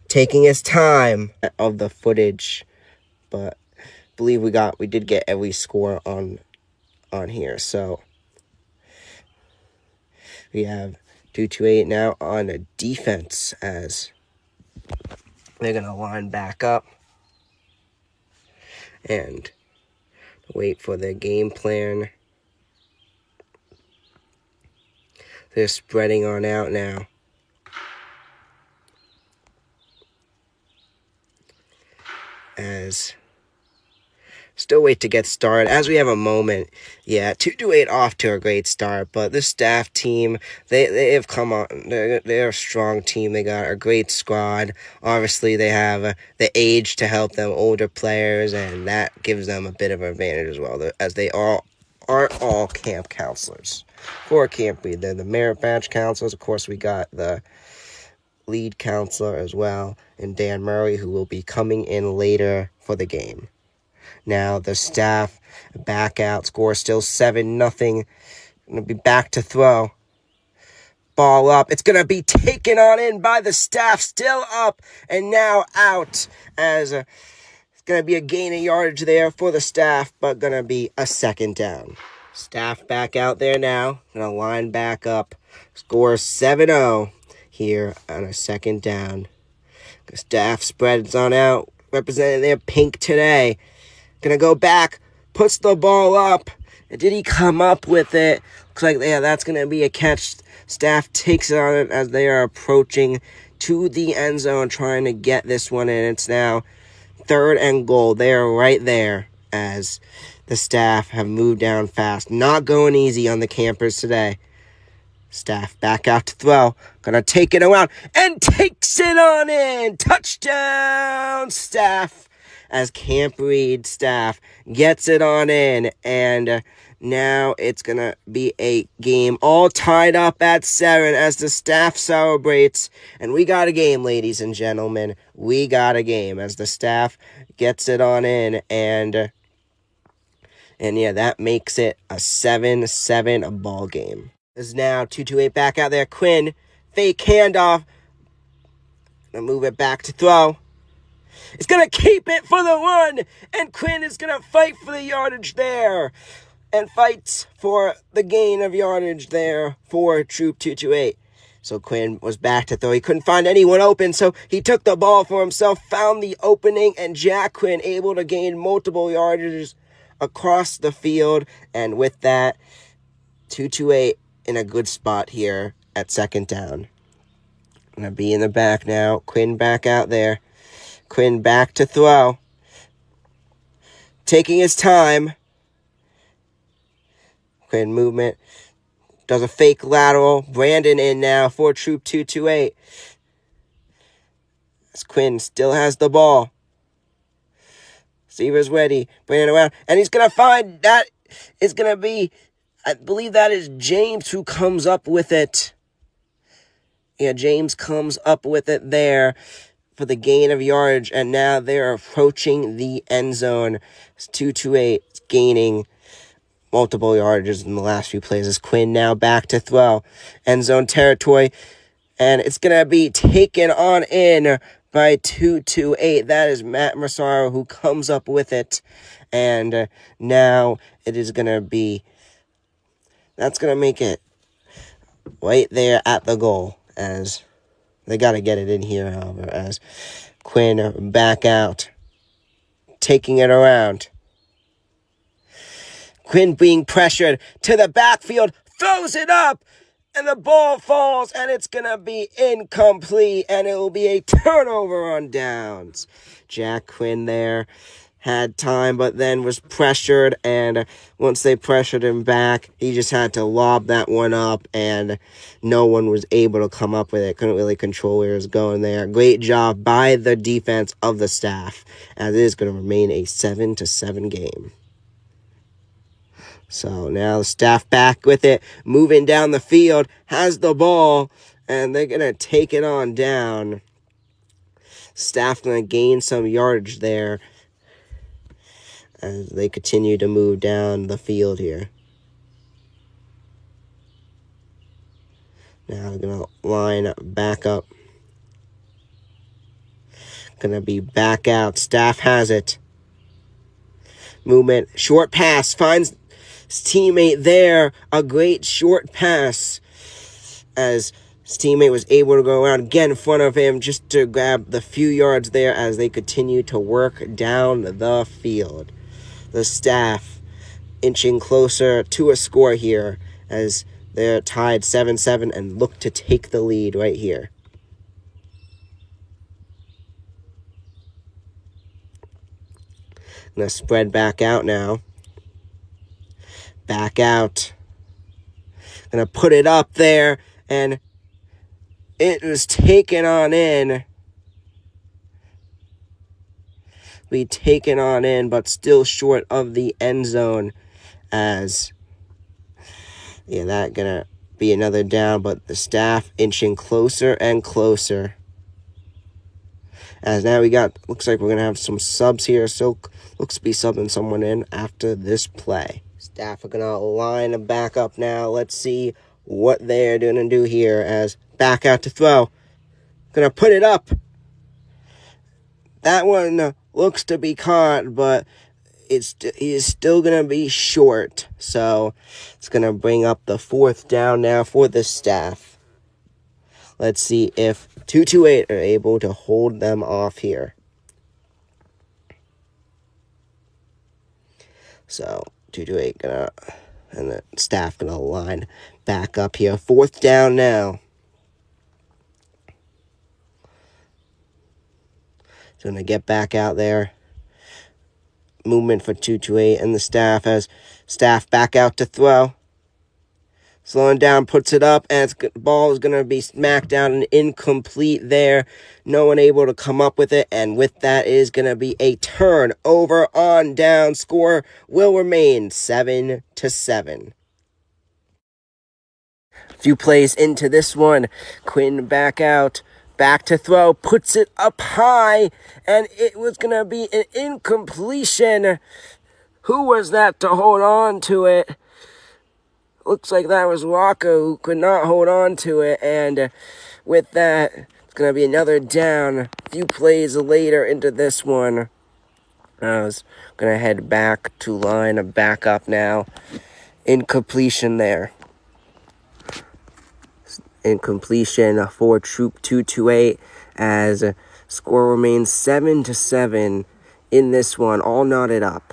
Taking his time of the footage, but I believe we did get every score on here. So we have 228 now on a defense as they're gonna line back up and wait for their game plan. They're spreading on out now. As still wait to get started as we have a moment. Yeah, 228 off to a great start, but this staff team, they have come on. They're a strong team. They got a great squad. Obviously, they have the age to help them, older players, and that gives them a bit of an advantage as well, as they are all camp counselors for Camp Reed. They're the merit badge counselors. Of course, we got the lead counselor as well, and Dan Murray, who will be coming in later for the game. Now the staff back out, score still 7-0. Gonna be back to throw. ball up. It's going to be taken on in by the staff, still up and now out, as it's going to be a gain of yardage there for the staff, but going to be a second down. Staff back out there now, going to line back up, score 7-0 here on a second down. The staff spreads on out, representing their pink today. Going to go back, puts the ball up. Did he come up with it? Looks like, yeah, that's going to be a catch. Staff takes it on it as they are approaching to the end zone, trying to get this one in. It's now 3rd and goal. They are right there as the staff have moved down fast. Not going easy on the campers today. Staff back out to throw. Gonna take it around and takes it on in. Touchdown, Staff. As Camp Reed staff gets it on in, and now it's going to be a game all tied up at 7 as the staff celebrates. And we got a game, ladies and gentlemen. We got a game as the staff gets it on in, and yeah, that makes it a 7-7 ball game. There's now 2-8 back out there. Quinn, fake handoff. Gonna move it back to throw. It's going to keep it for the run, and Quinn is going to fight for the yardage there, and fights for the gain of yardage there for Troop 228. So Quinn was back to throw. He couldn't find anyone open, so he took the ball for himself, found the opening, and Jack Quinn able to gain multiple yardages across the field, and with that, 228 in a good spot here at second down. Going to be in the back now. Quinn back out there. Quinn back to throw. Taking his time. Quinn movement. Does a fake lateral. Brandon in now for Troop 228. As Quinn still has the ball. Receiver's ready. Brandon around. And he's going to find that is going to be, I believe that is James who comes up with it. Yeah, James comes up with it there for the gain of yardage, and now they're approaching the end zone. It's 2-8, gaining multiple yardages in the last few plays. As Quinn now back to throw. End zone territory, and it's going to be taken on in by 2-8. That is Matt Massaro who comes up with it, and now it is going to be, that's going to make it right there at the goal, as they got to get it in here, however, as Quinn back out, taking it around. Quinn being pressured to the backfield, throws it up, and the ball falls, and it's going to be incomplete, and it will be a turnover on downs. Jack Quinn there had time, but then was pressured, and once they pressured him back, he just had to lob that one up, and no one was able to come up with it. Couldn't really control where it was going there. Great job by the defense of the staff, as it is going to remain a 7-7 game. So now the staff back with it, moving down the field, has the ball, and they're going to take it on down. Staff going to gain some yardage there as they continue to move down the field here. Now they're going to line back up. Going to be back out. Staff has it. Movement. Short pass. Finds his teammate there. A great short pass as his teammate was able to go around again in front of him just to grab the few yards there as they continue to work down the field. The staff inching closer to a score here as they're tied 7-7 and look to take the lead right here. Gonna spread back out now. Back out. Gonna put it up there, and it was taken on in. Be taken on in, but still short of the end zone, as yeah, that gonna be another down, but the staff inching closer and closer. As now we got, looks like we're gonna have some subs here, so looks to be subbing someone in after this play. Staff are gonna line back up now. Let's see what they're going to do here as back out to throw. Going to put it up. That one looks to be caught, but he is still going to be short. So it's going to bring up the 4th down now for the staff. Let's see if 228 are able to hold them off here. So 228 gonna, and the staff gonna line back up here. 4th down now. So gonna get back out there. Movement for 228 and the staff as staff back out to throw. Slowing down, puts it up, and the ball is going to be smacked down and incomplete there. No one able to come up with it, and with that is going to be a turnover on down. Score will remain 7-7. A few plays into this one. Quinn back out, back to throw, puts it up high, and it was going to be an incompletion. Who was that to hold on to it? Looks like that was Rocco who could not hold on to it, and with that, it's going to be another down. A few plays later into this one. I was going to head back to line a backup now. Incompletion there. Incompletion for Troop 228 as score remains 7-7 in this one, all knotted up.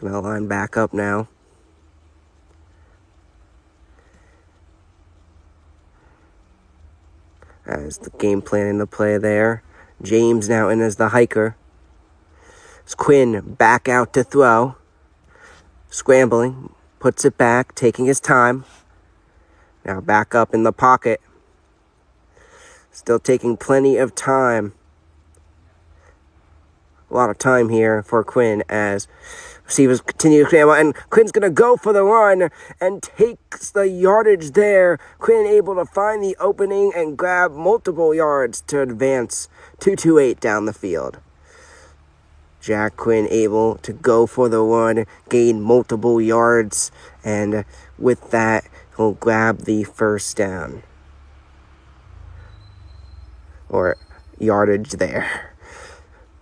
Going to line back up now. As the game plan in the play there. James now in as the hiker. It's Quinn back out to throw. Scrambling. Puts it back, taking his time. Now back up in the pocket. Still taking plenty of time. A lot of time here for Quinn as receivers continue to scramble, and Quinn's going to go for the run and takes the yardage there. Quinn able to find the opening and grab multiple yards to advance 228 down the field. Jack Quinn able to go for the run, gain multiple yards, and with that, he'll grab the 1st down. Or yardage there.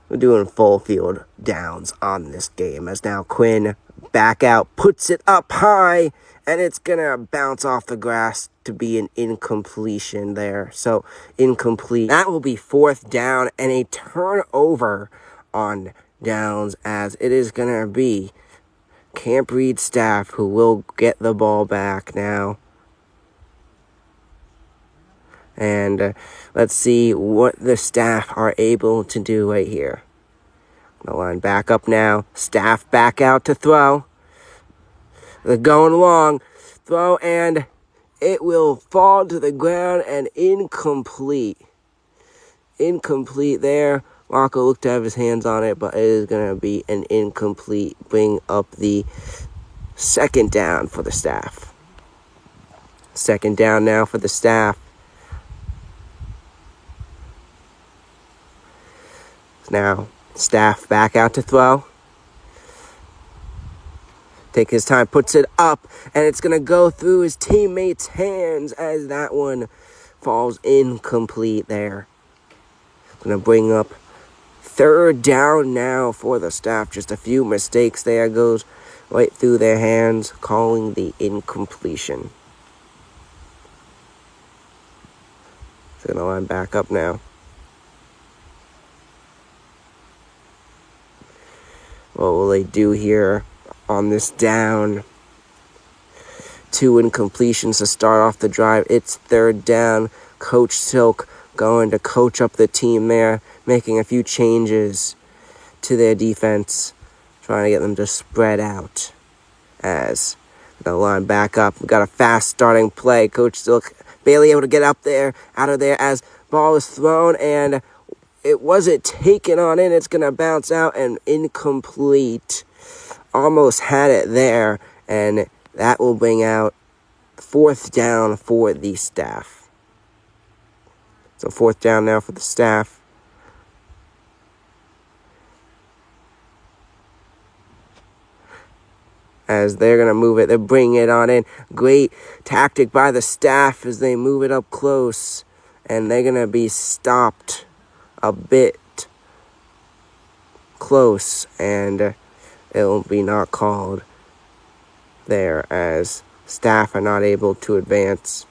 We're doing full field downs on this game as now Quinn back out, puts it up high, and it's going to bounce off the grass to be an incompletion there. So incomplete. That will be 4th down and a turnover on downs as it is going to be Camp Reed staff who will get the ball back now. And let's see what the staff are able to do right here. The line back up now. Staff back out to throw. They're going along. Throw, and it will fall to the ground and incomplete. Incomplete there. Rocco looked to have his hands on it, but it is going to be an incomplete. Bring up the 2nd down for the staff. 2nd down now for the staff. Now, staff back out to throw. Take his time, puts it up, and it's going to go through his teammates' hands as that one falls incomplete there. Going to bring up 3rd down now for the staff. Just a few mistakes there. Goes right through their hands, calling the incompletion. So going to line back up now. What will they do here on this down? 2 incompletions to start off the drive. It's 3rd down. Coach Silk going to coach up the team there, making a few changes to their defense, trying to get them to spread out. As the line back up, we got a fast starting play. Coach Silk barely able to get up there, out of there as ball is thrown, and it wasn't taken on in. It's going to bounce out and incomplete. Almost had it there, and that will bring out 4th down for the staff. So 4th down now for the staff. as they're going to move it. They're bringing it on in. Great tactic by the staff as they move it up close. And they're going to be stopped a bit close. And it will be not called there as staff are not able to advance.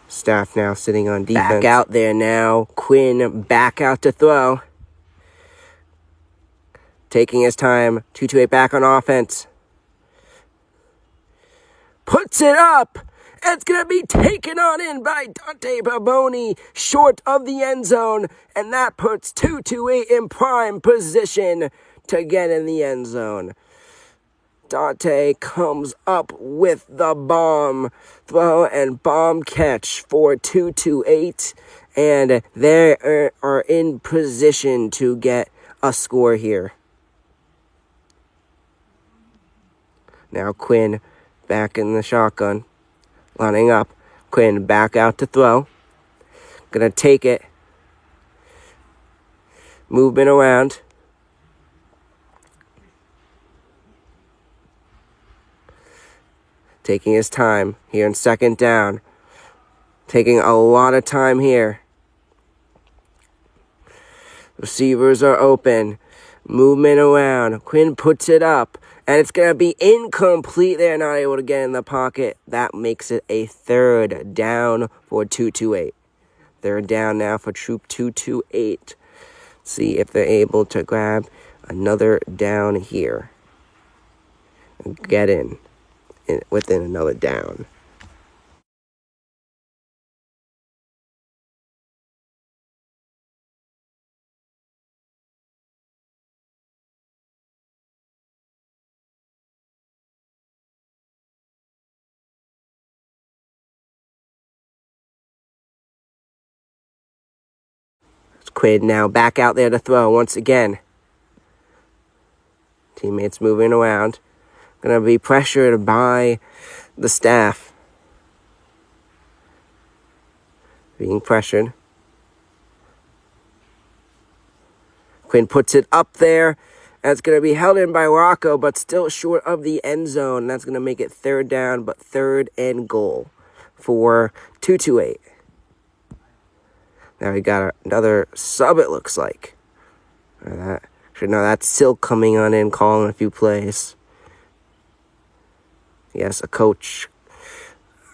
Staff now sitting on defense. Back out there now. Quinn back out to throw. Taking his time. 2-8 back on offense. Puts it up. And it's going to be taken on in by Dante Barboni, short of the end zone. And that puts 2-8 in prime position to get in the end zone. Dante comes up with the bomb throw and bomb catch for 2-8. And they are in position to get a score here. Now Quinn back in the shotgun. Lining up. Quinn back out to throw. Gonna take it. Movement around. Taking his time here in second down. Taking a lot of time here. Receivers are open. Movement around. Quinn puts it up. And it's going to be incomplete. They're not able to get in the pocket. That makes it a third down for 2-8. Third down now for Troop 2-8. See if they're able to grab another down here. And get in within another down. Quinn now back out there to throw once again. Teammates moving around. Going to be pressured by the staff. Being pressured. Quinn puts it up there. And it's going to be held in by Rocco, but still short of the end zone. That's going to make it third down, but third and goal for 2-8. Now we got another sub, it looks like. That's Silk coming on in, calling a few plays. Yes, a coach.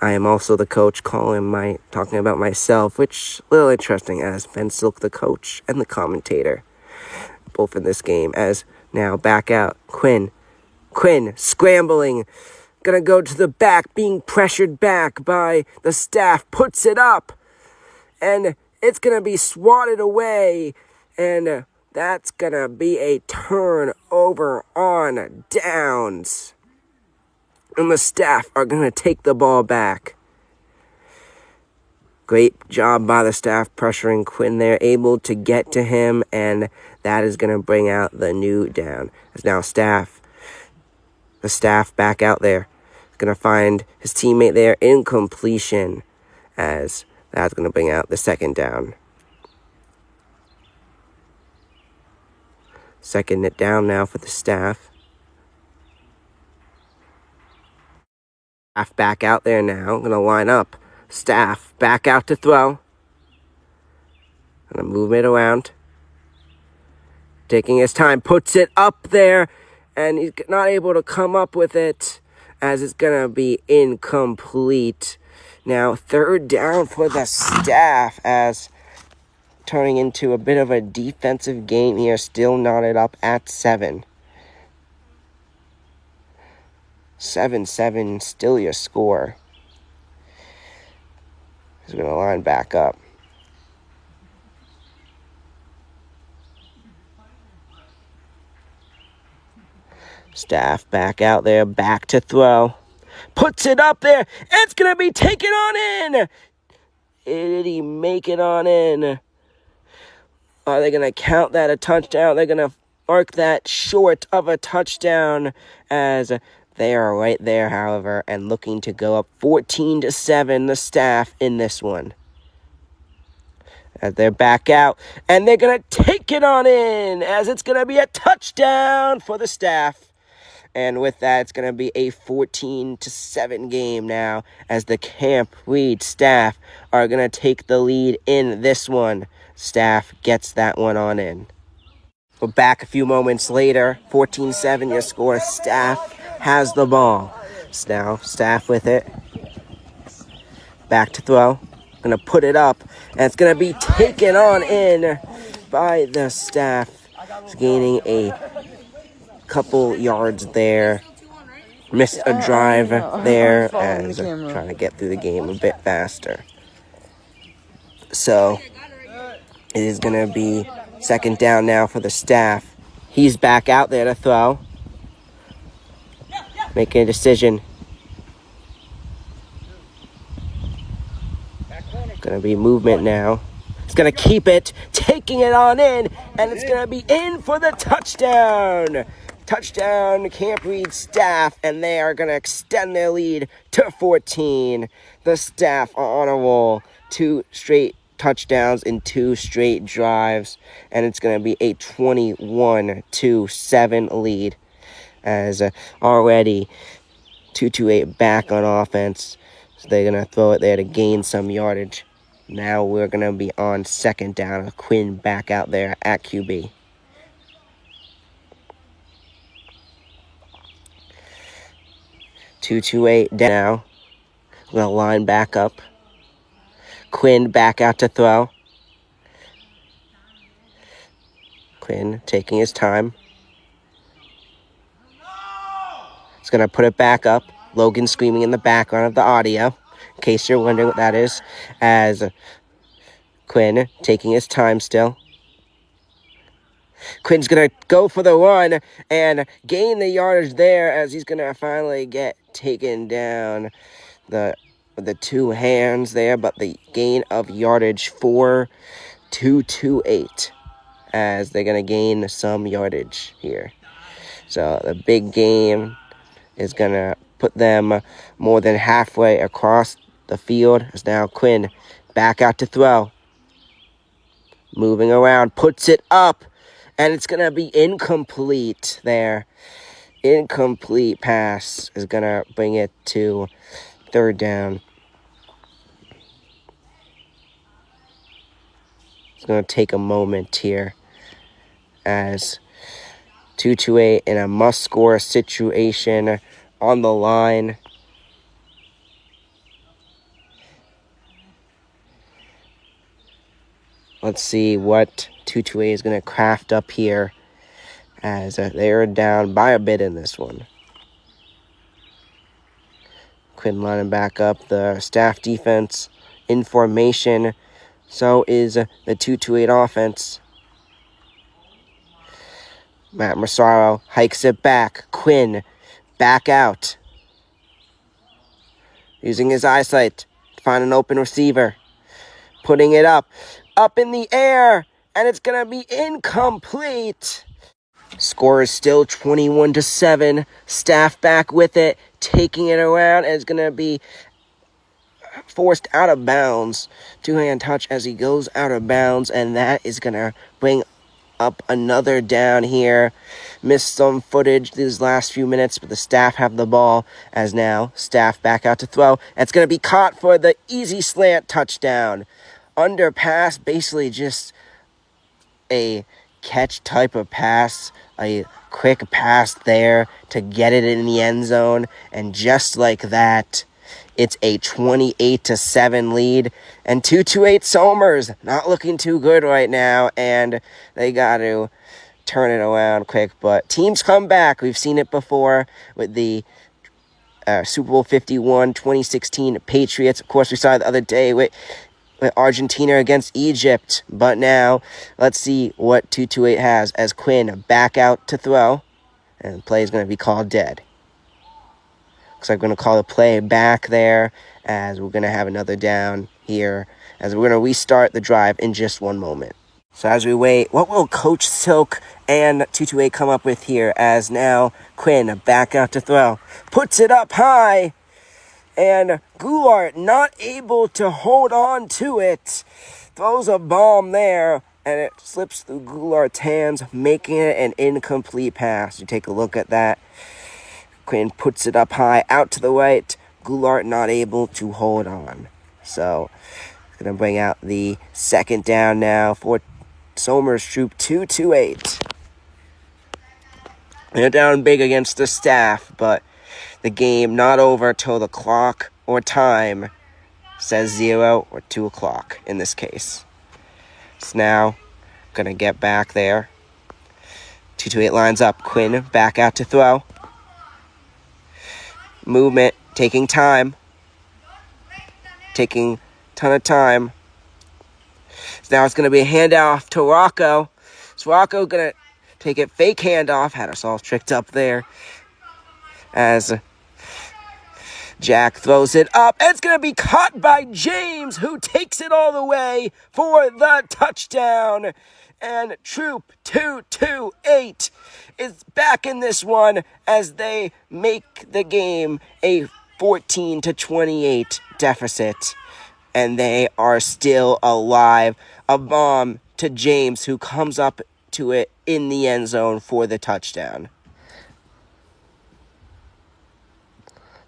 I am also the coach talking about myself, which is a little interesting as Ben Silk, the coach, and the commentator. Both in this game. As now back out. Quinn scrambling. Gonna go to the back, being pressured back by the staff. Puts it up. And it's going to be swatted away, and that's going to be a turnover on downs. And the staff are going to take the ball back. Great job by the staff pressuring Quinn. They're able to get to him, and that is going to bring out the new down. As now the staff back out there. Going to find his teammate there, incompletion, as that's going to bring out the second down. Second it down now for the staff. Staff back out there now. Going to line up. Staff back out to throw. Going to move it around. Taking his time. Puts it up there. And he's not able to come up with it, as it's going to be incomplete. Now, third down for the staff, as turning into a bit of a defensive game here, still knotted up at 7. 7-7, still your score. He's going to line back up. Staff back out there, back to throw. Puts it up there. It's going to be taken on in. Did he make it on in? Are they going to count that a touchdown? They're going to mark that short of a touchdown, as they are right there, however, and looking to go up 14-7, the staff in this one. As they're back out, and they're going to take it on in, as it's going to be a touchdown for the Staff. And with that, it's going to be a 14-7 game now, as the Camp Reed Staff are going to take the lead in this one. Staff gets that one on in. We're back a few moments later. 14-7 your score. Staff has the ball. Now Staff with it. Back to throw. Gonna put it up, and it's gonna be taken on in by the Staff. It's gaining a couple yards there. Missed a drive there, and trying to get through the game a bit faster. So it is gonna be second down now for the Staff. He's back out there to throw. Making a decision. Gonna be movement now. It's gonna keep it, taking it on in, and it's gonna be in for the touchdown. Touchdown, Camp Reed Staff, and they are gonna extend their lead to 14. The Staff are on a roll. 2 straight touchdowns in 2 straight drives, and it's gonna be a 21-7 lead, as already 228 back on offense. So they're gonna throw it there to gain some yardage. Now we're going to be on second down. Quinn back out there at QB. Two-two-eight down now. We're going to line back up. Quinn back out to throw. Quinn taking his time. He's going to put it back up. Logan screaming in the background of the audio, in case you're wondering what that is, as Quinn taking his time still. Quinn's going to go for the run and gain the yardage there, as he's going to finally get taken down with the 2 hands there, but the gain of yardage for 228, as they're going to gain some yardage here. So the big game is going to put them more than halfway across the field, as now Quinn back out to throw. Moving around, puts it up, and it's going to be incomplete there. Incomplete pass is going to bring it to third down. It's going to take a moment here, as 228 in a must-score situation on the line. Let's see what 228 is going to craft up here, as they are down by a bit in this one. Quinn lining back up. The Staff defense in formation. So is the 228 offense. Matt Massaro hikes it back. Quinn back out. Using his eyesight to find an open receiver. Putting it up in the air, and it's going to be incomplete. Score is still 21-7. Staff back with it, taking it around, and it's going to be forced out of bounds. 2-hand touch as he goes out of bounds, and that is going to bring up another down here. Missed some footage these last few minutes, but the Staff have the ball, as now Staff back out to throw. It's going to be caught for the easy slant touchdown. Underpass, basically just a catch type of pass, a quick pass there to get it in the end zone, and just like that, it's a 28-7 lead, and 228 Somers not looking too good right now, and they got to turn it around quick, but teams come back. We've seen it before with the Super Bowl 51 2016 Patriots. Of course, we saw it the other day with Argentina against Egypt. But now, let's see what 228 has, as Quinn back out to throw. And the play is going to be called dead. Looks like we're going to call the play back there, as we're going to have another down here, as we're going to restart the drive in just one moment. So as we wait, what will Coach Silk and 228 come up with here, as now Quinn back out to throw. Puts it up high, and Goulart not able to hold on to it. throws a bomb there, and it slips through Goulart's hands, making it an incomplete pass. You take a look at that. Quinn puts it up high, out to the right. Goulart not able to hold on. So, going to bring out the second down now for Somers Troop 228. They're down big against the Staff, but the game not over till the clock or time says 0 or 2 o'clock in this case. So now, going to get back there. 228 lines up. Quinn back out to throw. Movement, taking time. Taking a ton of time. So now it's going to be a handoff to Rocco. So Rocco going to take it, fake handoff. Had us all tricked up there. As Jack throws it up. And it's going to be caught by James, who takes it all the way for the touchdown. And Troop 228 is back in this one as they make the game a 14-28 deficit. And they are still alive. A bomb to James, who comes up to it in the end zone for the touchdown.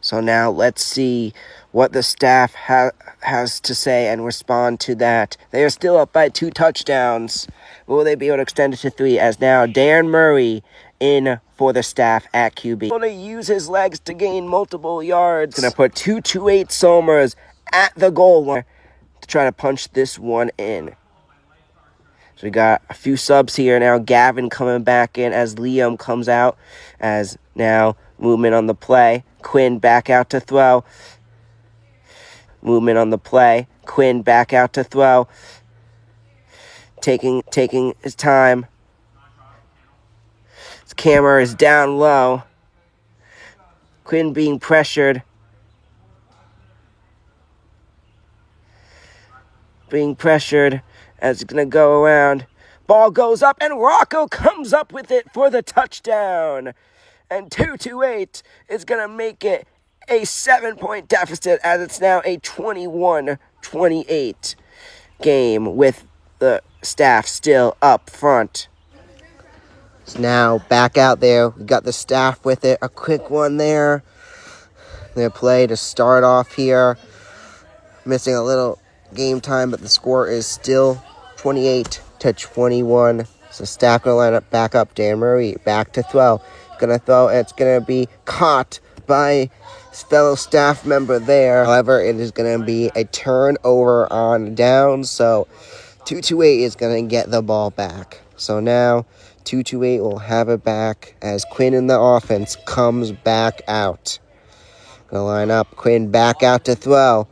So now let's see what the Staff has to say and respond to that. They are still up by 2 touchdowns. Will they be able to extend it to 3? As now Dan Murray in for the Staff at QB. Able to use his legs to gain multiple yards. Going to put 228 Somers at the goal line to try to punch this one in. So we got a few subs here now. Gavin coming back in as Liam comes out. As now movement on the play. Quinn back out to throw. Movement on the play. Quinn back out to throw. Taking his time. His camera is down low. Quinn being pressured. Being pressured as it's going to go around. Ball goes up and Rocco comes up with it for the touchdown. And 228 is going to make it a 7-point deficit as it's now a 21-28 game with the Staff still up front. So now back out there. We got the Staff with it. A quick one there. Their play to start off here. Missing a little game time, but the score is still 28-21. So Staff gonna line up back up. Dan Murray back to throw. Gonna throw, and it's gonna be caught by his fellow Staff member there. However, it is gonna be a turnover on down, so 228 is gonna get the ball back. So now 228 will have it back as Quinn in the offense comes back out. Gonna line up. Quinn back out to throw.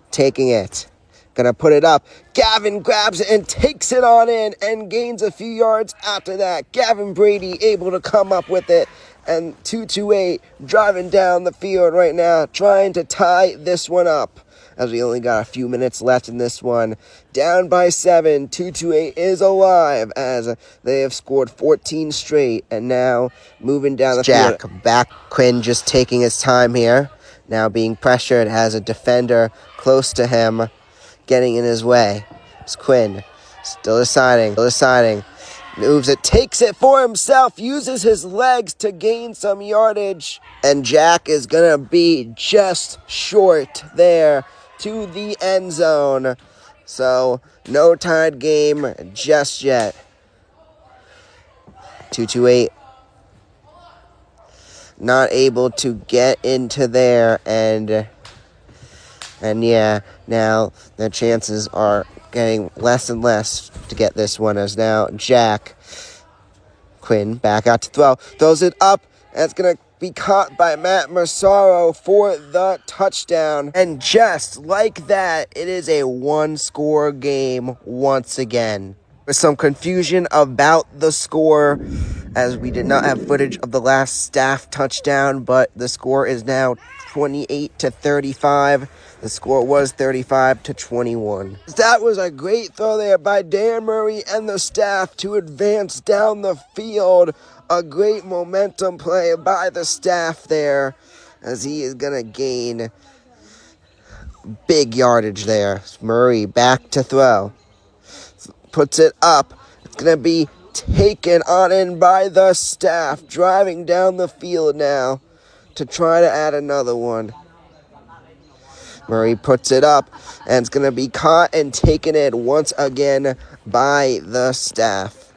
Taking it. Gonna put it up. Gavin grabs it and takes it on in and gains a few yards after that. Gavin Brady able to come up with it. And 228 driving down the field right now, trying to tie this one up. As we only got a few minutes left in this one. Down by 7. 228 is alive as they have scored 14 straight. And now moving down the field. Jack back. Quinn just taking his time here. Now being pressured as a defender close to him. Getting in his way. It's Quinn. Still deciding. Moves it, takes it for himself, uses his legs to gain some yardage. And Jack is going to be just short there to the end zone. So, no tied game just yet. 228. Not able to get into there, and yeah, now the chances are getting less and less to get this one, as now Jack Quinn back out to throw. Throws it up, and it's going to be caught by Matt Massaro for the touchdown. And just like that, it is a one-score game once again. There's some confusion about the score, as we did not have footage of the last Staff touchdown, but the score is now 28-35. The score was 35-21. That was a great throw there by Dan Murray and the Staff to advance down the field. A great momentum play by the Staff there, as he is going to gain big yardage there. Murray back to throw. puts it up. It's going to be taken on in by the staff, driving down the field now to try to add another one. Murray puts it up, and it's going to be caught and taken in once again by the staff.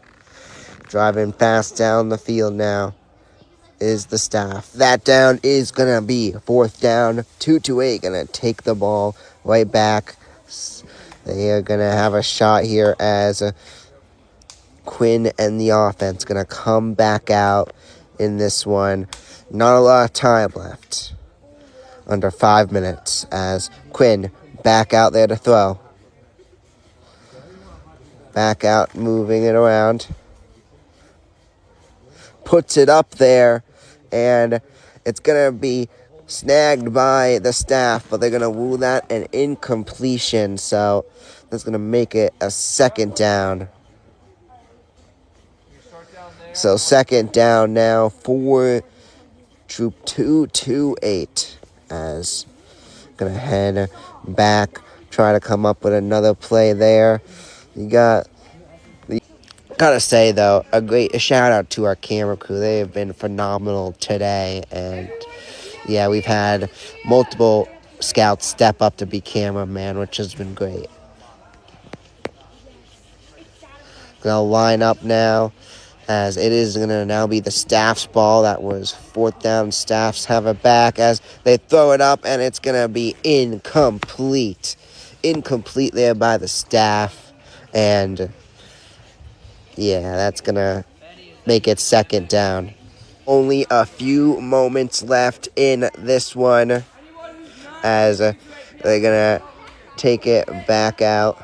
Driving fast down the field now is the staff. That down is going to be 4th down, 2-8, going to take the ball right back. They are going to have a shot here as Quinn and the offense going to come back out in this one. Not a lot of time left. Under 5 minutes as Quinn back out there to throw. Back out, moving it around. Puts it up there, and it's going to be snagged by the staff, but they're going to rule that an incompletion, so that's going to make it a 2nd down. So 2nd down now for Troop 228 as going to head back, try to come up with another play there. Gotta say, though, a shout out to our camera crew. They have been phenomenal today, and yeah, we've had multiple scouts step up to be cameraman, which has been great. Gonna line up now, as it is gonna now be the staff's ball. That was 4th down. Staffs have it back as they throw it up, and it's gonna be incomplete. Incomplete there by the staff, and yeah, that's going to make it 2nd down. Only a few moments left in this one as they're going to take it back out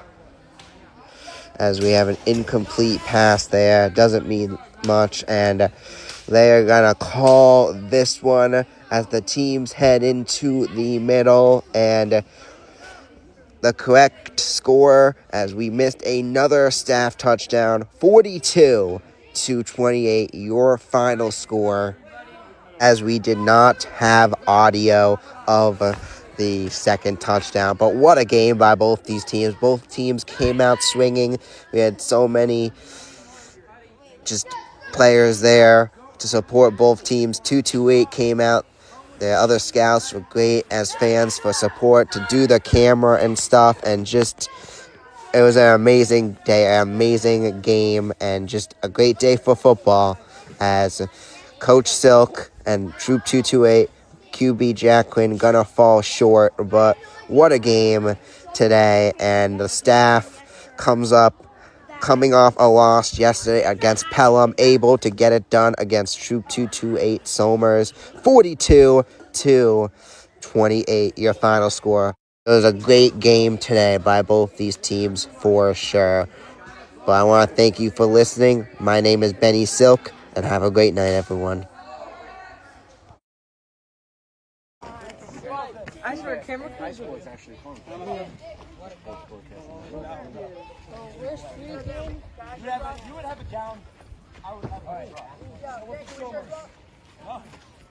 as we have an incomplete pass there. Doesn't mean much, and they are going to call this one as the teams head into the middle, and the correct score as we missed another staff touchdown, 42-28, your final score, as we did not have audio of the 2nd touchdown. But what a game by both these teams. Both teams came out swinging. We had so many just players there to support both teams. 228 came out. The other scouts were great as fans for support to do the camera and stuff, and just it was an amazing day, an amazing game, and just a great day for football as Coach Silk and Troop 228, QB Jack Quinn gonna fall short, but what a game today, and the staff coming off a loss yesterday against Pelham, able to get it done against Troop 228 Somers, 42-28, your final score. It was a great game today by both these teams for sure. But I want to thank you for listening. My name is Benny Silk, and have a great night, everyone. You would have it down. I would have it right.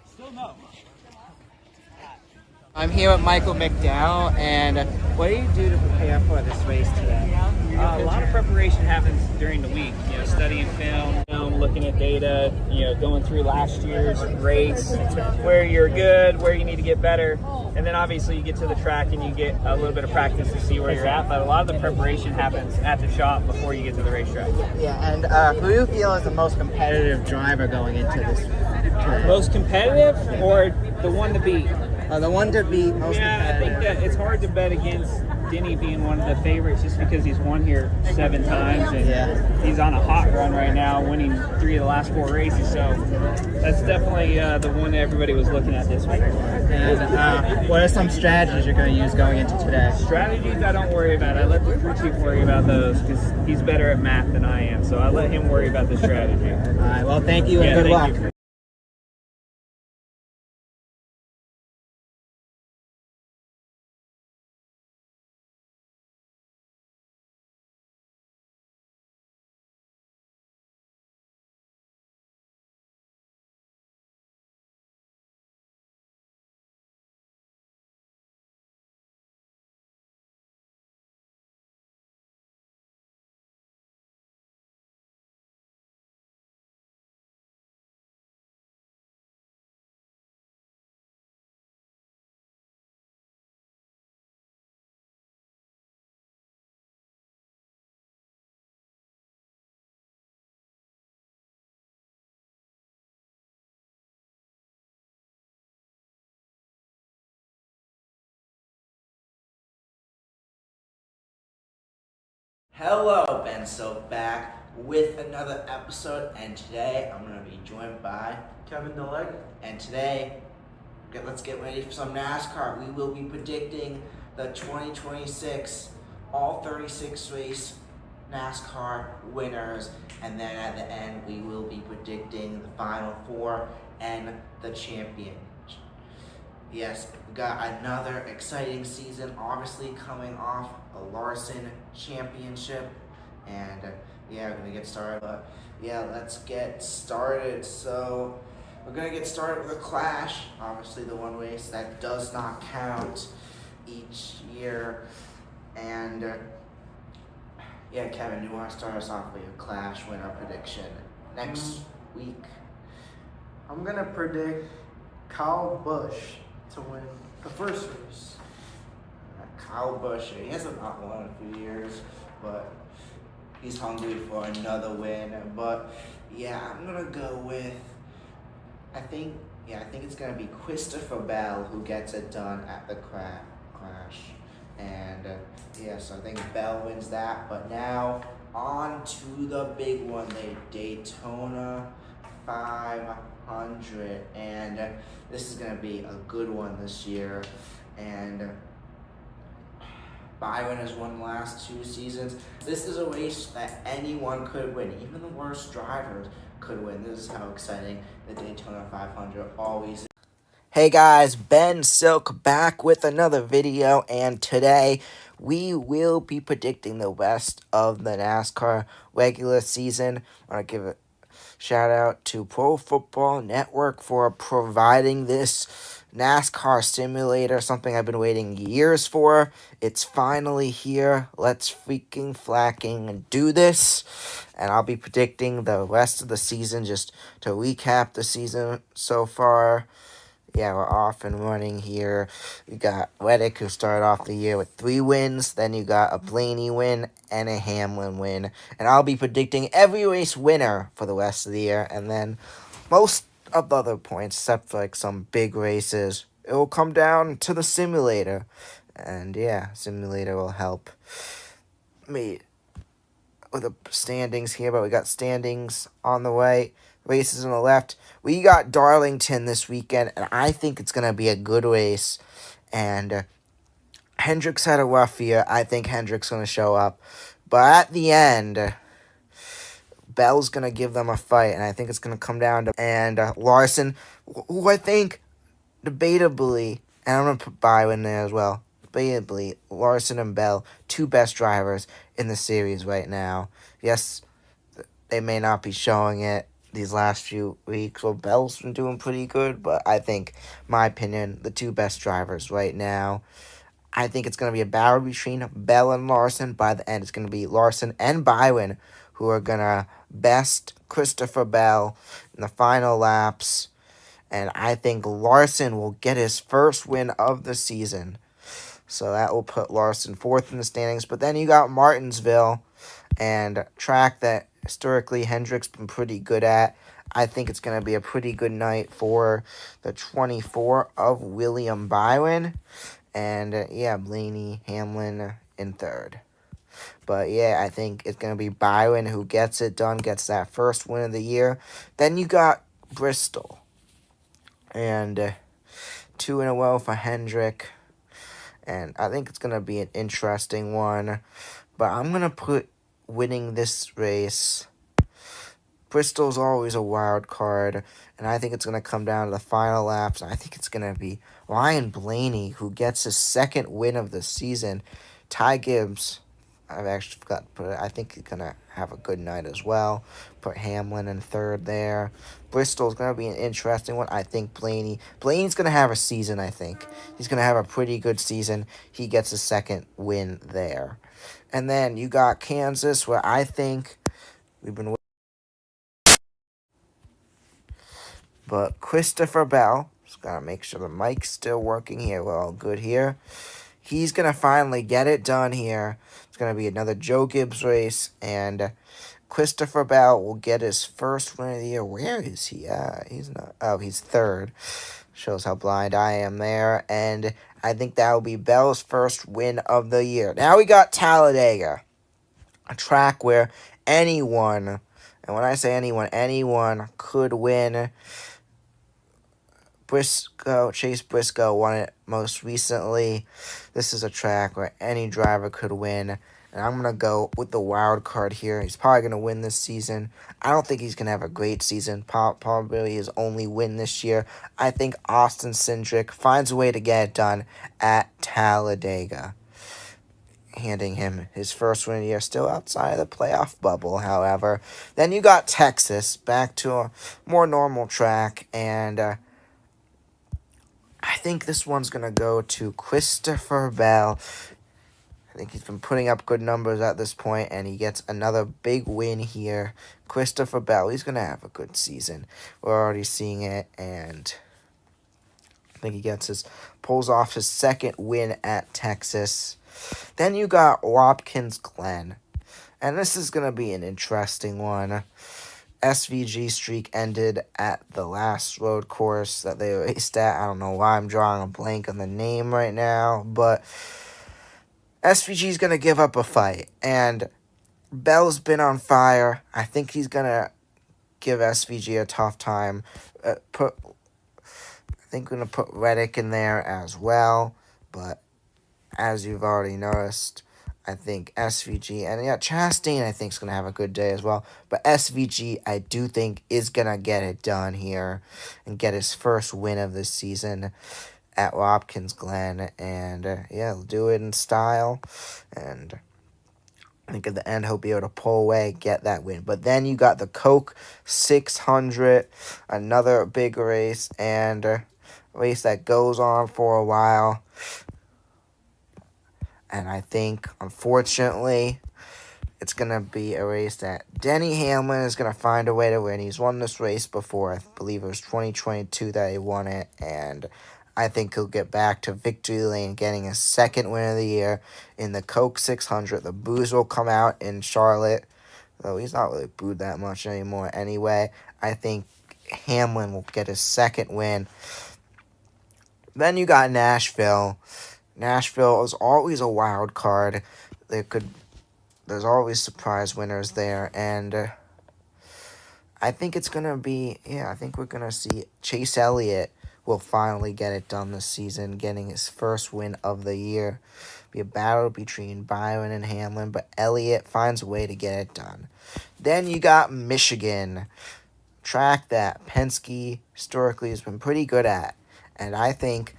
Still no. I'm here with Michael McDowell, and what do you do to prepare for this race today? A lot of preparation happens during the week, studying film, looking at data, going through last year's race, where you're good, where you need to get better, and then obviously you get to the track and you get a little bit of practice to see where you're at, but a lot of the preparation happens at the shop before you get to the racetrack. Yeah, and who do you feel is the most competitive driver going into this today? Most competitive or the one to beat? The one to beat most competitive. I think that it's hard to bet against Denny being one of the favorites just because he's won here 7 times and he's on a hot run right now, winning 3 of the last 4 races. So that's definitely the one that everybody was looking at this week. And what are some strategies you're going to use going into today? Strategies I don't worry about. I let the crew chief worry about those because he's better at math than I am. So I let him worry about the strategy. All right, well, thank you and good luck. You. Hello, Ben Silk back with another episode, and today I'm going to be joined by Kevin Deleg. And today, let's get ready for some NASCAR. We will be predicting the 2026 all 36 race NASCAR winners, and then at the end we will be predicting the final four and the champion. Yes, we got another exciting season, obviously coming off a Larson championship, and yeah, we're gonna get started. But yeah, let's get started. So we're gonna get started with a clash. Obviously, the one race that does not count each year, and yeah, Kevin, do you want to start us off with your clash winner prediction next week? I'm gonna predict Kyle Busch to win the first race. Kyle Busch, he hasn't not won in a few years, but he's hungry for another win. But yeah, I'm gonna go with, I think it's gonna be Christopher Bell who gets it done at the clash. And yeah, so I think Bell wins that. But now on to the big one, the Daytona 500, and this is gonna be a good one this year. And Byron has won the last 2 seasons. This is a race that anyone could win, even the worst drivers could win. This is how exciting the Daytona 500 always is. Hey guys, Ben Silk back with another video, and today we will be predicting the rest of the NASCAR regular season. I want to give a shout out to Pro Football Network for providing this NASCAR simulator, something I've been waiting years for. It's finally here. Let's freaking flacking do this. And I'll be predicting the rest of the season, just to recap the season so far. Yeah, we're off and running here. We got Reddick, who started off the year with 3 wins. Then you got a Blaney win and a Hamlin win. And I'll be predicting every race winner for the rest of the year. And then most of the other points, except for like some big races, it will come down to the simulator. And yeah, simulator will help me with the standings here. But we got standings on the right, races on the left. We got Darlington this weekend, and I think it's going to be a good race. And Hendricks had a rough year. I think Hendricks going to show up. But at the end, Bell's going to give them a fight, and I think it's going to come down to Larson, who I think, debatably, and I'm going to put Byron there as well, debatably, Larson and Bell, 2 best drivers in the series right now. Yes, they may not be showing it these last few weeks. Well, Bell's been doing pretty good, but I think, my opinion, the 2 best drivers right now. I think it's going to be a battle between Bell and Larson. By the end, it's going to be Larson and Byron who are going to best Christopher Bell in the final laps. And I think Larson will get his first win of the season. So that will put Larson 4th in the standings. But then you got Martinsville, and track that historically Hendrick's been pretty good at. I think it's going to be a pretty good night for the 24 of William Byron. And yeah, Blaney, Hamlin in 3rd. But yeah, I think it's going to be Byron who gets it done, gets that first win of the year. Then you got Bristol. And 2 in a row for Hendrick. And I think it's going to be an interesting one. But I'm going to put winning this race. Bristol's always a wild card. And I think it's going to come down to the final laps. And I think it's going to be Ryan Blaney who gets his 2nd win of the season. Ty Gibbs, I've actually forgot to put it. I think he's going to have a good night as well. Put Hamlin in 3rd there. Bristol's going to be an interesting one. I think Blaney's going to have a season, I think. He's going to have a pretty good season. He gets a 2nd win there. And then you got Kansas, where I think we've been... But Christopher Bell, just got to make sure the mic's still working here. We're all good here. He's going to finally get it done here. It's going to be another Joe Gibbs race, and Christopher Bell will get his first win of the year. Where is he at? He's not... Oh, he's 3rd. Shows how blind I am there. And I think that will be Bell's first win of the year. Now we got Talladega. a track where anyone, and when I say anyone could win. Chase Briscoe won it most recently. This is a track where any driver could win. And I'm going to go with the wild card here. He's probably going to win this season. I don't think he's going to have a great season. Probably his only win this year. I think Austin Cindric finds a way to get it done at Talladega, handing him his first win of the year, still outside of the playoff bubble, however. Then you got Texas, back to a more normal track, and I think this one's going to go to Christopher Bell. I think he's been putting up good numbers at this point, and he gets another big win here. Christopher Bell, he's going to have a good season. We're already seeing it, and I think he pulls off his second win at Texas. Then you got Watkins Glen, and this is going to be an interesting one. SVG streak ended at the last road course that they raced at. I don't know why I'm drawing a blank on the name right now, but SVG is going to give up a fight, and Bell's been on fire. I think he's going to give SVG a tough time. I think we're going to put Reddick in there as well, but as you've already noticed, I think SVG, and yeah, Chastain I think is going to have a good day as well. But SVG, I do think, is going to get it done here and get his first win of the season at Watkins Glen. And yeah, he'll do it in style. And I think at the end he'll be able to pull away, get that win. But then you got the Coke 600, another big race, and a race that goes on for a while. And I think, unfortunately, it's going to be a race that Denny Hamlin is going to find a way to win. He's won this race before. I believe it was 2022 that he won it. And I think he'll get back to victory lane, getting his second win of the year in the Coke 600. The boos will come out in Charlotte, though he's not really booed that much anymore anyway. I think Hamlin will get his second win. Then you got Nashville. Nashville is always a wild card. There's always surprise winners there, and I think it's gonna be. Yeah, I think we're gonna see Chase Elliott will finally get it done this season, getting his first win of the year. Be a battle between Byron and Hamlin, but Elliott finds a way to get it done. Then you got Michigan, track that Penske historically has been pretty good at, and I think.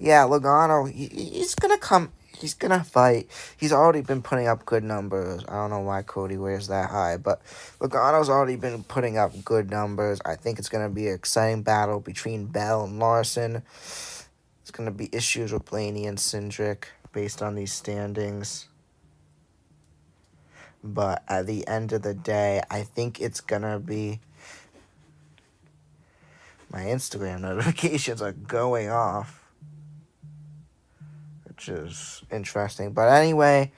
Yeah, Logano, he's going to come. He's going to fight. He's already been putting up good numbers. I don't know why Cody wears that high, but Logano's already been putting up good numbers. I think it's going to be an exciting battle between Bell and Larson. It's going to be issues with Blaney and Cindric based on these standings. But at the end of the day, I think it's going to be... My Instagram notifications are going off, which is interesting. But anyway,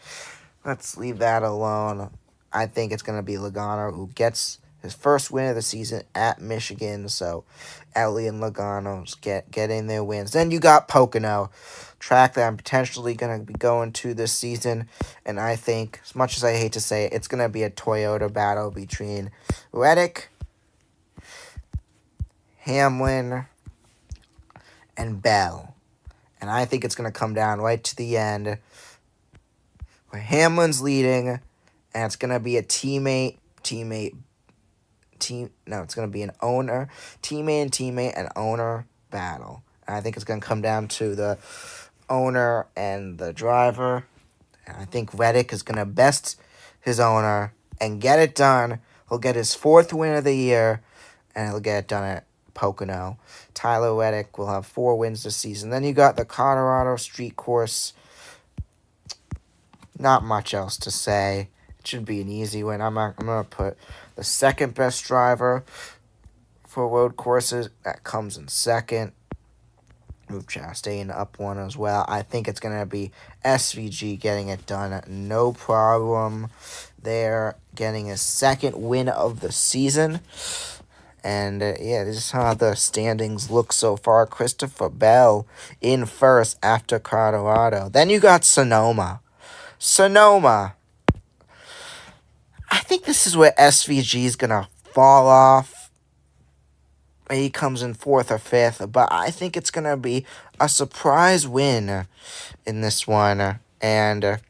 let's leave that alone. I think it's going to be Logano who gets his first win of the season at Michigan. So Elliott and Logano's getting their wins. Then you got Pocono, track that I'm potentially going to be going to this season. And I think, as much as I hate to say it, it's going to be a Toyota battle between Reddick, Hamlin, and Bell. And I think it's going to come down right to the end where Hamlin's leading, and it's going to be a it's going to be an teammate and owner battle. And I think it's going to come down to the owner and the driver. And I think Reddick is going to best his owner and get it done. He'll get his fourth win of the year, and he'll get it done at Pocono. Tyler Reddick will have 4 wins this season. Then you got the Colorado Street Course. Not much else to say. It should be an easy win. I'm going to put the second best driver for road courses. That comes in second. Move Chastain up one as well. I think it's going to be SVG getting it done. No problem. They're getting his second win of the season. And, yeah, this is how the standings look so far. Christopher Bell in first after Colorado. Then you got Sonoma. I think this is where SVG is going to fall off. He comes in 4th or 5th, but I think it's going to be a surprise win in this one. And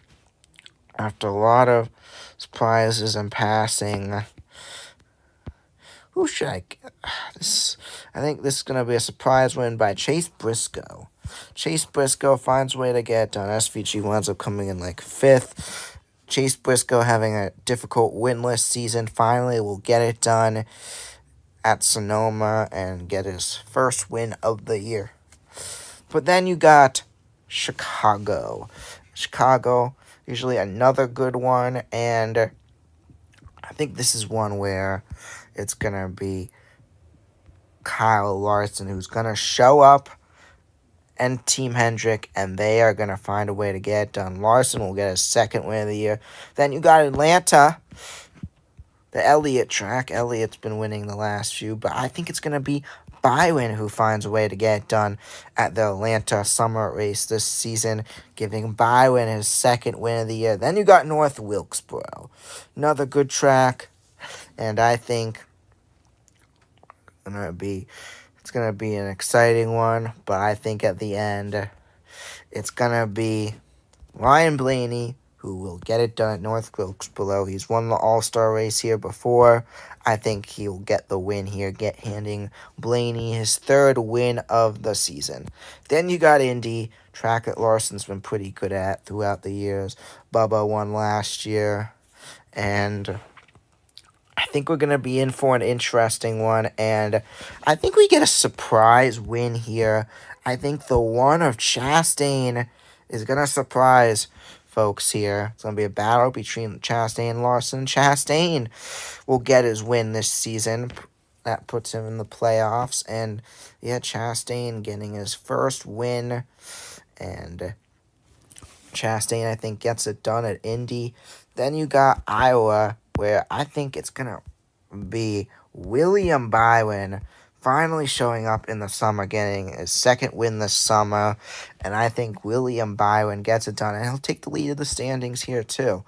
after a lot of surprises and passing, who should I get? I think this is going to be a surprise win by Chase Briscoe. Chase Briscoe finds a way to get it done. SVG winds up coming in like 5th. Chase Briscoe, having a difficult winless season, finally will get it done at Sonoma and get his first win of the year. But then you got Chicago. Chicago, usually another good one, and I think this is one where it's going to be Kyle Larson who's going to show up and Team Hendrick, and they are going to find a way to get it done. Larson will get his 2nd win of the year. Then you got Atlanta, the Elliott track. Elliott's been winning the last few, but I think it's going to be Bywin who finds a way to get it done at the Atlanta summer race this season, giving Bywin his 2nd win of the year. Then you got North Wilkesboro, another good track, and I think it's gonna be an exciting one, but I think at the end it's gonna be Ryan Blaney who will get it done at North Wilkesboro. He's won the All-Star race here before. I think he'll get the win here, handing Blaney his 3rd win of the season. Then you got Indy, track that Larson's been pretty good at throughout the years. Bubba won last year, and I think we're going to be in for an interesting one, and I think we get a surprise win here. I think the one of Chastain is going to surprise folks here. It's going to be a battle between Chastain and Larson. Chastain will get his win this season. That puts him in the playoffs, and yeah, Chastain getting his 1st win, and Chastain, I think, gets it done at Indy. Then you got Iowa, where I think it's going to be William Bywin finally showing up in the summer, getting his 2nd win this summer. And I think William Bywin gets it done, and he'll take the lead of the standings here, too.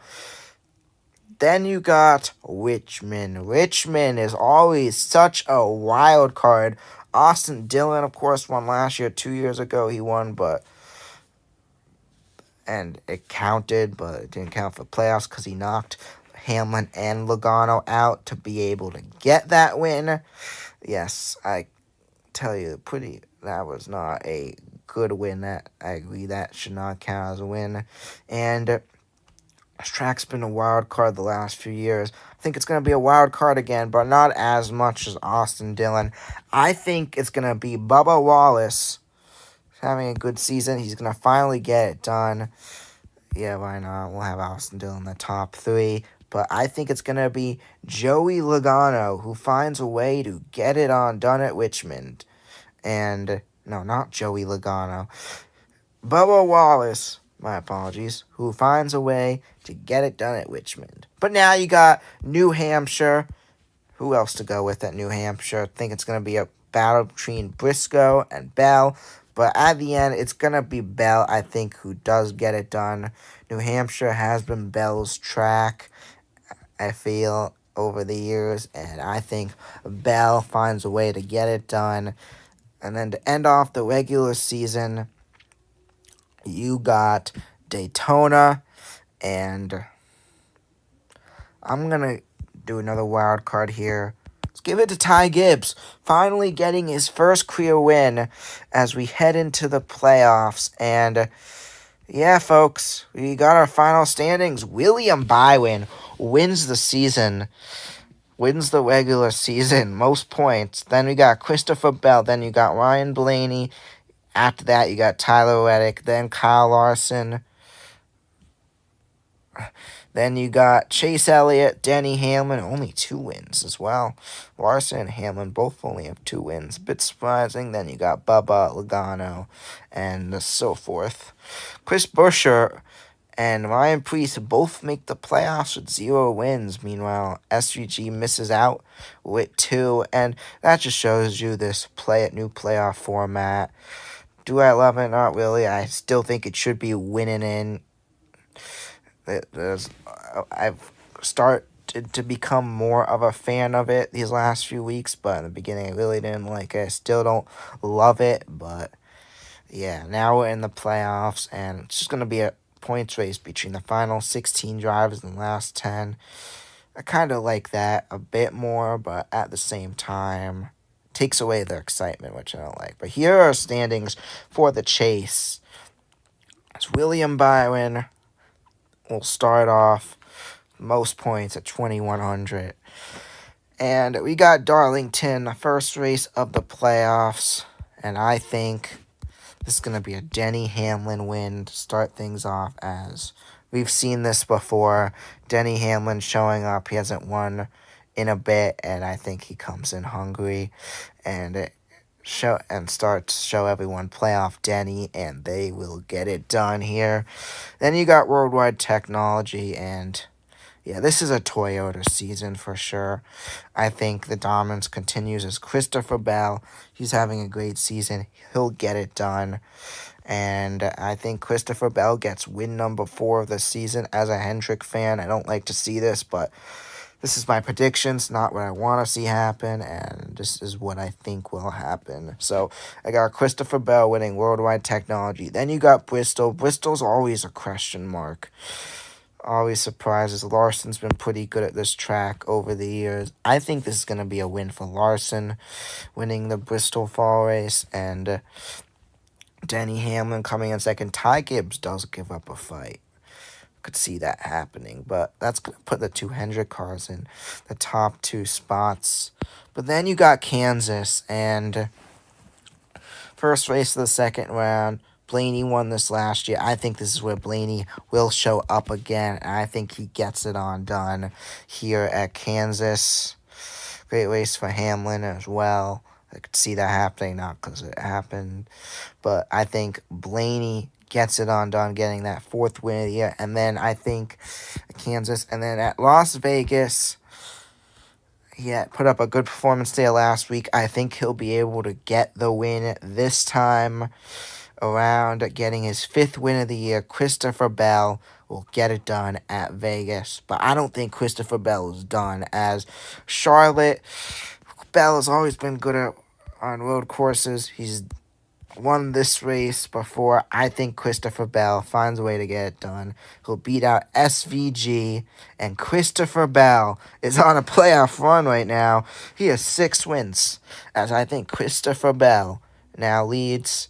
Then you got Richmond. Richmond is always such a wild card. Austin Dillon, of course, won last year. 2 years ago, he won, and it counted, but it didn't count for playoffs because he knocked Hamlin and Logano out to be able to get that win. Yes, I tell you, that was not a good win. That I agree, that should not count as a win. And this track's been a wild card the last few years. I think it's going to be a wild card again, but not as much as Austin Dillon. I think it's going to be Bubba Wallace having a good season. He's going to finally get it done. Yeah, why not? We'll have Austin Dillon in the top 3. But I think it's going to be Joey Logano who finds a way to get it done at Richmond. And, no, not Joey Logano. Bubba Wallace, my apologies, who finds a way to get it done at Richmond. But now you got New Hampshire. Who else to go with at New Hampshire? I think it's going to be a battle between Briscoe and Bell. But at the end, it's going to be Bell, I think, who does get it done. New Hampshire has been Bell's track, I feel, over the years. And I think Bell finds a way to get it done. And then to end off the regular season, you got Daytona. And I'm going to do another wild card here. Let's give it to Ty Gibbs, finally getting his first career win as we head into the playoffs. And yeah, folks, we got our final standings. William Bywin wins the season, wins the regular season, most points. Then we got Christopher Bell. Then you got Ryan Blaney. After that, you got Tyler Reddick. Then Kyle Larson. Then you got Chase Elliott, Denny Hamlin, only 2 wins as well. Larson and Hamlin both only have 2 wins. A bit surprising. Then you got Bubba, Logano, and so forth. Chris Buescher and Ryan Preece both make the playoffs with 0 wins. Meanwhile, SVG misses out with 2. And that just shows you this new playoff format. Do I love it? Not really. I still think it should be winning in. to become more of a fan of it these last few weeks, but in the beginning I really didn't like it. I still don't love it, but yeah, now we're in the playoffs, and it's just going to be a points race between the final 16 drivers and the last 10. I kind of like that a bit more, but at the same time, takes away the excitement, which I don't like. But here are standings for the chase. It's William Byron will start off most points at 2,100. And we got Darlington, the first race of the playoffs, and I think this is going to be a Denny Hamlin win to start things off, as we've seen this before. Denny Hamlin showing up. He hasn't won in a bit, and I think he comes in hungry and starts to show everyone playoff Denny, and they will get it done here. Then you got Worldwide Technology, and yeah, this is a Toyota season for sure. I think the dominance continues as Christopher Bell. He's having a great season. He'll get it done. And I think Christopher Bell gets win number 4 of the season. As a Hendrick fan, I don't like to see this, but this is my predictions, not what I want to see happen, and this is what I think will happen. So I got Christopher Bell winning Worldwide Technology. Then you got Bristol. Bristol's always a question mark. Always surprises. Larson's been pretty good at this track over the years. I think this is going to be a win for Larson, winning the Bristol Fall race, and Denny Hamlin coming in second. Ty Gibbs does give up a fight. Could see that happening, but that's going to put the 2 Hendrick cars in the top 2 spots. But then you got Kansas, and first race of the second round. Blaney won this last year. I think this is where Blaney will show up again, and I think he gets it on done here at Kansas. Great race for Hamlin as well. I could see that happening, not because it happened, but I think Blaney gets it on done, getting that 4th win of the year. And then I think Kansas, and then at Las Vegas, he had put up a good performance there last week. I think he'll be able to get the win this time around, getting his 5th win of the year. Christopher Bell will get it done at Vegas, but I don't think Christopher Bell is done, as Charlotte, Bell has always been good on road courses. He's won this race before. I think Christopher Bell finds a way to get it done. He'll beat out SVG, and Christopher Bell is on a playoff run right now. He has 6 wins, as I think Christopher Bell now leads.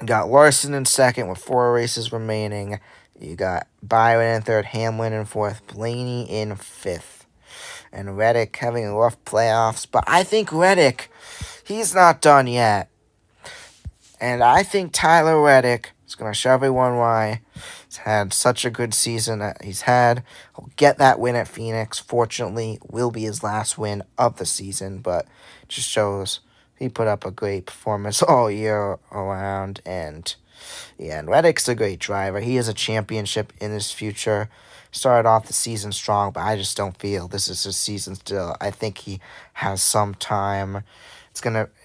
You got Larson in second with 4 races remaining. You got Byron in third, Hamlin in fourth, Blaney in 5th. And Reddick having a rough playoffs. But I think Reddick, he's not done yet. And I think Tyler Reddick is going to show everyone why he's had such a good season that he's had. He'll get that win at Phoenix. Fortunately, will be his last win of the season. But it just shows he put up a great performance all year around. And yeah, and Reddick's a great driver. He has a championship in his future. Started off the season strong, but I just don't feel this is his season still. I think he has some time.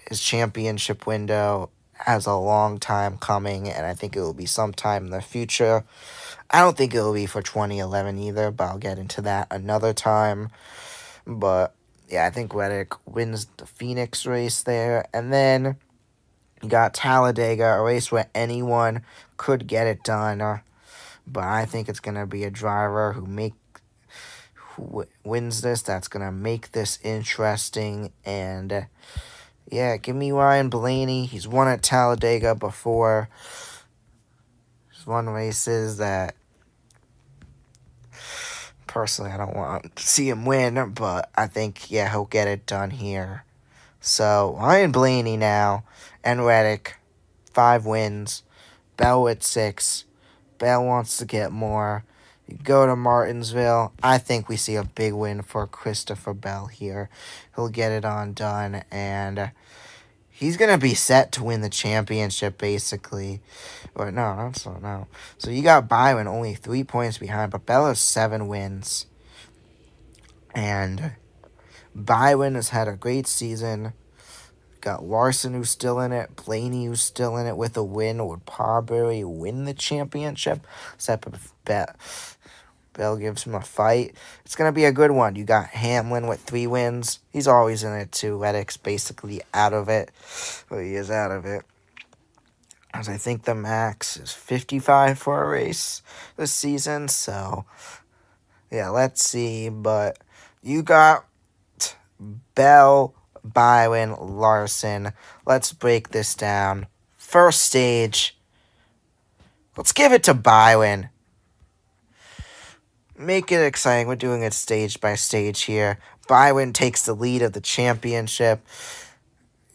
His championship window has a long time coming, and I think it will be sometime in the future. I don't think it will be for 2011 either, but I'll get into that another time. But yeah, I think Reddick wins the Phoenix race there, and then you got Talladega, a race where anyone could get it done. But I think it's going to be a driver who wins this. That's going to make this interesting. And yeah, give me Ryan Blaney. He's won at Talladega before. He's won races that personally I don't want to see him win. But I think, yeah, he'll get it done here. So Ryan Blaney now and Reddick, 5 wins. Bell at 6. Bell wants to get more. You go to Martinsville. I think we see a big win for Christopher Bell here. He'll get it on done, and he's going to be set to win the championship, basically. Or no. So you got Byron only 3 points behind, but Bell has 7 wins. And Byron has had a great season. Got Larson, who's still in it. Blaney, who's still in it with a win. Would Parbury win the championship? This Bell gives him a fight. It's going to be a good one. You got Hamlin with 3 wins. He's always in it too. Reddick's basically out of it. Well, he is out of it. As I think the max is 55 for a race this season. So, yeah, let's see. But you got Bell, Byron, Larson. Let's break this down. First stage. Let's give it to Byron. Make it exciting. We're doing it stage by stage here. Byron takes the lead of the championship.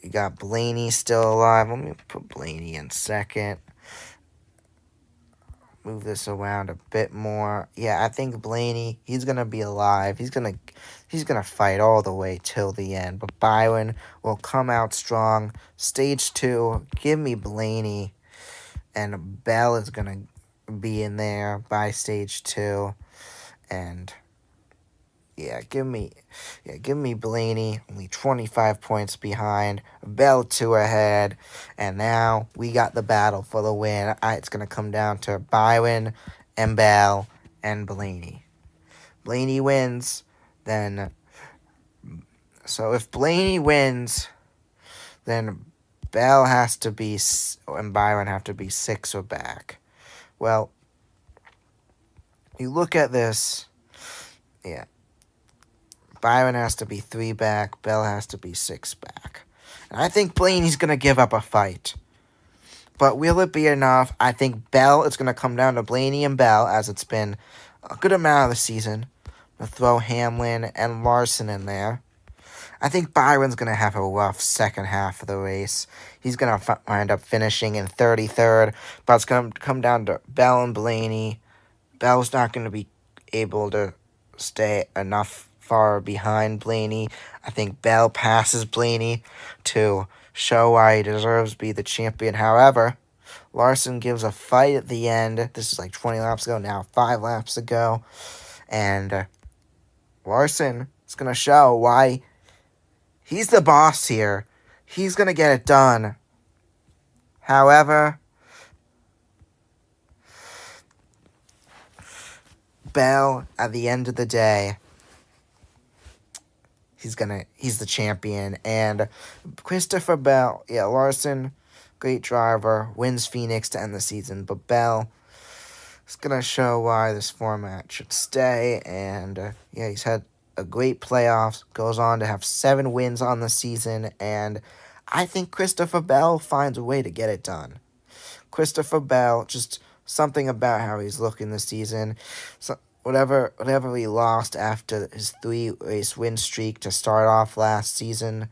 You got Blaney still alive. Let me put Blaney in second. Move this around a bit more. Yeah, I think Blaney, he's gonna be alive. He's gonna fight all the way till the end. But Byron will come out strong. Stage 2, give me Blaney. And Bell is gonna be in there by stage 2. And give me Blaney, only 25 points behind. Bell 2 ahead. And now we got the battle for the win. It's going to come down to Byron and Bell and Blaney. Blaney wins, then... So if Blaney wins, then Bell has to be... and Byron have to be 6 or back. Well, you look at this... Yeah. Byron has to be 3 back. Bell has to be 6 back. And I think Blaney's going to give up a fight. But will it be enough? I think Bell is going to come down to Blaney and Bell, as it's been a good amount of the season. I'm going to throw Hamlin and Larson in there. I think Byron's going to have a rough second half of the race. He's going to wind up finishing in 33rd. But it's going to come down to Bell and Blaney. Bell's not going to be able to stay enough far behind Blaney. I think Bell passes Blaney to show why he deserves to be the champion. However, Larson gives a fight at the end. This is like 20 laps ago, now 5 laps ago. And Larson is going to show why he's the boss here. He's going to get it done. However, Bell, at the end of the day, he's the champion. And Christopher Bell, Larson, great driver, wins Phoenix to end the season. But Bell is going to show why this format should stay. And he's had a great playoffs, goes on to have 7 wins on the season. And I think Christopher Bell finds a way to get it done. Christopher Bell, just something about how he's looking this season. So, whatever he lost after his 3-race win streak to start off last season,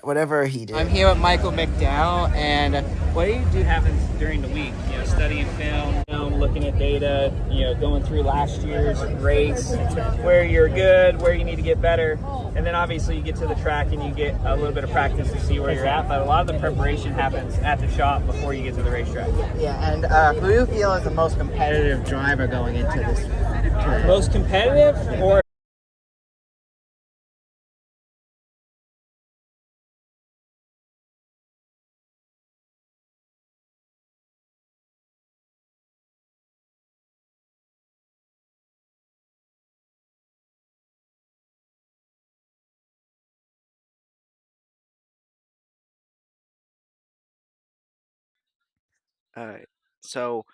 whatever he did. I'm here with Michael McDowell, and what do you do happens during the week? Studying film, looking at data, going through last year's race, where you're good, where you need to get better, and then obviously you get to the track and you get a little bit of practice to see where you're at, but a lot of the preparation happens at the shop before you get to the racetrack. Yeah, and who do you feel is the most competitive driver going into this tournament? Most competitive, or Alright, so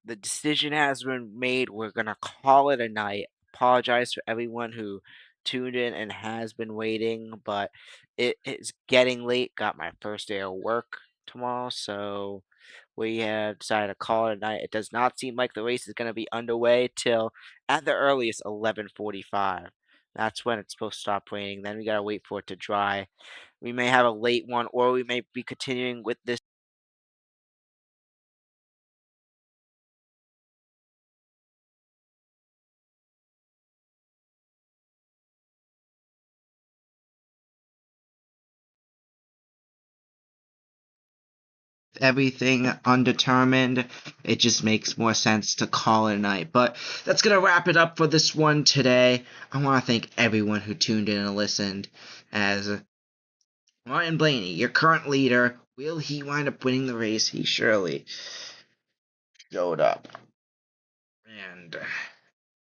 the decision has been made. We're gonna call it a night. Apologize for everyone who tuned in and has been waiting, but it is getting late. Got my first day of work tomorrow, so we have decided to call it a night. It does not seem like the race is gonna be underway till at the earliest 11:45. That's when it's supposed to stop raining. Then we gotta wait for it to dry. We may have a late one, or we may be continuing with this. Everything undetermined, it just makes more sense to call it a night. But that's gonna wrap it up for this one today. I want to thank everyone who tuned in and listened. As Ryan Blaney, your current leader, will he wind up winning the race? He surely showed up. And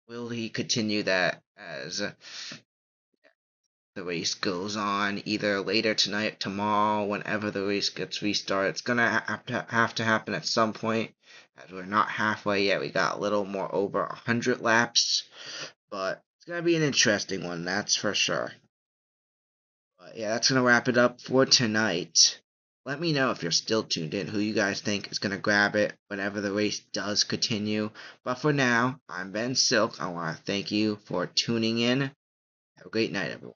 will he continue that as the race goes on, either later tonight, tomorrow, whenever the race gets restarted? It's gonna have to happen at some point, as we're not halfway yet. We got a little more over 100 laps, but it's gonna be an interesting one, that's for sure. But yeah, that's gonna wrap it up for tonight. Let me know if you're still tuned in, who you guys think is gonna grab it whenever the race does continue. But for now, I'm Ben Silk. I want to thank you for tuning in. Have a great night, everyone.